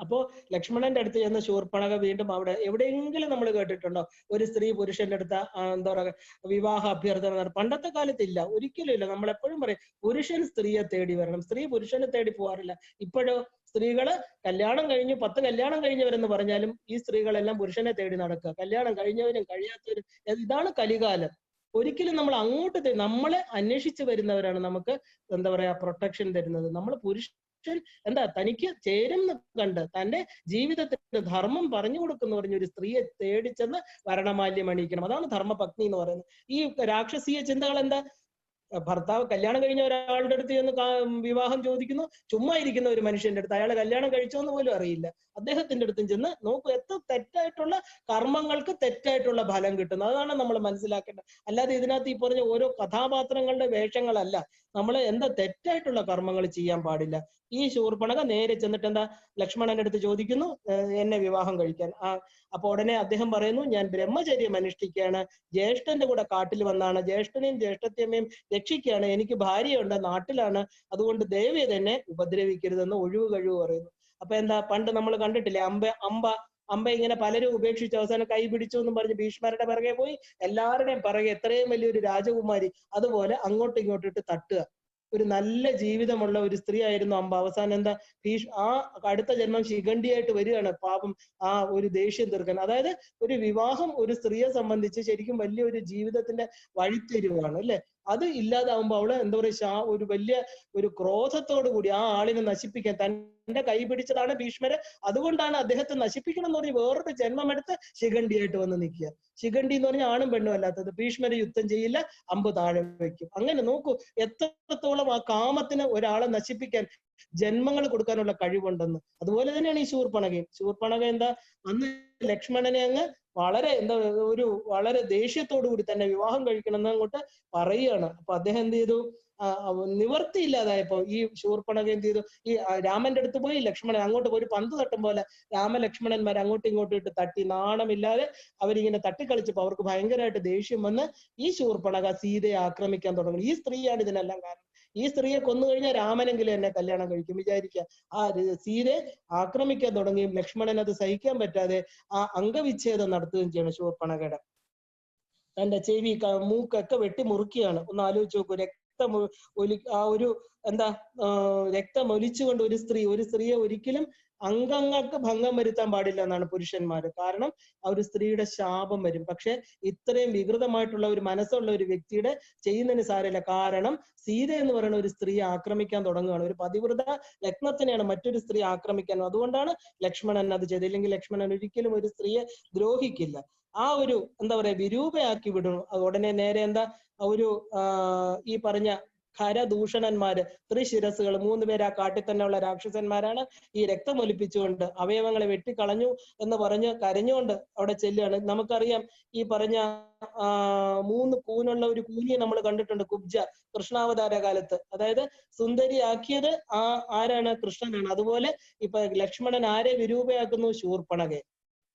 അപ്പോ ലക്ഷ്മണന്റെ അടുത്ത് ചെന്ന് ശൂർപ്പണഖ വീണ്ടും അവിടെ എവിടെയെങ്കിലും നമ്മൾ കേട്ടിട്ടുണ്ടോ ഒരു സ്ത്രീ പുരുഷന്റെ അടുത്ത് എന്താ പറയുക വിവാഹ അഭ്യർത്ഥന? പണ്ടത്തെ കാലത്തില്ല, ഒരിക്കലും ഇല്ല. നമ്മൾ എപ്പോഴും പറയും പുരുഷൻ സ്ത്രീയെ തേടി വരണം, സ്ത്രീ പുരുഷനെ തേടി പോകാറില്ല. ഇപ്പോഴോ സ്ത്രീകള് കല്യാണം കഴിഞ്ഞു 10 കല്യാണം കഴിഞ്ഞവരെന്ന് പറഞ്ഞാലും ഈ സ്ത്രീകളെല്ലാം പുരുഷനെ തേടി നടക്കുക. കല്യാണം കഴിഞ്ഞവരും കഴിയാത്തവരും, ഇതാണ് കലികാലം. ഒരിക്കലും നമ്മൾ അങ്ങോട്ട് നമ്മളെ അന്വേഷിച്ച് വരുന്നവരാണ് നമുക്ക് എന്താ പറയാ പ്രൊട്ടക്ഷൻ തരുന്നത്. നമ്മൾ എന്താ തനിക്ക് ചേരുന്ന കണ്ട് തന്റെ ജീവിതത്തിന്റെ ധർമ്മം പറഞ്ഞു കൊടുക്കുന്ന ഒരു സ്ത്രീയെ തേടിച്ചെന്ന് വരണമാല്യം അണിയിക്കണം. അതാണ് ധർമ്മപത്നി എന്ന് പറയുന്നത്. ഈ രാക്ഷസീയ ചിന്തകൾ എന്താ? ഭർത്താവ് കല്യാണം കഴിഞ്ഞ ഒരാളുടെ അടുത്ത് ചെന്ന് വിവാഹം ചോദിക്കുന്നു, ചുമ്മാ ഇരിക്കുന്ന ഒരു മനുഷ്യന്റെ അടുത്ത്, അയാൾ കല്യാണം കഴിച്ചോന്ന് പോലും അറിയില്ല, അദ്ദേഹത്തിന്റെ അടുത്തും ചെന്ന് നോക്കൂ. എത്ര തെറ്റായിട്ടുള്ള കർമ്മങ്ങൾക്ക് തെറ്റായിട്ടുള്ള ഫലം കിട്ടുന്നു. അതാണ് നമ്മൾ മനസ്സിലാക്കേണ്ടത്. അല്ലാതെ ഇതിനകത്ത് ഈ പറഞ്ഞ ഓരോ കഥാപാത്രങ്ങളുടെ വേഷങ്ങളല്ല. നമ്മൾ എന്താ തെറ്റായിട്ടുള്ള കർമ്മങ്ങൾ ചെയ്യാൻ പാടില്ല. ഈ ശൂർപ്പണഖ നേരെ ചെന്നിട്ട് എന്താ ലക്ഷ്മണന്റെ അടുത്ത് ചോദിക്കുന്നു എന്നെ വിവാഹം കഴിക്കാൻ. അപ്പൊ ഉടനെ അദ്ദേഹം പറയുന്നു ഞാൻ ബ്രഹ്മചര്യം അനുഷ്ഠിക്കുകയാണ്, ജ്യേഷ്ഠന്റെ കൂടെ കാട്ടിൽ വന്നാണ്, ജ്യേഷ്ഠനെയും ജ്യേഷ്ഠത്തിയമ്മയും രക്ഷിക്കുകയാണ്, എനിക്ക് ഭാര്യയുണ്ട്, നാട്ടിലാണ്, അതുകൊണ്ട് ദയവേ തന്നെ ഉപദ്രവിക്കരുതെന്ന് ഒഴിവ് കഴിവ് പറയുന്നു. അപ്പൊ എന്താ പണ്ട് നമ്മൾ കണ്ടിട്ടില്ലേ അമ്പ ഇങ്ങനെ പലരും ഉപേക്ഷിച്ച് അവസാനം കൈ പിടിച്ചു എന്നും പറഞ്ഞ് ഭീഷ്മരുടെ പിറകെ പോയി, എല്ലാവരുടെയും പിറകെ എത്രയും വലിയൊരു രാജകുമാരി അതുപോലെ അങ്ങോട്ടും ഇങ്ങോട്ടും ഇട്ട് തട്ടുക. ഒരു നല്ല ജീവിതമുള്ള ഒരു സ്ത്രീ ആയിരുന്നു അമ്പ. അവസാനം എന്താ അടുത്ത ജന്മം ശിഖണ്ഡിയായിട്ട് വരികയാണ് പാപം, ആ ഒരു ദേഷ്യം തീർക്കാൻ. അതായത് ഒരു വിവാഹം ഒരു സ്ത്രീയെ സംബന്ധിച്ച് ശരിക്കും വലിയൊരു ജീവിതത്തിന്റെ വഴിത്തിരിവാണ് അല്ലെ. അത് ഇല്ലാതാവുമ്പോൾ അവള് എന്താ പറയുക ഒരു വലിയ ഒരു ക്രോധത്തോടു കൂടി ആ ആളിനെ നശിപ്പിക്കാൻ, തന്റെ കൈ പിടിച്ചതാണ് ഭീഷ്മര്, അതുകൊണ്ടാണ് അദ്ദേഹത്തെ നശിപ്പിക്കണം എന്ന് പറഞ്ഞ് വേറൊരു ജന്മമെടുത്ത് ശിഖണ്ഡിയായിട്ട് വന്ന് നിൽക്കുക. ശിഖണ്ഡി എന്ന് പറഞ്ഞാൽ ആണും പെണ്ണും അല്ലാത്തത്. ഭീഷ്മര് യുദ്ധം ചെയ്യില്ല, അമ്പ് താഴെ വെക്കും. അങ്ങനെ നോക്കൂ എത്രത്തോളം ആ കാമത്തിന് ഒരാളെ നശിപ്പിക്കാൻ ജന്മങ്ങൾ കൊടുക്കാനുള്ള കഴിവുണ്ടെന്ന്. അതുപോലെ തന്നെയാണ് ഈ ശൂർപ്പണഖ എന്താ അന്ന് ലക്ഷ്മണനെ അങ്ങ് വളരെ ദേഷ്യത്തോടു കൂടി തന്നെ വിവാഹം കഴിക്കണം എന്ന് അങ്ങോട്ട് പറയുകയാണ്. അപ്പൊ അദ്ദേഹം എന്ത് ചെയ്തു? നിവർത്തിയില്ലാതായപ്പോ ഈ ശൂർപ്പണഖ എന്ത് ചെയ്തു? ഈ രാമന്റെ അടുത്ത് പോയി ലക്ഷ്മണൻ അങ്ങോട്ട് പോയി ഒരു പന്ത് തട്ടും പോലെ രാമലക്ഷ്മണന്മാർ അങ്ങോട്ടും ഇങ്ങോട്ടും ഇട്ട് തട്ടി, നാണമില്ലാതെ അവരിങ്ങനെ തട്ടിക്കളിച്ചപ്പോ അവർക്ക് ഭയങ്കരമായിട്ട് ദേഷ്യം വന്ന് ഈ ശൂർപ്പണഖ സീതയെ ആക്രമിക്കാൻ തുടങ്ങി. ഈ സ്ത്രീയാണ് ഇതിനെല്ലാം കാരണം. ഈ സ്ത്രീയെ കൊന്നു കഴിഞ്ഞാൽ രാമനെങ്കിലും എന്നെ കല്യാണം കഴിക്കും വിചാരിക്കുക. ആ സീതയെ ആക്രമിക്കാൻ തുടങ്ങിയും ലക്ഷ്മണൻ അത് സഹിക്കാൻ പറ്റാതെ ആ അംഗവിച്ഛേദം നടത്തുകയും ചെയ്യണം. ശൂർപ്പണഖയുടെ തന്റെ ചെവി മൂക്കൊക്കെ വെട്ടി മുറുക്കിയാണ്. ഒന്ന് ആലോചിച്ച് നോക്കൂ. ആ ഒരു എന്താ രക്തം ഒലിച്ചുകൊണ്ട് ഒരു സ്ത്രീയെ ഒരിക്കലും അംഗങ്ങൾക്ക് ഭംഗം വരുത്താൻ പാടില്ല എന്നാണ് പുരുഷന്മാര്. കാരണം ആ ഒരു സ്ത്രീയുടെ ശാപം വരും. പക്ഷെ ഇത്രയും വികൃതമായിട്ടുള്ള ഒരു മനസ്സുള്ള ഒരു വ്യക്തിയുടെ ചെയ്യുന്നതിന് സാരമില്ല. കാരണം സീത എന്ന് പറയുന്ന ഒരു സ്ത്രീയെ ആക്രമിക്കാൻ തുടങ്ങുകയാണ്. ഒരു പതിവ്രത രത്നത്തിനെയാണ് മറ്റൊരു സ്ത്രീ ആക്രമിക്കാൻ. അതുകൊണ്ടാണ് ലക്ഷ്മണൻ അത് ചെയ്തത്. ഇല്ലെങ്കിൽ ലക്ഷ്മണൻ ഒരിക്കലും ഒരു സ്ത്രീയെ ദ്രോഹിക്കില്ല. ആ ഒരു എന്താ പറയാ വിരൂപയാക്കി വിടുന്നു. ഉടനെ നേരെ എന്താ ഒരു ഈ പറഞ്ഞ ഖരദൂഷണന്മാര്, ത്രിശിരസുകൾ, 3 പേര് ആ കാട്ടിൽ തന്നെ ഉള്ള രാക്ഷസന്മാരാണ്. ഈ രക്തം ഒലിപ്പിച്ചുകൊണ്ട് അവയവങ്ങളെ വെട്ടിക്കളഞ്ഞു എന്ന് പറഞ്ഞ് കരഞ്ഞുകൊണ്ട് അവിടെ ചെല്ലുകയാണ്. നമുക്കറിയാം ഈ പറഞ്ഞ 3 കൂനുള്ള ഒരു കൂനിയെ നമ്മൾ കണ്ടിട്ടുണ്ട് കുബ്ജ കൃഷ്ണാവതാര കാലത്ത്. അതായത് സുന്ദരിയാക്കിയത് ആരാണ്? കൃഷ്ണനാണ്. അതുപോലെ ഇപ്പൊ ലക്ഷ്മണൻ ആരെ വിരൂപയാക്കുന്നു? ശൂർപ്പണഖയെ.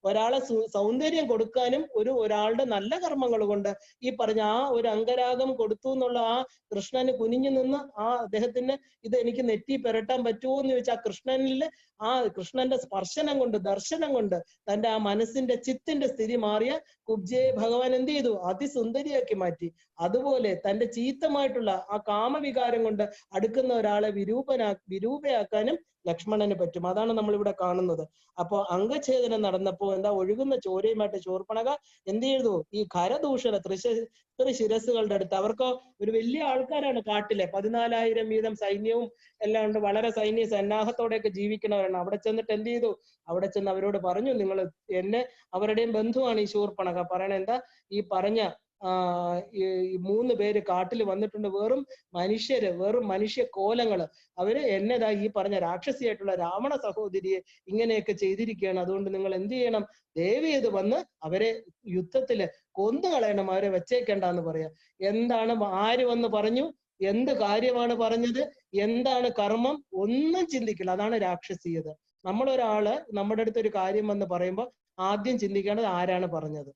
ഒരാളെ സൗന്ദര്യം കൊടുക്കാനും ഒരാളുടെ നല്ല കർമ്മങ്ങൾ കൊണ്ട് ഈ പറഞ്ഞ ആ ഒരു അംഗരാഗം കൊടുത്തു എന്നുള്ള ആ കൃഷ്ണന് കുനിഞ്ഞു നിന്ന് അദ്ദേഹത്തിന് ഇത് എനിക്ക് നെറ്റി പെരട്ടാൻ പറ്റുമോ എന്ന് ചോദിച്ചാൽ ആ കൃഷ്ണന്റെ സ്പർശനം കൊണ്ട്, ദർശനം കൊണ്ട് തന്റെ ആ മനസ്സിന്റെ ചിത്തിന്റെ സ്ഥിതി മാറിയ കുബ്ജയെ ഭഗവാൻ എന്ത് ചെയ്തു? അതിസുന്ദരിയാക്കി മാറ്റി. അതുപോലെ തന്റെ ചീത്തമായിട്ടുള്ള ആ കാമവികാരം കൊണ്ട് അടുക്കുന്ന ഒരാളെ വിരൂപയാക്കാനും ലക്ഷ്മണന് പറ്റും. അതാണ് നമ്മൾ ഇവിടെ കാണുന്നത്. അപ്പോ അംഗഛേദനം നടന്നപ്പോ എന്താ ഒഴുകുന്ന ചോരയുമായിട്ട് ശൂർപ്പണഖ എന്ത് ചെയ്തു? ഈ ഖരദൂഷണ ത്രിശിരസുകളുടെ അടുത്ത്, അവർക്ക് ഒരു വലിയ ആൾക്കാരാണ് കാട്ടിലെ 14,000 വീതം സൈന്യവും എല്ലാം ഉണ്ട്. വളരെ സന്നാഹത്തോടെയൊക്കെ ജീവിക്കുന്നവരാണ്. അവിടെ ചെന്നിട്ട് എന്ത് ചെയ്തു? അവിടെ ചെന്ന് അവരോട് പറഞ്ഞു, നിങ്ങൾ അവരുടെയും ബന്ധുവാണ് ഈ ശൂർപ്പണഖ. പറയണ എന്താ? ഈ പറഞ്ഞ ഈ 3 പേര് കാട്ടിൽ വന്നിട്ടുണ്ട്. വെറും മനുഷ്യ കോലങ്ങള്. അവര് എന്നതാ ഈ പറഞ്ഞ രാക്ഷസിയായിട്ടുള്ള രാവണ സഹോദരിയെ ഇങ്ങനെയൊക്കെ ചെയ്തിരിക്കുകയാണ്. അതുകൊണ്ട് നിങ്ങൾ എന്ത് ചെയ്യണം? ദേവി ഇത് വന്ന് അവരെ യുദ്ധത്തില് കൊന്നുകളയണം, അവരെ വെച്ചേക്കണ്ടെന്ന് പറയാ. എന്താണ് ആര് വന്ന് പറഞ്ഞു? എന്ത് കാര്യമാണ് പറഞ്ഞത്? എന്താണ് കർമ്മം? ഒന്നും ചിന്തിക്കില്ല. അതാണ് രാക്ഷസീയത. നമ്മളൊരാള് നമ്മുടെ അടുത്ത് ഒരു കാര്യം വന്ന് പറയുമ്പോൾ ആദ്യം ചിന്തിക്കേണ്ടത് ആരാണ് പറഞ്ഞത്.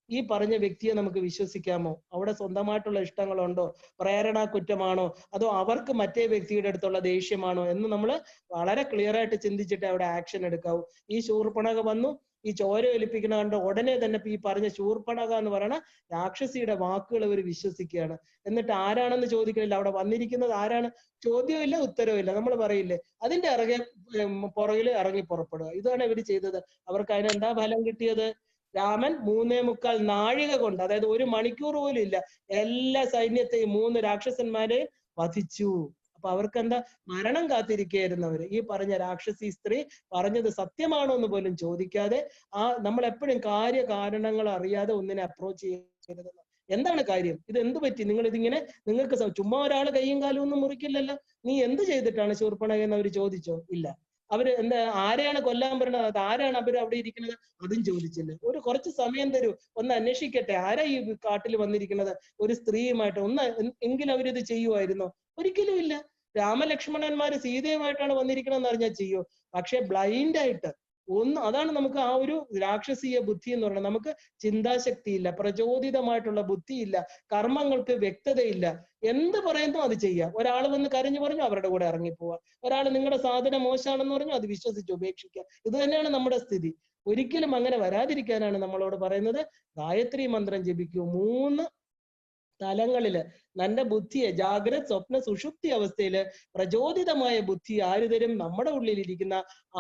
ഈ പറഞ്ഞ വ്യക്തിയെ നമുക്ക് വിശ്വസിക്കാമോ? അവിടെ സ്വന്തമായിട്ടുള്ള ഇഷ്ടങ്ങളുണ്ടോ? പ്രേരണ കുറ്റമാണോ? അതോ അവർക്ക് മറ്റേ വ്യക്തിയുടെ അടുത്തുള്ള ദേഷ്യമാണോ എന്ന് നമ്മൾ വളരെ ക്ലിയർ ആയിട്ട് ചിന്തിച്ചിട്ട് അവിടെ ആക്ഷൻ എടുക്കാവൂ. ഈ ശൂർപ്പണഖ വന്നു, ഈ ചോര ഒലിപ്പിക്കുന്ന കണ്ട് ഉടനെ തന്നെ ഈ പറഞ്ഞ ശൂർപ്പണഖ എന്ന് പറയുന്ന രാക്ഷസിയുടെ വാക്കുകൾ ഇവർ വിശ്വസിക്കുകയാണ്. എന്നിട്ട് ആരാണെന്ന് ചോദിക്കുന്നില്ല. അവിടെ വന്നിരിക്കുന്നത് ആരാണ്? ചോദ്യവും ഇല്ല, ഉത്തരവും ഇല്ല. നമ്മൾ പറയില്ലേ, അതിന്റെ പുറകിൽ ഇറങ്ങി പുറപ്പെടുക. ഇതാണ് ഇവർ ചെയ്തത്. അവർക്ക് അതിനെന്താ ഫലം കിട്ടിയത്? രാമൻ 3.25 നാഴിക കൊണ്ട്, അതായത് 1 മണിക്കൂർ പോലും ഇല്ല, എല്ലാ സൈന്യത്തെയും 3 രാക്ഷസന്മാരെയും വധിച്ചു. അപ്പൊ അവർക്ക് എന്താ? മരണം കാത്തിരിക്കുകയായിരുന്നവര്. ഈ പറഞ്ഞ രാക്ഷസി സ്ത്രീ പറഞ്ഞത് സത്യമാണോ എന്ന് പോലും ചോദിക്കാതെ, നമ്മൾ എപ്പോഴും കാര്യകാരണങ്ങൾ അറിയാതെ ഒന്നിനെ അപ്രോച്ച് ചെയ്യരുത്. എന്താണ് കാര്യം? ഇത് എന്ത് പറ്റി? നിങ്ങൾക്ക് ചുമ്മാ ഒരാൾ കയ്യും കാലും ഒന്നും മുറിക്കില്ലല്ലോ. നീ എന്ത് ചെയ്തിട്ടാണ് ശൂർപ്പണഖ എന്ന് അവർ ചോദിച്ചോ? ഇല്ല. അവര് എന്താ ആരെയാണ് കൊല്ലാൻ പറയുന്നത്? അത് ആരാണ് അവർ അവിടെ ഇരിക്കുന്നത്? അതും ചോദിച്ചില്ല. കുറച്ച് സമയം തരൂ, ഒന്ന് അന്വേഷിക്കട്ടെ, ആരാ ഈ കാട്ടിൽ വന്നിരിക്കുന്നത് ഒരു സ്ത്രീയുമായിട്ട്, എങ്കിലും അവരിത് ചെയ്യുമായിരുന്നോ? ഒരിക്കലും ഇല്ല. രാമലക്ഷ്മണന്മാര് സീതയുമായിട്ടാണ് വന്നിരിക്കണമെന്ന് അറിഞ്ഞാൽ ചെയ്യോ? പക്ഷെ ബ്ലൈൻഡ് ആയിട്ട് അതാണ് നമുക്ക് ആ ഒരു രാക്ഷസീയ ബുദ്ധി എന്ന് പറയുന്നത്. നമുക്ക് ചിന്താശക്തിയില്ല, പ്രചോദിതമായിട്ടുള്ള ബുദ്ധിയില്ല, കർമ്മങ്ങൾക്ക് വ്യക്തതയില്ല. എന്ത് പറയുന്നു അത് ചെയ്യാം. ഒരാൾ വന്ന് കരഞ്ഞു പറഞ്ഞു, അവരുടെ കൂടെ ഇറങ്ങിപ്പോവാ. ഒരാൾ നിങ്ങളുടെ സാധനം മോശമാണെന്ന് പറഞ്ഞു, അത് വിശ്വസിച്ച് ഉപേക്ഷിക്കുക. ഇത് തന്നെയാണ് നമ്മുടെ സ്ഥിതി. ഒരിക്കലും അങ്ങനെ വരാതിരിക്കാനാണ് നമ്മളോട് പറയുന്നത്. ഗായത്രി മന്ത്രം ജപിക്കൂ. 3 തലങ്ങളില് തന്റെ ബുദ്ധിയെ ജാഗ്രത, സ്വപ്ന, സുഷുപ്തി അവസ്ഥയില് പ്രചോദിതമായ ബുദ്ധി ആര് തരും? നമ്മുടെ ഉള്ളിലിരിക്കുന്ന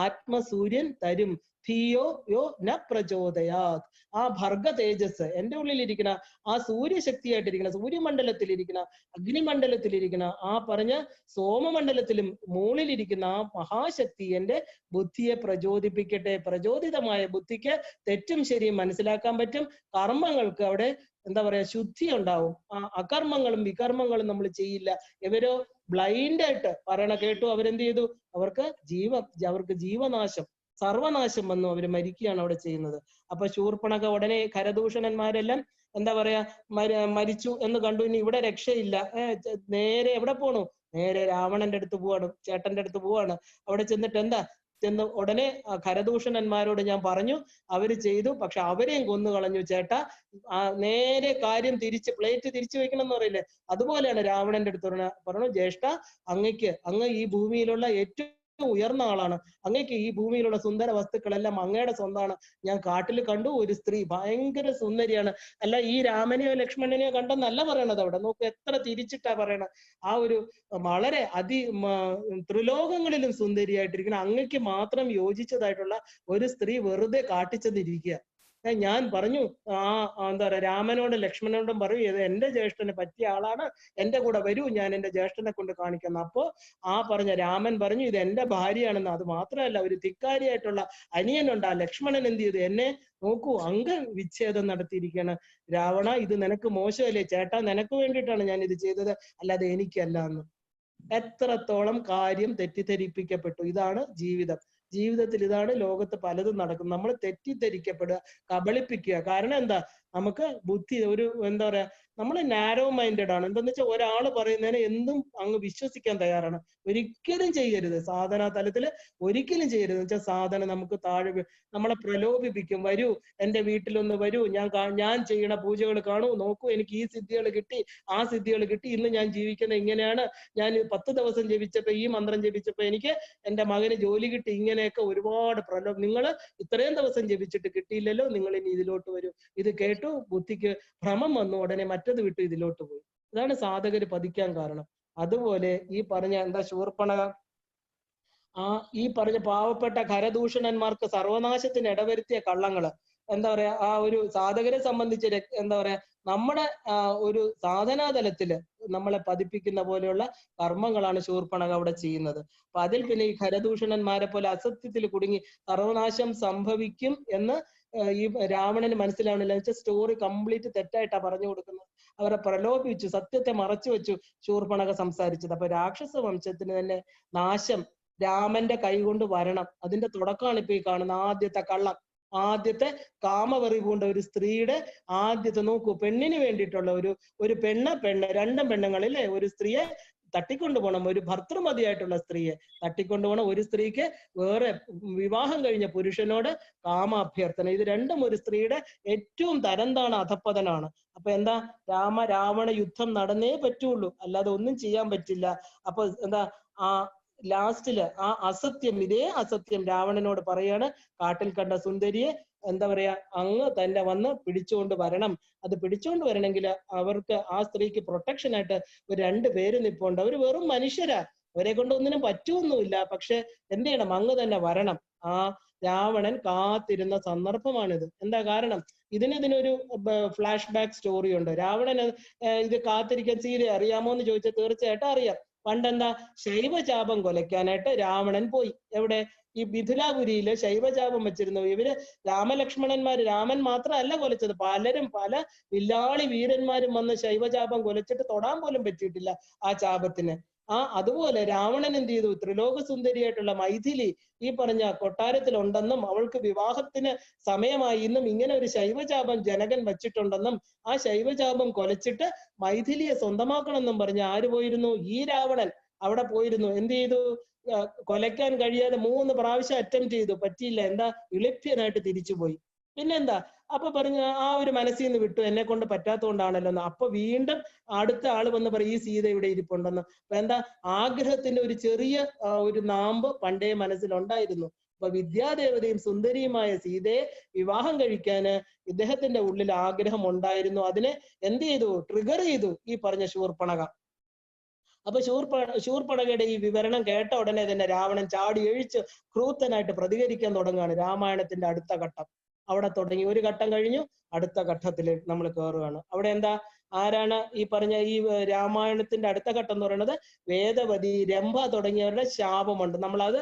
ആത്മസൂര്യൻ തരും. ധിയോ യോ ന പ്രചോദയാത്. ആ ഭർഗ തേജസ് എന്റെ ഉള്ളിലിരിക്കുന്ന ആ സൂര്യശക്തിയായിട്ടിരിക്കുന്ന, സൂര്യമണ്ഡലത്തിലിരിക്കുന്ന, അഗ്നിമണ്ഡലത്തിലിരിക്കുന്ന, ആ പറഞ്ഞ സോമമണ്ഡലത്തിലും മുകളിലിരിക്കുന്ന ആ മഹാശക്തി എന്റെ ബുദ്ധിയെ പ്രചോദിപ്പിക്കട്ടെ. പ്രചോദിതമായ ബുദ്ധിക്ക് തെറ്റും ശരിയും മനസ്സിലാക്കാൻ പറ്റും. കർമ്മങ്ങൾക്ക് അവിടെ എന്താ പറയാ ശുദ്ധി ഉണ്ടാവും. അകർമ്മങ്ങളും വികർമ്മങ്ങളും നമ്മൾ ചെയ്യില്ല. ഇവരോ ബ്ലൈൻഡ് ആയിട്ട് പറയണ കേട്ടു, അവരെന്ത് ചെയ്തു? അവർക്ക് ജീവനാശം, സർവനാശം വന്നു. അവര് മരിക്കുകയാണ് അവിടെ ചെയ്യുന്നത്. അപ്പൊ ശൂർപ്പണഖ ഉടനെ ഖരദൂഷണന്മാരെല്ലാം എന്താ പറയാ മരിച്ചു എന്ന് കണ്ടു. ഇനി ഇവിടെ രക്ഷയില്ല. നേരെ എവിടെ പോണു? നേരെ രാവണന്റെ അടുത്ത് പോവാണ്, ചേട്ടന്റെ അടുത്ത് പോവാണ്. അവിടെ ചെന്നിട്ട് ഉടനെ ഖരദൂഷണന്മാരോട് ഞാൻ പറഞ്ഞു, അവര് ചെയ്തു, പക്ഷെ അവരെയും കൊന്നു കളഞ്ഞു ചേട്ടാ. നേരെ കാര്യം പ്ലേറ്റ് തിരിച്ചു വെക്കണം എന്ന് പറയില്ലേ, അതുപോലെയാണ് രാവണന്റെ അടുത്ത് പറഞ്ഞു, ജ്യേഷ്ഠ, അങ്ങ് ഈ ഭൂമിയിലുള്ള ഏറ്റവും ഉയർന്ന ആളാണ്, അങ്ങേക്ക് ഈ ഭൂമിയിലുള്ള സുന്ദര വസ്തുക്കളെല്ലാം അങ്ങയുടെ സ്വന്തമാണ്. ഞാൻ കാട്ടിൽ കണ്ടു ഒരു സ്ത്രീ ഭയങ്കര സുന്ദരിയാണ്. അല്ല ഈ രാമനെയോ ലക്ഷ്മണനെയോ കണ്ടെന്നല്ല പറയണത്. അവിടെ നോക്ക് എത്ര തിരിച്ചിട്ടാ പറയണത്. ആ ഒരു വളരെ ത്രിലോകങ്ങളിലും സുന്ദരിയായിട്ടിരിക്കുന്ന അങ്ങക്ക് മാത്രം യോജിച്ചതായിട്ടുള്ള ഒരു സ്ത്രീ വെറുതെ കാട്ടിച്ചെന്നിരിക്കുക. ഞാൻ പറഞ്ഞു എന്താ പറയാ, രാമനോടും ലക്ഷ്മണനോടും പറയൂ, ഇത് എന്റെ ജ്യേഷ്ഠന് പറ്റിയ ആളാണ്, എന്റെ കൂടെ വരൂ, ഞാൻ എന്റെ ജ്യേഷ്ഠനെ കൊണ്ട് കാണിക്കുന്നു. അപ്പോ പറഞ്ഞ രാമൻ പറഞ്ഞു ഇത് എന്റെ ഭാര്യയാണെന്ന്. അത് മാത്രമല്ല, ഒരു ധിക്കാരിയായിട്ടുള്ള അനിയനുണ്ട്. ആ ലക്ഷ്മണൻ എന്ത് ചെയ്തു, എന്നെ നോക്കൂ അംഗവിച്ഛേദം നടത്തിയിരിക്കുകയാണ്. രാവണ, ഇത് നിനക്ക് മോശമല്ലേ ചേട്ടാ, നിനക്ക് വേണ്ടിയിട്ടാണ് ഞാൻ ഇത് ചെയ്തത്, അല്ലാതെ എനിക്കല്ല എന്ന്. എത്രത്തോളം കാര്യം തെറ്റിദ്ധരിപ്പിക്കപ്പെട്ടു. ഇതാണ് ജീവിതം. ജീവിതത്തിൽ ഇതാണ് ലോകത്ത് പലതും നടക്കുന്നത്. നമ്മൾ തെറ്റിദ്ധരിക്കപ്പെടുക, കബളിപ്പിക്കുക. കാരണം എന്താ, നമുക്ക് ബുദ്ധി എന്താ പറയാ, നമ്മൾ നാരോ മൈൻഡഡ് ആണ്. എന്താന്ന് വെച്ചാൽ ഒരാൾ പറയുന്നതിനെ എന്തും അങ്ങ് വിശ്വസിക്കാൻ തയ്യാറാണ്. ഒരിക്കലും ചെയ്യരുത്, സാധന തലത്തിൽ ഒരിക്കലും ചെയ്യരുത്. എന്ന് വെച്ചാൽ സാധന നമുക്ക് നമ്മളെ പ്രലോഭിപ്പിക്കും. വരൂ എന്റെ വീട്ടിലൊന്ന് വരൂ, ഞാൻ ചെയ്യണ പൂജകൾ കാണൂ, നോക്കൂ എനിക്ക് ഈ സിദ്ധികൾ കിട്ടി, ആ സിദ്ധികൾ കിട്ടി, ഇന്ന് ഞാൻ ജീവിക്കുന്നത് ഇങ്ങനെയാണ്, ഞാൻ 10 ദിവസം ജപിച്ചപ്പോ ഈ മന്ത്രം ജപിച്ചപ്പോ എനിക്ക് എന്റെ മകന് ജോലി കിട്ടി, ഇങ്ങനെയൊക്കെ ഒരുപാട് നിങ്ങൾ ഇത്രയും ദിവസം ജപിച്ചിട്ട് കിട്ടിയില്ലല്ലോ, നിങ്ങൾ ഇനി ഇതിലോട്ട് വരൂ. ഇത് കേട്ടു ബുദ്ധിക്ക് ഭ്രമം വന്നു, ഉടനെ മറ്റത് വിട്ടു ഇതിലോട്ട് പോയി. ഇതാണ് സാധകര് പതിക്കാൻ കാരണം. അതുപോലെ ഈ പറഞ്ഞ ശൂർപ്പണഖ ഈ പറഞ്ഞ പാവപ്പെട്ട ഖരദൂഷണന്മാർക്ക് സർവനാശത്തിന് ഇടവരുത്തിയ കള്ളങ്ങള്, എന്താ പറയാ, ആ ഒരു സാധകരെ സംബന്ധിച്ച് എന്താ പറയാ, നമ്മുടെ ഒരു സാധനാതലത്തില് നമ്മളെ പതിപ്പിക്കുന്ന പോലെയുള്ള കർമ്മങ്ങളാണ് ശൂർപ്പണഖ അവിടെ ചെയ്യുന്നത്. അപ്പൊ അതിൽ പിന്നെ ഈ ഖരദൂഷണന്മാരെ പോലെ അസത്യത്തിൽ കുടുങ്ങി സർവനാശം സംഭവിക്കും എന്ന് ഈ രാവണന് മനസ്സിലാവണില്ല. എന്ന് വെച്ചാൽ സ്റ്റോറി കംപ്ലീറ്റ് തെറ്റായിട്ടാ പറഞ്ഞു കൊടുക്കുന്നത്. അവരെ പ്രലോഭിപ്പിച്ചു, സത്യത്തെ മറച്ചു വെച്ചു ശൂർപ്പണഖ സംസാരിച്ചത്. അപ്പൊ രാക്ഷസ വംശത്തിന് തന്നെ നാശം രാമന്റെ കൈ കൊണ്ട് വരണം. അതിന്റെ തുടക്കമാണ് ഇപ്പൊ ഈ കാണുന്ന ആദ്യത്തെ കള്ളം. ആദ്യത്തെ കാമവെറി പൂണ്ട ഒരു സ്ത്രീയുടെ ആദ്യത്തെ, നോക്കൂ, പെണ്ണിന് വേണ്ടിയിട്ടുള്ള ഒരു പെണ്ണ് രണ്ടും പെണ്ണുങ്ങളില്ലേ, ഒരു സ്ത്രീയെ തട്ടിക്കൊണ്ടുപോകണം, ഒരു ഭർത്തൃമതിയായിട്ടുള്ള സ്ത്രീയെ തട്ടിക്കൊണ്ടുപോകണം. ഒരു സ്ത്രീക്ക് വേറെ വിവാഹം കഴിഞ്ഞ പുരുഷനോട് കാമാഭ്യർത്ഥന, ഇത് രണ്ടും ഒരു സ്ത്രീയുടെ ഏറ്റവും തരംതാണ്, അധപ്പതനാണ്. അപ്പൊ എന്താ, രാവണ യുദ്ധം നടന്നേ പറ്റുള്ളൂ, അല്ലാതെ ഒന്നും ചെയ്യാൻ പറ്റില്ല. അപ്പൊ എന്താ, ലാസ്റ്റില് അസത്യം, ഇതേ അസത്യം രാവണനോട് പറയാണ്, കാട്ടിൽ കണ്ട സുന്ദരിയെ എന്താ പറയാ, അങ്ങ് തന്നെ വന്ന് പിടിച്ചുകൊണ്ട് വരണം. അത് പിടിച്ചുകൊണ്ട് വരണമെങ്കിൽ അവർക്ക്, ആ സ്ത്രീക്ക് പ്രൊട്ടക്ഷൻ ആയിട്ട് ഒരു 2 പേര് നിൽപ്പുണ്ട്. അവർ വെറും മനുഷ്യരാ, അവരെ കൊണ്ട് ഒന്നിനും പറ്റുമൊന്നുമില്ല. പക്ഷെ എന്ത് ചെയ്യണം, അങ്ങ് തന്നെ വരണം. രാവണൻ കാത്തിരുന്ന സന്ദർഭമാണിത്. എന്താ കാരണം, ഇതിനൊരു ഫ്ലാഷ് ബാക്ക് സ്റ്റോറി ഉണ്ട്. രാവണൻ ഇത് കാത്തിരിക്കാൻ സീത അറിയാമോ എന്ന് ചോദിച്ചാൽ തീർച്ചയായിട്ടും അറിയാം. പണ്ടെന്താ, ശൈവചാപം കൊലയ്ക്കാനായിട്ട് രാവണൻ പോയി. എവിടെ, ഈ മിഥിലാപുരിയില് ശൈവചാപം വെച്ചിരുന്നു. ഇവര് രാമലക്ഷ്മണന്മാര്, രാമൻ മാത്രമല്ല കൊലച്ചത്, പലരും പല വില്ലാളി വീരന്മാരും വന്ന് ശൈവചാപം കൊലച്ചിട്ട് തൊടാൻ പോലും പറ്റിയിട്ടില്ല ആ ചാപത്തിന്. അതുപോലെ രാവണൻ എന്ത് ചെയ്തു, ത്രിലോക സുന്ദരിയായിട്ടുള്ള മൈഥിലി ഈ പറഞ്ഞ കൊട്ടാരത്തിലുണ്ടെന്നും അവൾക്ക് വിവാഹത്തിന് സമയമായി എന്നും ഇങ്ങനെ ഒരു ശൈവചാപം ജനകൻ വച്ചിട്ടുണ്ടെന്നും ആ ശൈവചാപം കൊലച്ചിട്ട് മൈഥിലിയെ സ്വന്തമാക്കണമെന്നും പറഞ്ഞ് ആര് പോയിരുന്നു, ഈ രാവണൻ അവിടെ പോയിരുന്നു. എന്ത് ചെയ്തു, കൊലയ്ക്കാൻ കഴിയാതെ 3 പ്രാവശ്യം അറ്റംപ്റ്റ് ചെയ്തു, പറ്റിയില്ല. എന്താ, ഇളിപ്യനായിട്ട് തിരിച്ചുപോയി. പിന്നെന്താ, അപ്പൊ പറഞ്ഞു ആ ഒരു മനസ്സിൽ നിന്ന് വിട്ടു, എന്നെ കൊണ്ട് പറ്റാത്തതുകൊണ്ടാണല്ലോ എന്ന്. അപ്പൊ വീണ്ടും അടുത്ത ആള് വന്ന് പറയും ഈ സീത ഇവിടെ ഇരിപ്പുണ്ടെന്ന്. അപ്പൊ എന്താ, ആഗ്രഹത്തിന്റെ ഒരു ചെറിയ ഒരു നാമ്പ് പണ്ടേ മനസ്സിലുണ്ടായിരുന്നു. അപ്പൊ വിദ്യാദേവതയും സുന്ദരിയുമായ സീതയെ വിവാഹം കഴിക്കാന് ഇദ്ദേഹത്തിന്റെ ഉള്ളിൽ ആഗ്രഹം ഉണ്ടായിരുന്നു. അതിനെ എന്ത് ചെയ്തു, ട്രിഗർ ചെയ്തു ഈ പറഞ്ഞ ശൂർപ്പണഖ. അപ്പൊ ശൂർപ്പണഖയുടെ ഈ വിവരണം കേട്ട ഉടനെ തന്നെ രാവണൻ ചാടി എഴിച്ച് ക്രൂത്തനായിട്ട് പ്രതികരിക്കാൻ തുടങ്ങുകയാണ്. രാമായണത്തിന്റെ അടുത്ത ഘട്ടം അവിടെ തുടങ്ങി. ഒരു ഘട്ടം കഴിഞ്ഞു, അടുത്ത ഘട്ടത്തിൽ നമ്മൾ കയറുകയാണ്. അവിടെ എന്താ, ആരാണ് ഈ പറഞ്ഞ ഈ രാമായണത്തിന്റെ അടുത്ത ഘട്ടം എന്ന് പറയുന്നത്, വേദവതി, രംഭ തുടങ്ങിയവരുടെ ശാപമുണ്ട്. നമ്മളത്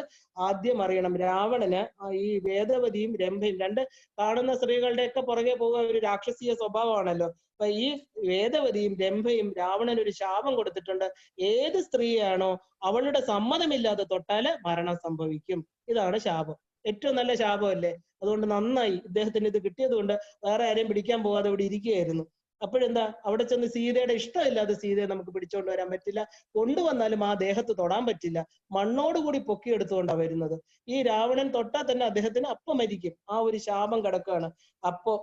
ആദ്യം അറിയണം. രാവണന് ഈ വേദവതിയും രംഭയും, 2 കാണുന്ന സ്ത്രീകളുടെയൊക്കെ പുറകെ പോകുക ഒരു രാക്ഷസീയ സ്വഭാവമാണല്ലോ. അപ്പൊ ഈ വേദവതിയും രംഭയും രാവണൻ ഒരു ശാപം കൊടുത്തിട്ടുണ്ട്. ഏത് സ്ത്രീയാണോ അവളുടെ സമ്മതമില്ലാതെ തൊട്ടാല് മരണം സംഭവിക്കും. ഇതാണ് ശാപം. ഏറ്റവും നല്ല ശാപമല്ലേ. അതുകൊണ്ട് നന്നായി ഇദ്ദേഹത്തിന് ഇത് കിട്ടിയത് കൊണ്ട് വേറെ ആരെയും പിടിക്കാൻ പോകാതെ ഇവിടെ ഇരിക്കുകയായിരുന്നു. അപ്പോഴെന്താ, അവിടെ ചെന്ന് സീതയുടെ ഇഷ്ടമില്ലാതെ സീതയെ നമുക്ക് പിടിച്ചുകൊണ്ട് വരാൻ പറ്റില്ല. കൊണ്ടുവന്നാലും ആ ദേഹത്ത് തൊടാൻ പറ്റില്ല. മണ്ണോടുകൂടി പൊക്കിയെടുത്തുകൊണ്ടാണ് വരുന്നത്. ഈ രാവണൻ തൊട്ടാൽ തന്നെ അദ്ദേഹത്തിന് അപ്പം മരിക്കും. ആ ഒരു ശാപം കിടക്കുകയാണ്. അപ്പോ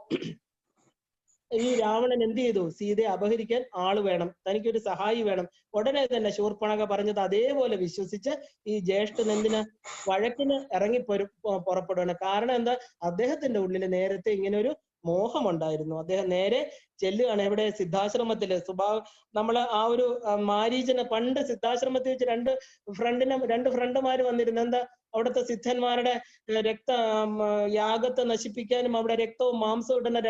ഈ രാവണൻ എന്ത് ചെയ്തു? സീതയെ അപഹരിക്കാൻ ആള് വേണം, തനിക്കൊരു സഹായി വേണം. ഉടനെ തന്നെ ശൂർപ്പണഖ പറഞ്ഞത് അതേപോലെ വിശ്വസിച്ച് ഈ ജ്യേഷ്ഠൻ എന്തിനാ വഴക്കിന് ഇറങ്ങി പുറപ്പെടുകയാണ്. കാരണം എന്താ? അദ്ദേഹത്തിന്റെ ഉള്ളിൽ നേരത്തെ ഇങ്ങനെ ഒരു മോഹമുണ്ടായിരുന്നു. അദ്ദേഹം നേരെ ചെല്ലുകയാണ് എവിടെ? സിദ്ധാശ്രമത്തില്. നമ്മള് ആ ഒരു മാരീചനെ പണ്ട് സിദ്ധാശ്രമത്തിൽ വെച്ച് രണ്ട് ഫ്രണ്ടുമാര് വന്നിരുന്നു. എന്താ? അവിടുത്തെ സിദ്ധന്മാരുടെ യാഗത്തെ നശിപ്പിക്കാനും അവിടെ രക്തവും മാംസവും ഇടുന്ന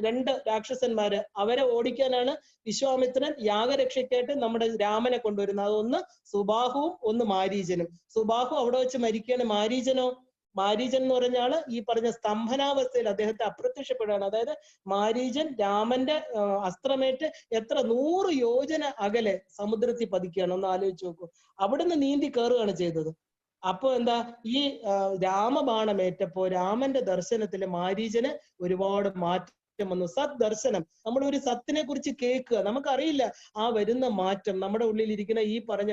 രണ്ട് രാക്ഷസന്മാര്, അവരെ ഓടിക്കാനാണ് വിശ്വാമിത്രൻ യാഗരക്ഷയ്ക്കായിട്ട് നമ്മുടെ രാമനെ കൊണ്ടുവരുന്നത്. അതൊന്ന് സുബാഹുവും ഒന്ന് മാരീചനും. സുബാഹു അവിടെ വെച്ച് മരിക്കുകയാണ്. മാരീചൻ എന്ന് പറഞ്ഞ ആള് ഈ പറഞ്ഞ സ്തംഭനാവസ്ഥയിൽ അദ്ദേഹത്തെ അപ്രത്യക്ഷപ്പെടുകയാണ്. അതായത് മാരീചൻ രാമന്റെ അസ്ത്രമേറ്റ് എത്ര 100 യോജന അകലെ സമുദ്രത്തിൽ പതിക്കുകയാണ്. ഒന്ന് ആലോചിച്ച് നോക്കൂ. അവിടുന്ന് നീന്തി കയറുകയാണ് ചെയ്തത്. അപ്പൊ എന്താ? ഈ രാമബാണമേറ്റപ്പോ രാമന്റെ ദർശനത്തില് മാരീചന് ഒരുപാട് മാറ്റം വന്നു. സത് ദർശനം. നമ്മൾ ഒരു സത്തിനെ കുറിച്ച് കേൾക്കുക, നമുക്കറിയില്ല ആ വരുന്ന മാറ്റം. നമ്മുടെ ഉള്ളിൽ ഇരിക്കുന്ന ഈ പറഞ്ഞ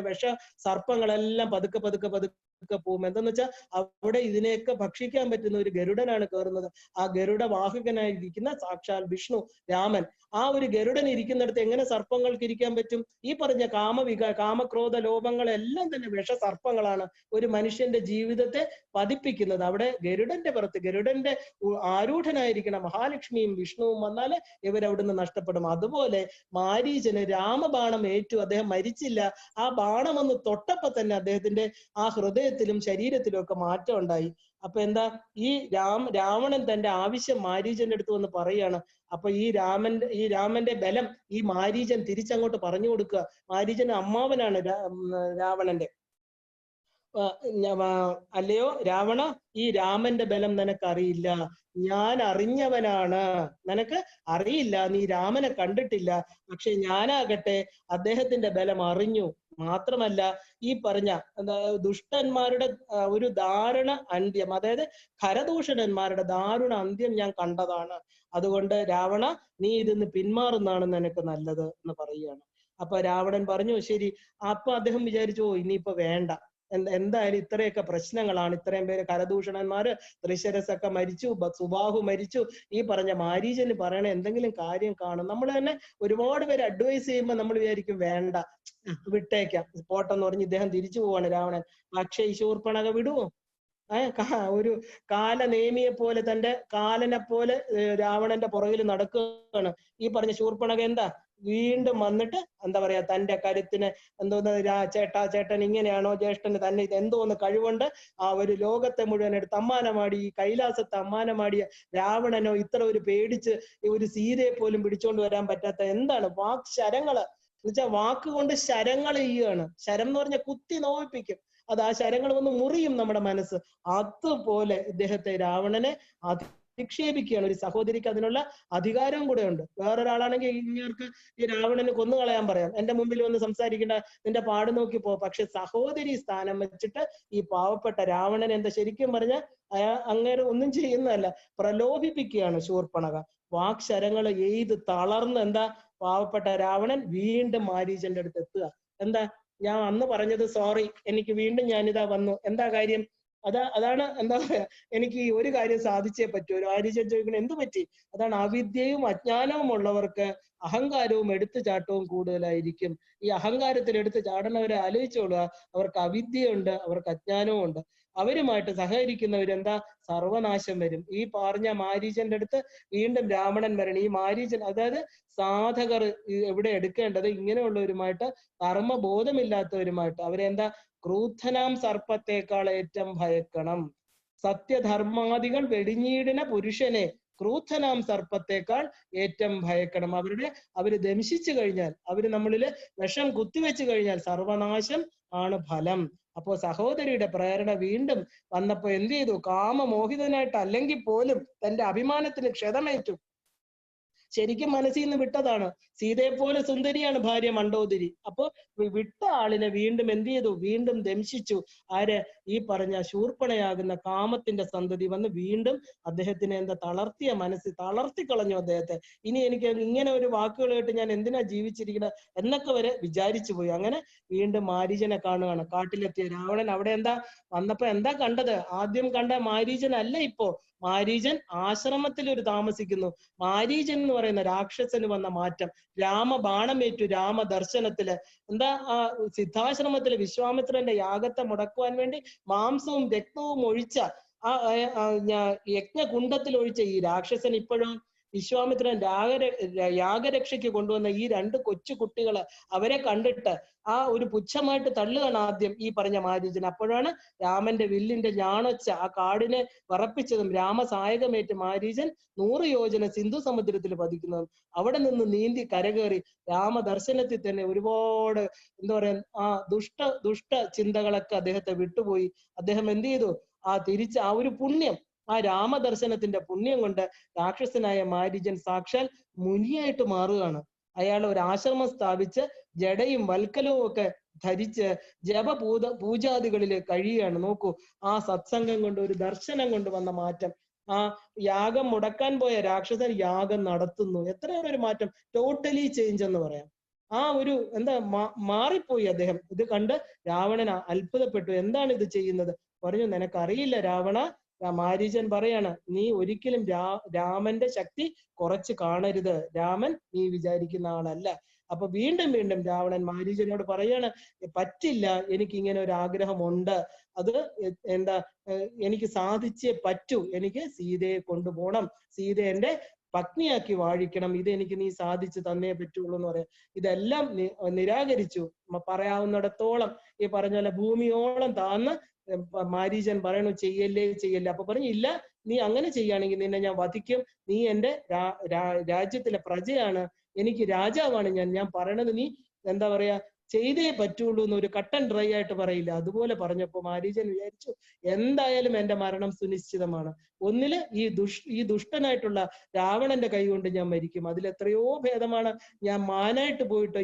സർപ്പങ്ങളെല്ലാം പതുക്കെ പതുക്കെ പതുക്കെ പോകും. എന്തെന്ന് വെച്ചാൽ അവിടെ ഇതിനെയൊക്കെ ഭക്ഷിക്കാൻ പറ്റുന്ന ഒരു ഗരുഡനാണ് കയറുന്നത്. ആ ഗരുഡ വാഹകനായിരിക്കുന്ന സാക്ഷാൽ വിഷ്ണു രാമൻ. ആ ഒരു ഗരുഡൻ ഇരിക്കുന്നിടത്ത് എങ്ങനെ സർപ്പങ്ങൾക്ക് ഇരിക്കാൻ പറ്റും? ഈ പറഞ്ഞ കാമക്രോധ ലോഭങ്ങളെല്ലാം തന്നെ സർപ്പങ്ങളാണ് ഒരു മനുഷ്യന്റെ ജീവിതത്തെ പതിപ്പിക്കുന്നത്. അവിടെ ഗരുഡന്റെ പുറത്ത് ഗരുഡന്റെ ആരൂഢനായിരിക്കുന്ന മഹാലക്ഷ്മിയും വിഷ്ണുവും വന്നാല് ഇവരവിടുന്ന് നഷ്ടപ്പെടും. അതുപോലെ മാരീചന് രാമബാണം ഏറ്റു, അദ്ദേഹം മരിച്ചില്ല. ആ ബാണം ഒന്ന് തൊട്ടപ്പോ തന്നെ അദ്ദേഹത്തിന്റെ ആ ഹൃദയത്തിലും ശരീരത്തിലും ഒക്കെ മാറ്റം ഉണ്ടായി. അപ്പൊ എന്താ? ഈ രാവണൻ തന്റെ ആവശ്യം മാരീചന്റെ അടുത്ത് വന്ന് പറയാണ്. അപ്പൊ ഈ രാമന്റെ ബലം ഈ മാരീചൻ തിരിച്ചങ്ങോട്ട് പറഞ്ഞു കൊടുക്കുക. മാരീചൻ അമ്മാവനാണ് രാവണന്റെ. അല്ലയോ രാവണ, ഈ രാമന്റെ ബലം നിനക്കറിയില്ല, ഞാൻ അറിഞ്ഞവനാണ്. നിനക്ക് അറിയില്ല, നീ രാമനെ കണ്ടിട്ടില്ല. പക്ഷെ ഞാനാകട്ടെ അദ്ദേഹത്തിന്റെ ബലം അറിഞ്ഞു. മാത്രമല്ല ഈ പറഞ്ഞ ദുഷ്ടന്മാരുടെ ഒരു ദാരുണ അന്ത്യം, അതായത് ഖരദൂഷണന്മാരുടെ ദാരുണ അന്ത്യം ഞാൻ കണ്ടതാണ്. അതുകൊണ്ട് രാവണ, നീ ഇതിന്ന് പിന്മാറുന്നതാണ് നിനക്ക് നല്ലത് എന്ന് പറയുകയാണ്. അപ്പൊ രാവണൻ പറഞ്ഞു ശരി. അപ്പൊ അദ്ദേഹം വിചാരിച്ചു ഇനിയിപ്പോ വേണ്ട, എന്തായാലും ഇത്രയൊക്കെ പ്രശ്നങ്ങളാണ്, ഇത്രയും പേര് ഖരദൂഷണന്മാര്, ത്രിശരസൊക്കെ മരിച്ചു, സുബാഹു മരിച്ചു, ഈ പറഞ്ഞ മാരീചന് പറയണ എന്തെങ്കിലും കാര്യം കാണും. നമ്മൾ തന്നെ ഒരുപാട് പേര് അഡ്വൈസ് ചെയ്യുമ്പോൾ നമ്മൾ വിചാരിക്കും വേണ്ട, വിട്ടേക്കാം, പോട്ടെന്ന് പറഞ്ഞ് ഇദ്ദേഹം തിരിച്ചു പോവാണ് രാവണൻ. പക്ഷെ ഈ ശൂർപ്പണഖ വിടുവോ? ഒരു കാലനേമിയെ പോലെ, തന്റെ കാലനെ പോലെ രാവണന്റെ പുറകിൽ നടക്കുകയാണ്. ഈ പറഞ്ഞ ശൂർപ്പണഖ എന്താ വീണ്ടും വന്നിട്ട് എന്താ പറയാ, തന്റെ കരുത്തിന് എന്തോന്ന് ചേട്ടൻ ഇങ്ങനെയാണോ, ജ്യേഷ്ഠന് തന്നെ ഇത് എന്തോന്ന് കഴിവുണ്ട്, ആ ഒരു ലോകത്തെ മുഴുവൻ എടുത്ത് അമ്മാനമാടി, ഈ കൈലാസത്തെ അമ്മാനമാടിയ രാവണനോ ഇത്ര ഒരു പേടിച്ച് ഒരു സീതയെ പോലും പിടിച്ചോണ്ട് വരാൻ പറ്റാത്ത എന്താണ് ശരങ്ങള് എന്നുവെച്ചാൽ വാക്കുകൊണ്ട് ശരങ്ങൾ ചെയ്യുകയാണ്. ശരം എന്ന് പറഞ്ഞാൽ കുത്തി നോവിപ്പിക്കും. അത് ആ ശരങ്ങൾ വന്ന് മുറിയും നമ്മുടെ മനസ്സ്. അതുപോലെ ഇദ്ദേഹത്തെ രാവണനെ അധിക്ഷേപിക്കുകയാണ്. ഒരു സഹോദരിക്ക് അതിനുള്ള അധികാരവും കൂടെ ഉണ്ട്. വേറൊരാളാണെങ്കിൽ ഇങ്ങേർക്ക് ഈ രാവണന് കൊന്നുകളയാൻ പറയാം, എന്റെ മുമ്പിൽ വന്ന് സംസാരിക്കേണ്ട, നിന്റെ പാട് നോക്കി പോ. പക്ഷെ സഹോദരി സ്ഥാനം വെച്ചിട്ട് ഈ പാവപ്പെട്ട രാവണൻ എന്താ ശരിക്കും പറഞ്ഞാൽ അങ്ങേര് ഒന്നും ചെയ്യുന്നതല്ല, പ്രലോഭിപ്പിക്കുകയാണ് ശൂർപ്പണഖ. വാക്ശരങ്ങൾ എയ്ത് തളർന്ന് എന്താ പാവപ്പെട്ട രാവണൻ വീണ്ടും മാരീചന്റെ അടുത്ത് എത്തുക. എന്താ ഞാൻ അന്ന് പറഞ്ഞത് സോറി, എനിക്ക് വീണ്ടും ഞാനിതാ വന്നു, എന്താ കാര്യം? അതാണ് എന്താ പറയാ, എനിക്ക് ഈ ഒരു കാര്യം സാധിച്ചേ പറ്റൂ. ഒരു മാരീചൻ ചോദിക്കണം എന്ത് പറ്റി? അതാണ് അവിദ്യയും അജ്ഞാനവും ഉള്ളവർക്ക് അഹങ്കാരവും എടുത്തുചാട്ടവും കൂടുതലായിരിക്കും. ഈ അഹങ്കാരത്തിൽ എടുത്ത് ചാടുന്നവരെ ആലോചിച്ചോളുക, അവർക്ക് അവിദ്യയുണ്ട്, അവർക്ക് അജ്ഞാനവും ഉണ്ട്. അവരുമായിട്ട് സഹകരിക്കുന്നവരെന്താ സർവനാശം വരും. ഈ പറഞ്ഞ മാരീചന്റെ അടുത്ത് വീണ്ടും രാവണൻ വരണം. ഈ മാരീചൻ അതായത് സാധകർ എവിടെ എടുക്കേണ്ടത് ഇങ്ങനെയുള്ളവരുമായിട്ട്, കർമ്മബോധമില്ലാത്തവരുമായിട്ട് അവരെന്താ ക്രൂദ്ധനാം സർപ്പത്തേക്കാൾ ഏറ്റവും ഭയക്കണം. സത്യധർമാദികൾ വെടിഞ്ഞീടിന പുരുഷനെ ക്രൂദ്ധനാം സർപ്പത്തേക്കാൾ ഏറ്റവും ഭയക്കണം. അവര് ദംശിച്ചു കഴിഞ്ഞാൽ, അവര് നമ്മളില് വിഷം കുത്തിവെച്ചു കഴിഞ്ഞാൽ സർവനാശം ആണ് ഫലം. അപ്പോ സഹോദരിയുടെ പ്രേരണ വീണ്ടും വന്നപ്പോ എന്ത് ചെയ്തു? കാമമോഹിതനായിട്ട് അല്ലെങ്കിൽ പോലും തന്റെ അഭിമാനത്തിന് ക്ഷതമേറ്റു. ശരിക്കും മനസ്സിൽ നിന്ന് വിട്ടതാണ്. സീതയെ പോലെ സുന്ദരിയാണ് ഭാര്യ മണ്ഡോദരി. അപ്പൊ വിട്ട ആളിനെ വീണ്ടും എന്ത് ചെയ്തു? വീണ്ടും ദംശിച്ചു. ആര്? ഈ പറഞ്ഞ ശൂർപ്പണയാകുന്ന കാമത്തിന്റെ സന്തതി വന്ന് വീണ്ടും അദ്ദേഹത്തിനെ എന്താ തളർത്തിയ മനസ്സ് തളർത്തി കളഞ്ഞു അദ്ദേഹത്തെ. ഇനി എനിക്ക് ഇങ്ങനെ ഒരു വാക്കുകൾ കേട്ട് ഞാൻ എന്തിനാ ജീവിച്ചിരിക്കുന്നത് എന്നൊക്കെ വരെ വിചാരിച്ചു പോയി. അങ്ങനെ വീണ്ടും മാരീചനെ കാണുകയാണ്. കാട്ടിലെത്തിയ രാവണൻ അവിടെ എന്താ വന്നപ്പോ എന്താ കണ്ടത്? ആദ്യം കണ്ട മാരീചനല്ല ഇപ്പോ. മാരീചൻ ആശ്രമത്തിൽ ഒരു താമസിക്കുന്നു. മാരീചൻ എന്ന് പറയുന്ന രാക്ഷസന് വന്ന മാറ്റം, രാമബാണമേറ്റു രാമദർശനത്തില്. എന്താ? ആ സിദ്ധാശ്രമത്തില് വിശ്വാമിത്രന്റെ യാഗത്തെ മുടക്കുവാൻ വേണ്ടി മാംസവും രക്തവും ഒഴിച്ച ആ യജ്ഞകുണ്ടത്തിൽ ഒഴിച്ച ഈ രാക്ഷസൻ ഇപ്പോഴും വിശ്വാമിത്രൻ യാഗരക്ഷയ്ക്ക് കൊണ്ടുവന്ന ഈ 2 കൊച്ചു കുട്ടികള് അവരെ കണ്ടിട്ട് ആ ഒരു പുച്ഛമായിട്ട് തള്ളുകയാണ് ആദ്യം ഈ പറഞ്ഞ മാരീചൻ. അപ്പോഴാണ് രാമന്റെ വില്ലിന്റെ ഞാണൊച്ച ആ കാടിനെ വറപ്പിച്ചതും രാമസായകമേറ്റ് മാരീചൻ 100 യോജന സിന്ധു സമുദ്രത്തിൽ പതിക്കുന്നതും അവിടെ നിന്ന് നീന്തി കരകയറി രാമദർശനത്തിൽ തന്നെ ഒരുപാട് എന്താ പറയാ ആ ദുഷ്ട ചിന്തകളൊക്കെ അദ്ദേഹത്തെ വിട്ടുപോയി. അദ്ദേഹം എന്ത് ചെയ്തു? തിരിച്ച് ആ ഒരു പുണ്യം, ആ രാമദർശനത്തിന്റെ പുണ്യം കൊണ്ട് രാക്ഷസനായ മാരീചൻ സാക്ഷാൽ മുനിയായിട്ട് മാറുകയാണ്. അയാൾ ഒരു ആശ്രമം സ്ഥാപിച്ച് ജടയും വൽക്കലവും ഒക്കെ ധരിച്ച് പൂജാദികളിൽ കഴിയുകയാണ്. നോക്കൂ, ആ സത്സംഗം കൊണ്ട്, ഒരു ദർശനം കൊണ്ട് വന്ന മാറ്റം. ആ യാഗം മുടക്കാൻ പോയ രാക്ഷസൻ യാഗം നടത്തുന്നു. എത്രയാണ് ഒരു മാറ്റം! ടോട്ടലി ചേഞ്ച് എന്ന് പറയാം. ആ ഒരു എന്താ മാറിപ്പോയി അദ്ദേഹം. ഇത് കണ്ട് രാവണൻ അത്ഭുതപ്പെട്ടു. എന്താണ് ഇത് ചെയ്യുന്നത്? പറഞ്ഞു, നിനക്കറിയില്ല രാവണ. മാരീചൻ പറയാണ്, നീ ഒരിക്കലും രാമന്റെ ശക്തി കുറച്ച് കാണരുത്. രാമൻ നീ വിചാരിക്കുന്ന ആളല്ല. അപ്പൊ വീണ്ടും രാവണൻ മാരീചനോട് പറയാണ്, പറ്റില്ല, എനിക്ക് ഇങ്ങനെ ഒരു ആഗ്രഹമുണ്ട്. അത് എന്താ, എനിക്ക് സാധിച്ചേ പറ്റൂ. എനിക്ക് സീതയെ കൊണ്ടുപോകണം, സീത എന്റെ പത്നിയാക്കി വാഴിക്കണം. ഇത് എനിക്ക് നീ സാധിച്ചു തന്നേ പറ്റുള്ളൂ എന്ന് പറയാം. ഇതെല്ലാം നിരാകരിച്ചു. പറയാവുന്നിടത്തോളം ഈ പറഞ്ഞ പോലെ ഭൂമിയോളം താന്ന് മാരീചൻ പറയണു, ചെയ്യല്ലേ. അപ്പൊ പറഞ്ഞു, ഇല്ല, നീ അങ്ങനെ ചെയ്യുകയാണെങ്കിൽ നിന്നെ ഞാൻ വധിക്കും. നീ എന്റെ രാജ്യത്തിലെ പ്രജയാണ്, എനിക്ക് രാജാവാണ് ഞാൻ പറയണത് നീ എന്താ പറയാ ചെയ്തേ പറ്റുള്ളൂ എന്ന് ഒരു കട്ടൻ ഡ്രൈ ആയിട്ട് പറയില്ല. അതുപോലെ പറഞ്ഞപ്പോ മാരീചൻ വിചാരിച്ചു, എന്തായാലും എന്റെ മരണം സുനിശ്ചിതമാണ്. ഒന്നില് ഈ ദുഷ്ടനായിട്ടുള്ള രാവണന്റെ കൈ കൊണ്ട് ഞാൻ മരിക്കും. അതിലെത്രയോ ഭേദമാണ് ഞാൻ മാനായിട്ട് പോയിട്ട്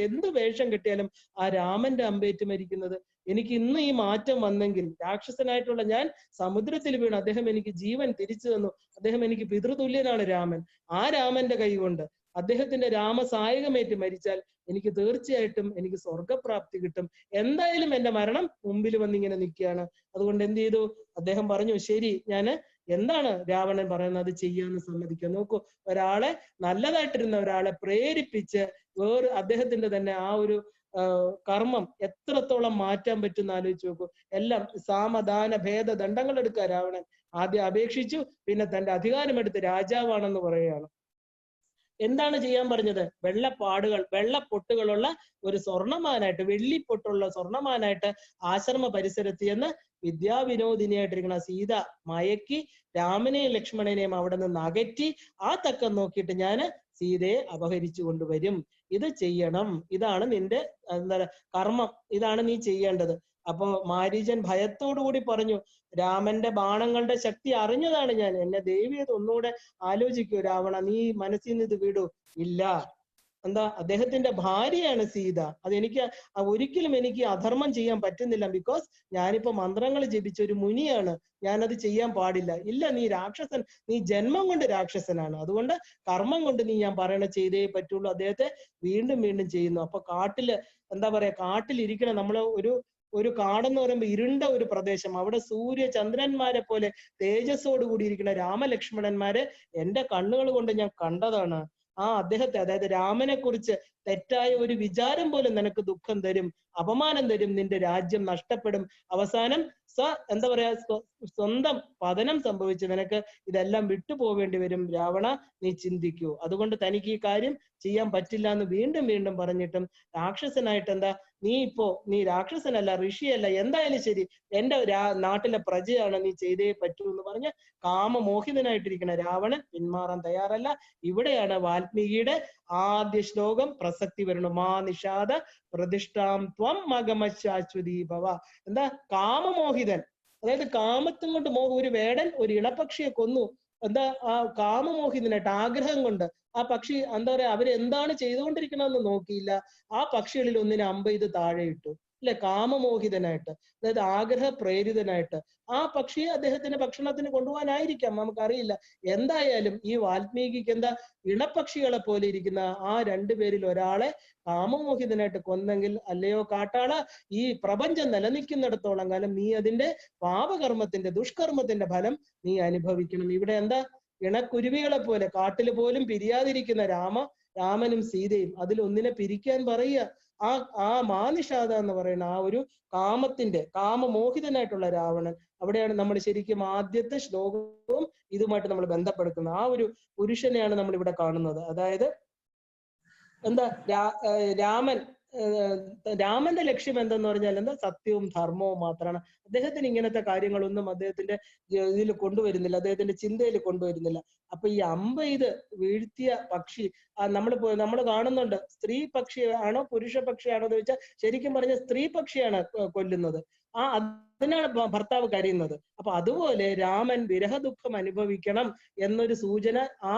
എന്ത് വേഷം കെട്ടിയാലും ആ രാമന്റെ അമ്പേറ്റ് മരിക്കുന്നത്. എനിക്ക് ഇന്ന് ഈ മാറ്റം വന്നെങ്കിൽ, രാക്ഷസനായിട്ടുള്ള ഞാൻ സമുദ്രത്തിൽ വീണ് അദ്ദേഹം എനിക്ക് ജീവൻ തിരിച്ചു തന്നു. അദ്ദേഹം എനിക്ക് പിതൃതുല്യനാണ് രാമൻ. ആ രാമന്റെ കൈ കൊണ്ട് അദ്ദേഹത്തിന്റെ രാമസായകമേറ്റ് മരിച്ചാൽ എനിക്ക് തീർച്ചയായിട്ടും എനിക്ക് സ്വർഗപ്രാപ്തി കിട്ടും. എന്തായാലും എന്റെ മരണം മുമ്പിൽ വന്നിങ്ങനെ നിൽക്കുകയാണ്. അതുകൊണ്ട് എന്ത് ചെയ്തു? അദ്ദേഹം പറഞ്ഞു, ശരി, ഞാന് എന്താണ് രാവണൻ പറയുന്നത് അത് ചെയ്യാന്ന് സമ്മതിക്കുക. നോക്കൂ, ഒരാളെ നല്ലതായിട്ടിരുന്ന ഒരാളെ പ്രേരിപ്പിച്ച് അദ്ദേഹത്തിന്റെ തന്നെ ആ ഒരു കർമ്മം എത്രത്തോളം മാറ്റാൻ പറ്റുന്ന ആലോചിച്ച് നോക്കൂ. എല്ലാം സാമദാന ഭേദ ദണ്ഡങ്ങൾ എടുക്കുക രാവണൻ. ആദ്യം അപേക്ഷിച്ചു, പിന്നെ തന്റെ അധികാരമെടുത്ത് രാജാവാണെന്ന് പറയുകയാണ്. എന്താണ് ചെയ്യാൻ പറഞ്ഞത്? വെള്ളപ്പൊട്ടുകളുള്ള ഒരു സ്വർണമാനായിട്ട്, വെള്ളിപ്പൊട്ടുള്ള സ്വർണമാനായിട്ട് ആശ്രമ പരിസരത്ത് എന്ന് വിദ്യാവിനോദിനിയായിട്ടിരിക്കുന്ന സീത മയക്കി രാമനെയും ലക്ഷ്മണനെയും അവിടെ നിന്ന് അകറ്റി ആ തക്കം നോക്കിയിട്ട് ഞാൻ സീതയെ അപഹരിച്ചു കൊണ്ടുവരും. ഇത് ചെയ്യണം, ഇതാണ് നിന്റെ എന്താ കർമ്മം, ഇതാണ് നീ ചെയ്യേണ്ടത്. അപ്പൊ മാരീചൻ ഭയത്തോടു കൂടി പറഞ്ഞു, രാമന്റെ ബാണങ്ങളുടെ ശക്തി അറിഞ്ഞതാണ് ഞാൻ. എന്നെ ദേവിയത് ഒന്നുകൂടെ ആലോചിക്കൂ രാവണ, നീ മനസ്സിൽ നിന്ന് ഇത് വിടൂ. ഇല്ല, എന്താ, അദ്ദേഹത്തിന്റെ ഭാര്യയാണ് സീത. അതെനിക്ക് ഒരിക്കലും എനിക്ക് അധർമ്മം ചെയ്യാൻ പറ്റുന്നില്ല. ബിക്കോസ് ഞാനിപ്പോ മന്ത്രങ്ങൾ ജപിച്ച ഒരു മുനിയാണ്, ഞാനത് ചെയ്യാൻ പാടില്ല. ഇല്ല, നീ രാക്ഷസൻ, നീ ജന്മം കൊണ്ട് രാക്ഷസനാണ്. അതുകൊണ്ട് കർമ്മം കൊണ്ട് നീ ഞാൻ പറയണ ചെയ്തേ പറ്റുള്ളൂ. അദ്ദേഹത്തെ വീണ്ടും ചെയ്യുന്നു. അപ്പൊ കാട്ടില് എന്താ പറയാ, കാട്ടിലിരിക്കണം നമ്മള്. ഒരു കാടെന്ന് പറയുമ്പോൾ ഇരുണ്ട ഒരു പ്രദേശം, അവിടെ സൂര്യ ചന്ദ്രന്മാരെ പോലെ തേജസ്സോട് കൂടിയിരിക്കുന്ന രാമലക്ഷ്മണന്മാരെ എന്റെ കണ്ണുകൾ കൊണ്ട് ഞാൻ കണ്ടതാണ്. അദ്ദേഹത്തെ, അതായത് രാമനെ കുറിച്ച് തെറ്റായ ഒരു വിചാരം പോലും നിനക്ക് ദുഃഖം തരും, അപമാനം തരും, നിന്റെ രാജ്യം നഷ്ടപ്പെടും, അവസാനം എന്താ പറയാ സ്വന്തം പതനം സംഭവിച്ച് നിനക്ക് ഇതെല്ലാം വിട്ടുപോവേണ്ടി വരും. രാവണ, നീ ചിന്തിക്കൂ. അതുകൊണ്ട് തനിക്ക് ഈ കാര്യം ചെയ്യാൻ പറ്റില്ല എന്ന് വീണ്ടും പറഞ്ഞിട്ടും രാക്ഷസനായിട്ട് എന്താ, നീ രാക്ഷസനല്ല, ഋഷിയല്ല, എന്തായാലും ശരി, എന്റെ നാട്ടിലെ പ്രജയാണ്, നീ ചെയ്തേ പറ്റൂ എന്ന് പറഞ്ഞ് കാമമോഹിതനായിട്ടിരിക്കുന്ന രാവണൻ പിന്മാറാൻ തയ്യാറല്ല. ഇവിടെയാണ് വാൽമീകിയുടെ ആദ്യ ശ്ലോകം പ്രസക്തി വരുന്നു. മാ നിഷാദ പ്രതിഷ്ഠാം ത്വം മഗമശാശ്വതീ ഭവ. എന്താ? കാമമോഹിതൻ, അതായത് കാമത്തും കൊണ്ട് ഒരു വേടൻ ഒരു ഇണപക്ഷിയെ കൊന്നു. എന്താ ആ കാമമോഹിതനായിട്ട് ആഗ്രഹം കൊണ്ട് ആ പക്ഷി എന്താ പറയാ അവരെന്താണ് ചെയ്തുകൊണ്ടിരിക്കണമെന്ന് നോക്കിയില്ല. ആ പക്ഷികളിൽ ഒന്നിനെ അമ്പ് ചെയ്ത് താഴെ ഇട്ടു. അല്ലെ, കാമമോഹിതനായിട്ട്, അതായത് ആഗ്രഹ പ്രേരിതനായിട്ട് ആ പക്ഷിയെ അദ്ദേഹത്തിന്റെ ഭക്ഷണത്തിന് കൊണ്ടുപോകാനായിരിക്കാം, നമുക്കറിയില്ല. എന്തായാലും ഈ വാൽമീകിക്ക് എന്താ ഇണപക്ഷികളെ പോലെ ഇരിക്കുന്ന ആ രണ്ടുപേരിൽ ഒരാളെ കാമമോഹിതനായിട്ട് കൊന്നെങ്കിൽ, അല്ലയോ കാട്ടാള, ഈ പ്രപഞ്ചം നിലനിൽക്കുന്നിടത്തോളം കാലം നീ അതിന്റെ പാപകർമ്മത്തിന്റെ ദുഷ്കർമ്മത്തിന്റെ ഫലം നീ അനുഭവിക്കണം. ഇവിടെ എന്താ ഇണക്കുരുവികളെ പോലെ കാട്ടിൽ പോലും പിരിയാതിരിക്കുന്ന രാമനും സീതയും അതിൽ ഒന്നിനെ പിരിക്കാൻ പറയുക. ആ മാനിഷാദ എന്ന് പറയുന്ന ആ ഒരു കാമമോഹിതനായിട്ടുള്ള രാവണൻ, അവിടെയാണ് നമ്മൾ ശരിക്കും ആദ്യത്തെ ശ്ലോകവും ഇതുമായിട്ട് നമ്മൾ ബന്ധപ്പെടുത്തുന്നത്. ആ ഒരു പുരുഷനെയാണ് നമ്മൾ ഇവിടെ കാണുന്നത്. അതായത് എന്താ രാമന്റെ ലക്ഷ്യം എന്തെന്ന് പറഞ്ഞാൽ എന്താ, സത്യവും ധർമ്മവും മാത്രമാണ്. അദ്ദേഹത്തിന് ഇങ്ങനത്തെ കാര്യങ്ങളൊന്നും അദ്ദേഹത്തിന്റെ ഇതിൽ കൊണ്ടുവരുന്നില്ല, അദ്ദേഹത്തിന്റെ ചിന്തയിൽ കൊണ്ടുവരുന്നില്ല. അപ്പൊ ഈ അമ്പ ഇത് വീഴ്ത്തിയ പക്ഷി നമ്മൾ കാണുന്നുണ്ട്. സ്ത്രീ പക്ഷിയാണോ പുരുഷ പക്ഷിയാണോ എന്ന് വെച്ചാൽ ശരിക്കും പറഞ്ഞ സ്ത്രീ പക്ഷിയാണ് കൊല്ലുന്നത്. അതിനാണ് ഭർത്താവ് കരയുന്നത്. അപ്പൊ അതുപോലെ രാമൻ വിരഹ ദുഃഖം അനുഭവിക്കണം എന്നൊരു സൂചന ആ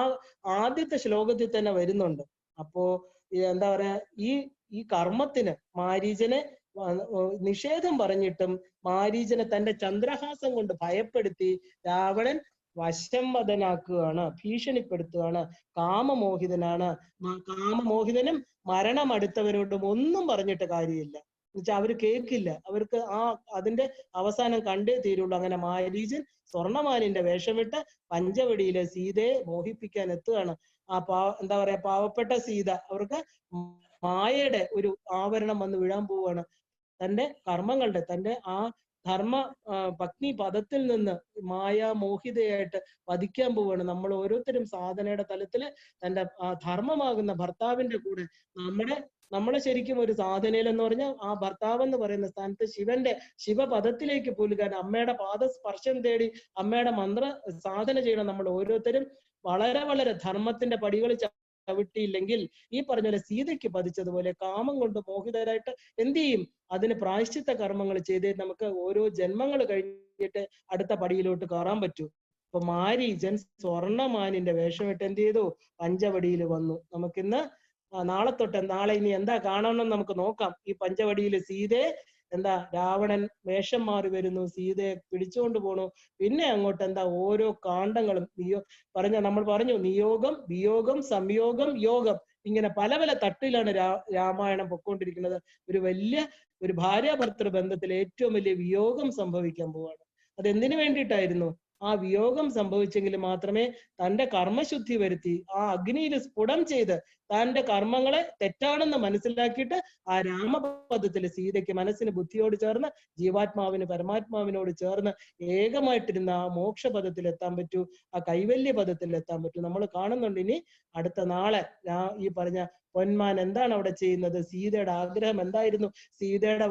ആദ്യത്തെ ശ്ലോകത്തിൽ തന്നെ വരുന്നുണ്ട്. അപ്പോ എന്താ പറയാ, ഈ കർമ്മത്തിന് മാരീചനെ നിഷേധം പറഞ്ഞിട്ടും മാരീചനെ തന്റെ ചന്ദ്രഹാസം കൊണ്ട് ഭയപ്പെടുത്തി രാവണൻ വശംവദനാക്കുകയാണ്, ഭീഷണിപ്പെടുത്തുകയാണ്. കാമമോഹിതനാണ്. കാമമോഹിതനും മരണം അടുത്തവരോടും ഒന്നും പറഞ്ഞിട്ട് കാര്യമില്ല. എന്നുവെച്ചാൽ അവര് കേൾക്കില്ല. അവർക്ക് അതിന്റെ അവസാനം കണ്ടേ തീരുള്ളൂ. അങ്ങനെ മാരീചൻ സ്വർണമാലിന്റെ വേഷമിട്ട് പഞ്ചവടിയിലെ സീതയെ മോഹിപ്പിക്കാൻ എത്തുകയാണ്. എന്താ പറയാ, പാവപ്പെട്ട സീത അവർക്ക് മായയുടെ ഒരു ആവരണം വന്ന് വീഴാൻ പോവുകയാണ്. തന്റെ കർമ്മങ്ങളുടെ, തന്റെ ആ ധർമ്മ പത്നി പദത്തിൽ നിന്ന് മായാമോഹിതയായിട്ട് വധിക്കാൻ പോവുകയാണ്. നമ്മൾ ഓരോരുത്തരും സാധനയുടെ തലത്തില് തന്റെ ധർമ്മമാകുന്ന ഭർത്താവിന്റെ കൂടെ നമ്മളെ ശരിക്കും ഒരു സാധനയിൽ എന്ന് പറഞ്ഞാൽ ആ ഭർത്താവ് എന്ന് പറയുന്ന സ്ഥാനത്ത് ശിവപദത്തിലേക്ക് പോലുകാൻ, അമ്മയുടെ പാദസ്പർശം തേടി അമ്മയുടെ മന്ത്ര സാധന ചെയ്യണം നമ്മൾ ഓരോരുത്തരും. വളരെ വളരെ ധർമ്മത്തിന്റെ പടികൾ ചവിട്ടിയില്ലെങ്കിൽ ഈ പറഞ്ഞ പോലെ സീതയ്ക്ക് പതിച്ചതുപോലെ കാമം കൊണ്ട് മോഹിതരായിട്ട് എന്ത് ചെയ്യും, അതിന് പ്രായശ്ചിത്ത കർമ്മങ്ങൾ ചെയ്തേ നമുക്ക് ഓരോ ജന്മങ്ങൾ കഴിഞ്ഞിട്ട് അടുത്ത പടിയിലോട്ട് കയറാൻ പറ്റൂ. അപ്പൊ മാരീചൻ സ്വർണമാനിന്റെ വേഷമിട്ട് എന്ത് ചെയ്തു, പഞ്ചവടിയിൽ വന്നു. നമുക്കിന്ന് നാളെ ഇനി എന്താ കാണണമെന്ന് നമുക്ക് നോക്കാം. ഈ പഞ്ചവടിയിൽ സീതയെ എന്താ രാവണൻ വേഷം മാറി വരുന്നു, സീതയെ പിടിച്ചുകൊണ്ട് പോണു. പിന്നെ അങ്ങോട്ട് എന്താ ഓരോ കാണ്ഡങ്ങളും നമ്മൾ പറഞ്ഞു നിയോഗം, വിയോഗം, സംയോഗം, യോഗം, ഇങ്ങനെ പല പല തട്ടിലാണ് രാമായണം പൊക്കോണ്ടിരിക്കുന്നത്. ഒരു ഭാര്യാഭർത്തൃ ബന്ധത്തിൽ ഏറ്റവും വലിയ വിയോഗം സംഭവിക്കാൻ പോവാണ്. അതെന്തിനു വേണ്ടിയിട്ടായിരുന്നു? ആ വിയോഗം സംഭവിച്ചെങ്കിൽ മാത്രമേ തന്റെ കർമ്മശുദ്ധി വരുത്തി ആ അഗ്നിയിൽ സ്ഫുടം ചെയ്ത് തന്റെ കർമ്മങ്ങളെ തെറ്റാണെന്ന് മനസ്സിലാക്കിയിട്ട് ആ രാമപദത്തിൽ സീതയ്ക്ക് മനസ്സിന് ബുദ്ധിയോട് ചേർന്ന് ജീവാത്മാവിന് പരമാത്മാവിനോട് ചേർന്ന് ഏകമായിട്ടിരുന്ന ആ മോക്ഷപദത്തിൽ എത്താൻ പറ്റൂ, ആ കൈവല്യ പദത്തിൽ എത്താൻ പറ്റൂ. നമ്മൾ കാണുന്നുണ്ട്. ഇനി അടുത്ത നാളെ ഈ പറഞ്ഞ പൊന്മാൻ എന്താണ് അവിടെ ചെയ്യുന്നത്? സീതയുടെ ആഗ്രഹം എന്തായിരുന്നു? സീതയുടെ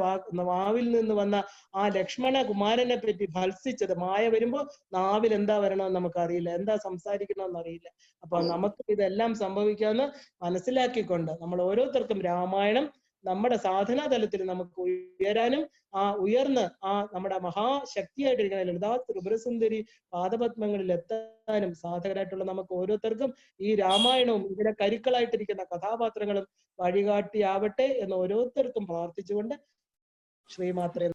വാവിൽ നിന്ന് വന്ന ആ ലക്ഷ്മണ കുമാരനെ പറ്റി ഭത്സിച്ചത്. മായ വരുമ്പോ നാവിൽ എന്താ വരണമെന്ന് നമുക്കറിയില്ല, എന്താ സംസാരിക്കണമെന്ന് അറിയില്ല. അപ്പൊ നമുക്ക് ഇതെല്ലാം സംഭവിക്കാമെന്ന് മനസ്സിലാക്കിക്കൊണ്ട് നമ്മൾ ഓരോരുത്തർക്കും രാമായണം നമ്മുടെ സാധനാ തലത്തിൽ നമുക്ക് ഉയരാനും ഉയർന്ന് നമ്മുടെ മഹാശക്തിയായിട്ടിരിക്കുന്ന ലളിതാ ത്രിപുരസുന്ദരി പാദപത്മങ്ങളിൽ എത്താനും സാധകരായിട്ടുള്ള നമുക്ക് ഓരോരുത്തർക്കും ഈ രാമായണവും ഇതിലെ കരുക്കളായിട്ടിരിക്കുന്ന കഥാപാത്രങ്ങളും വഴികാട്ടിയാവട്ടെ എന്ന് ഓരോരുത്തർക്കും പ്രാർത്ഥിച്ചുകൊണ്ട് ശ്രീമാത്രേ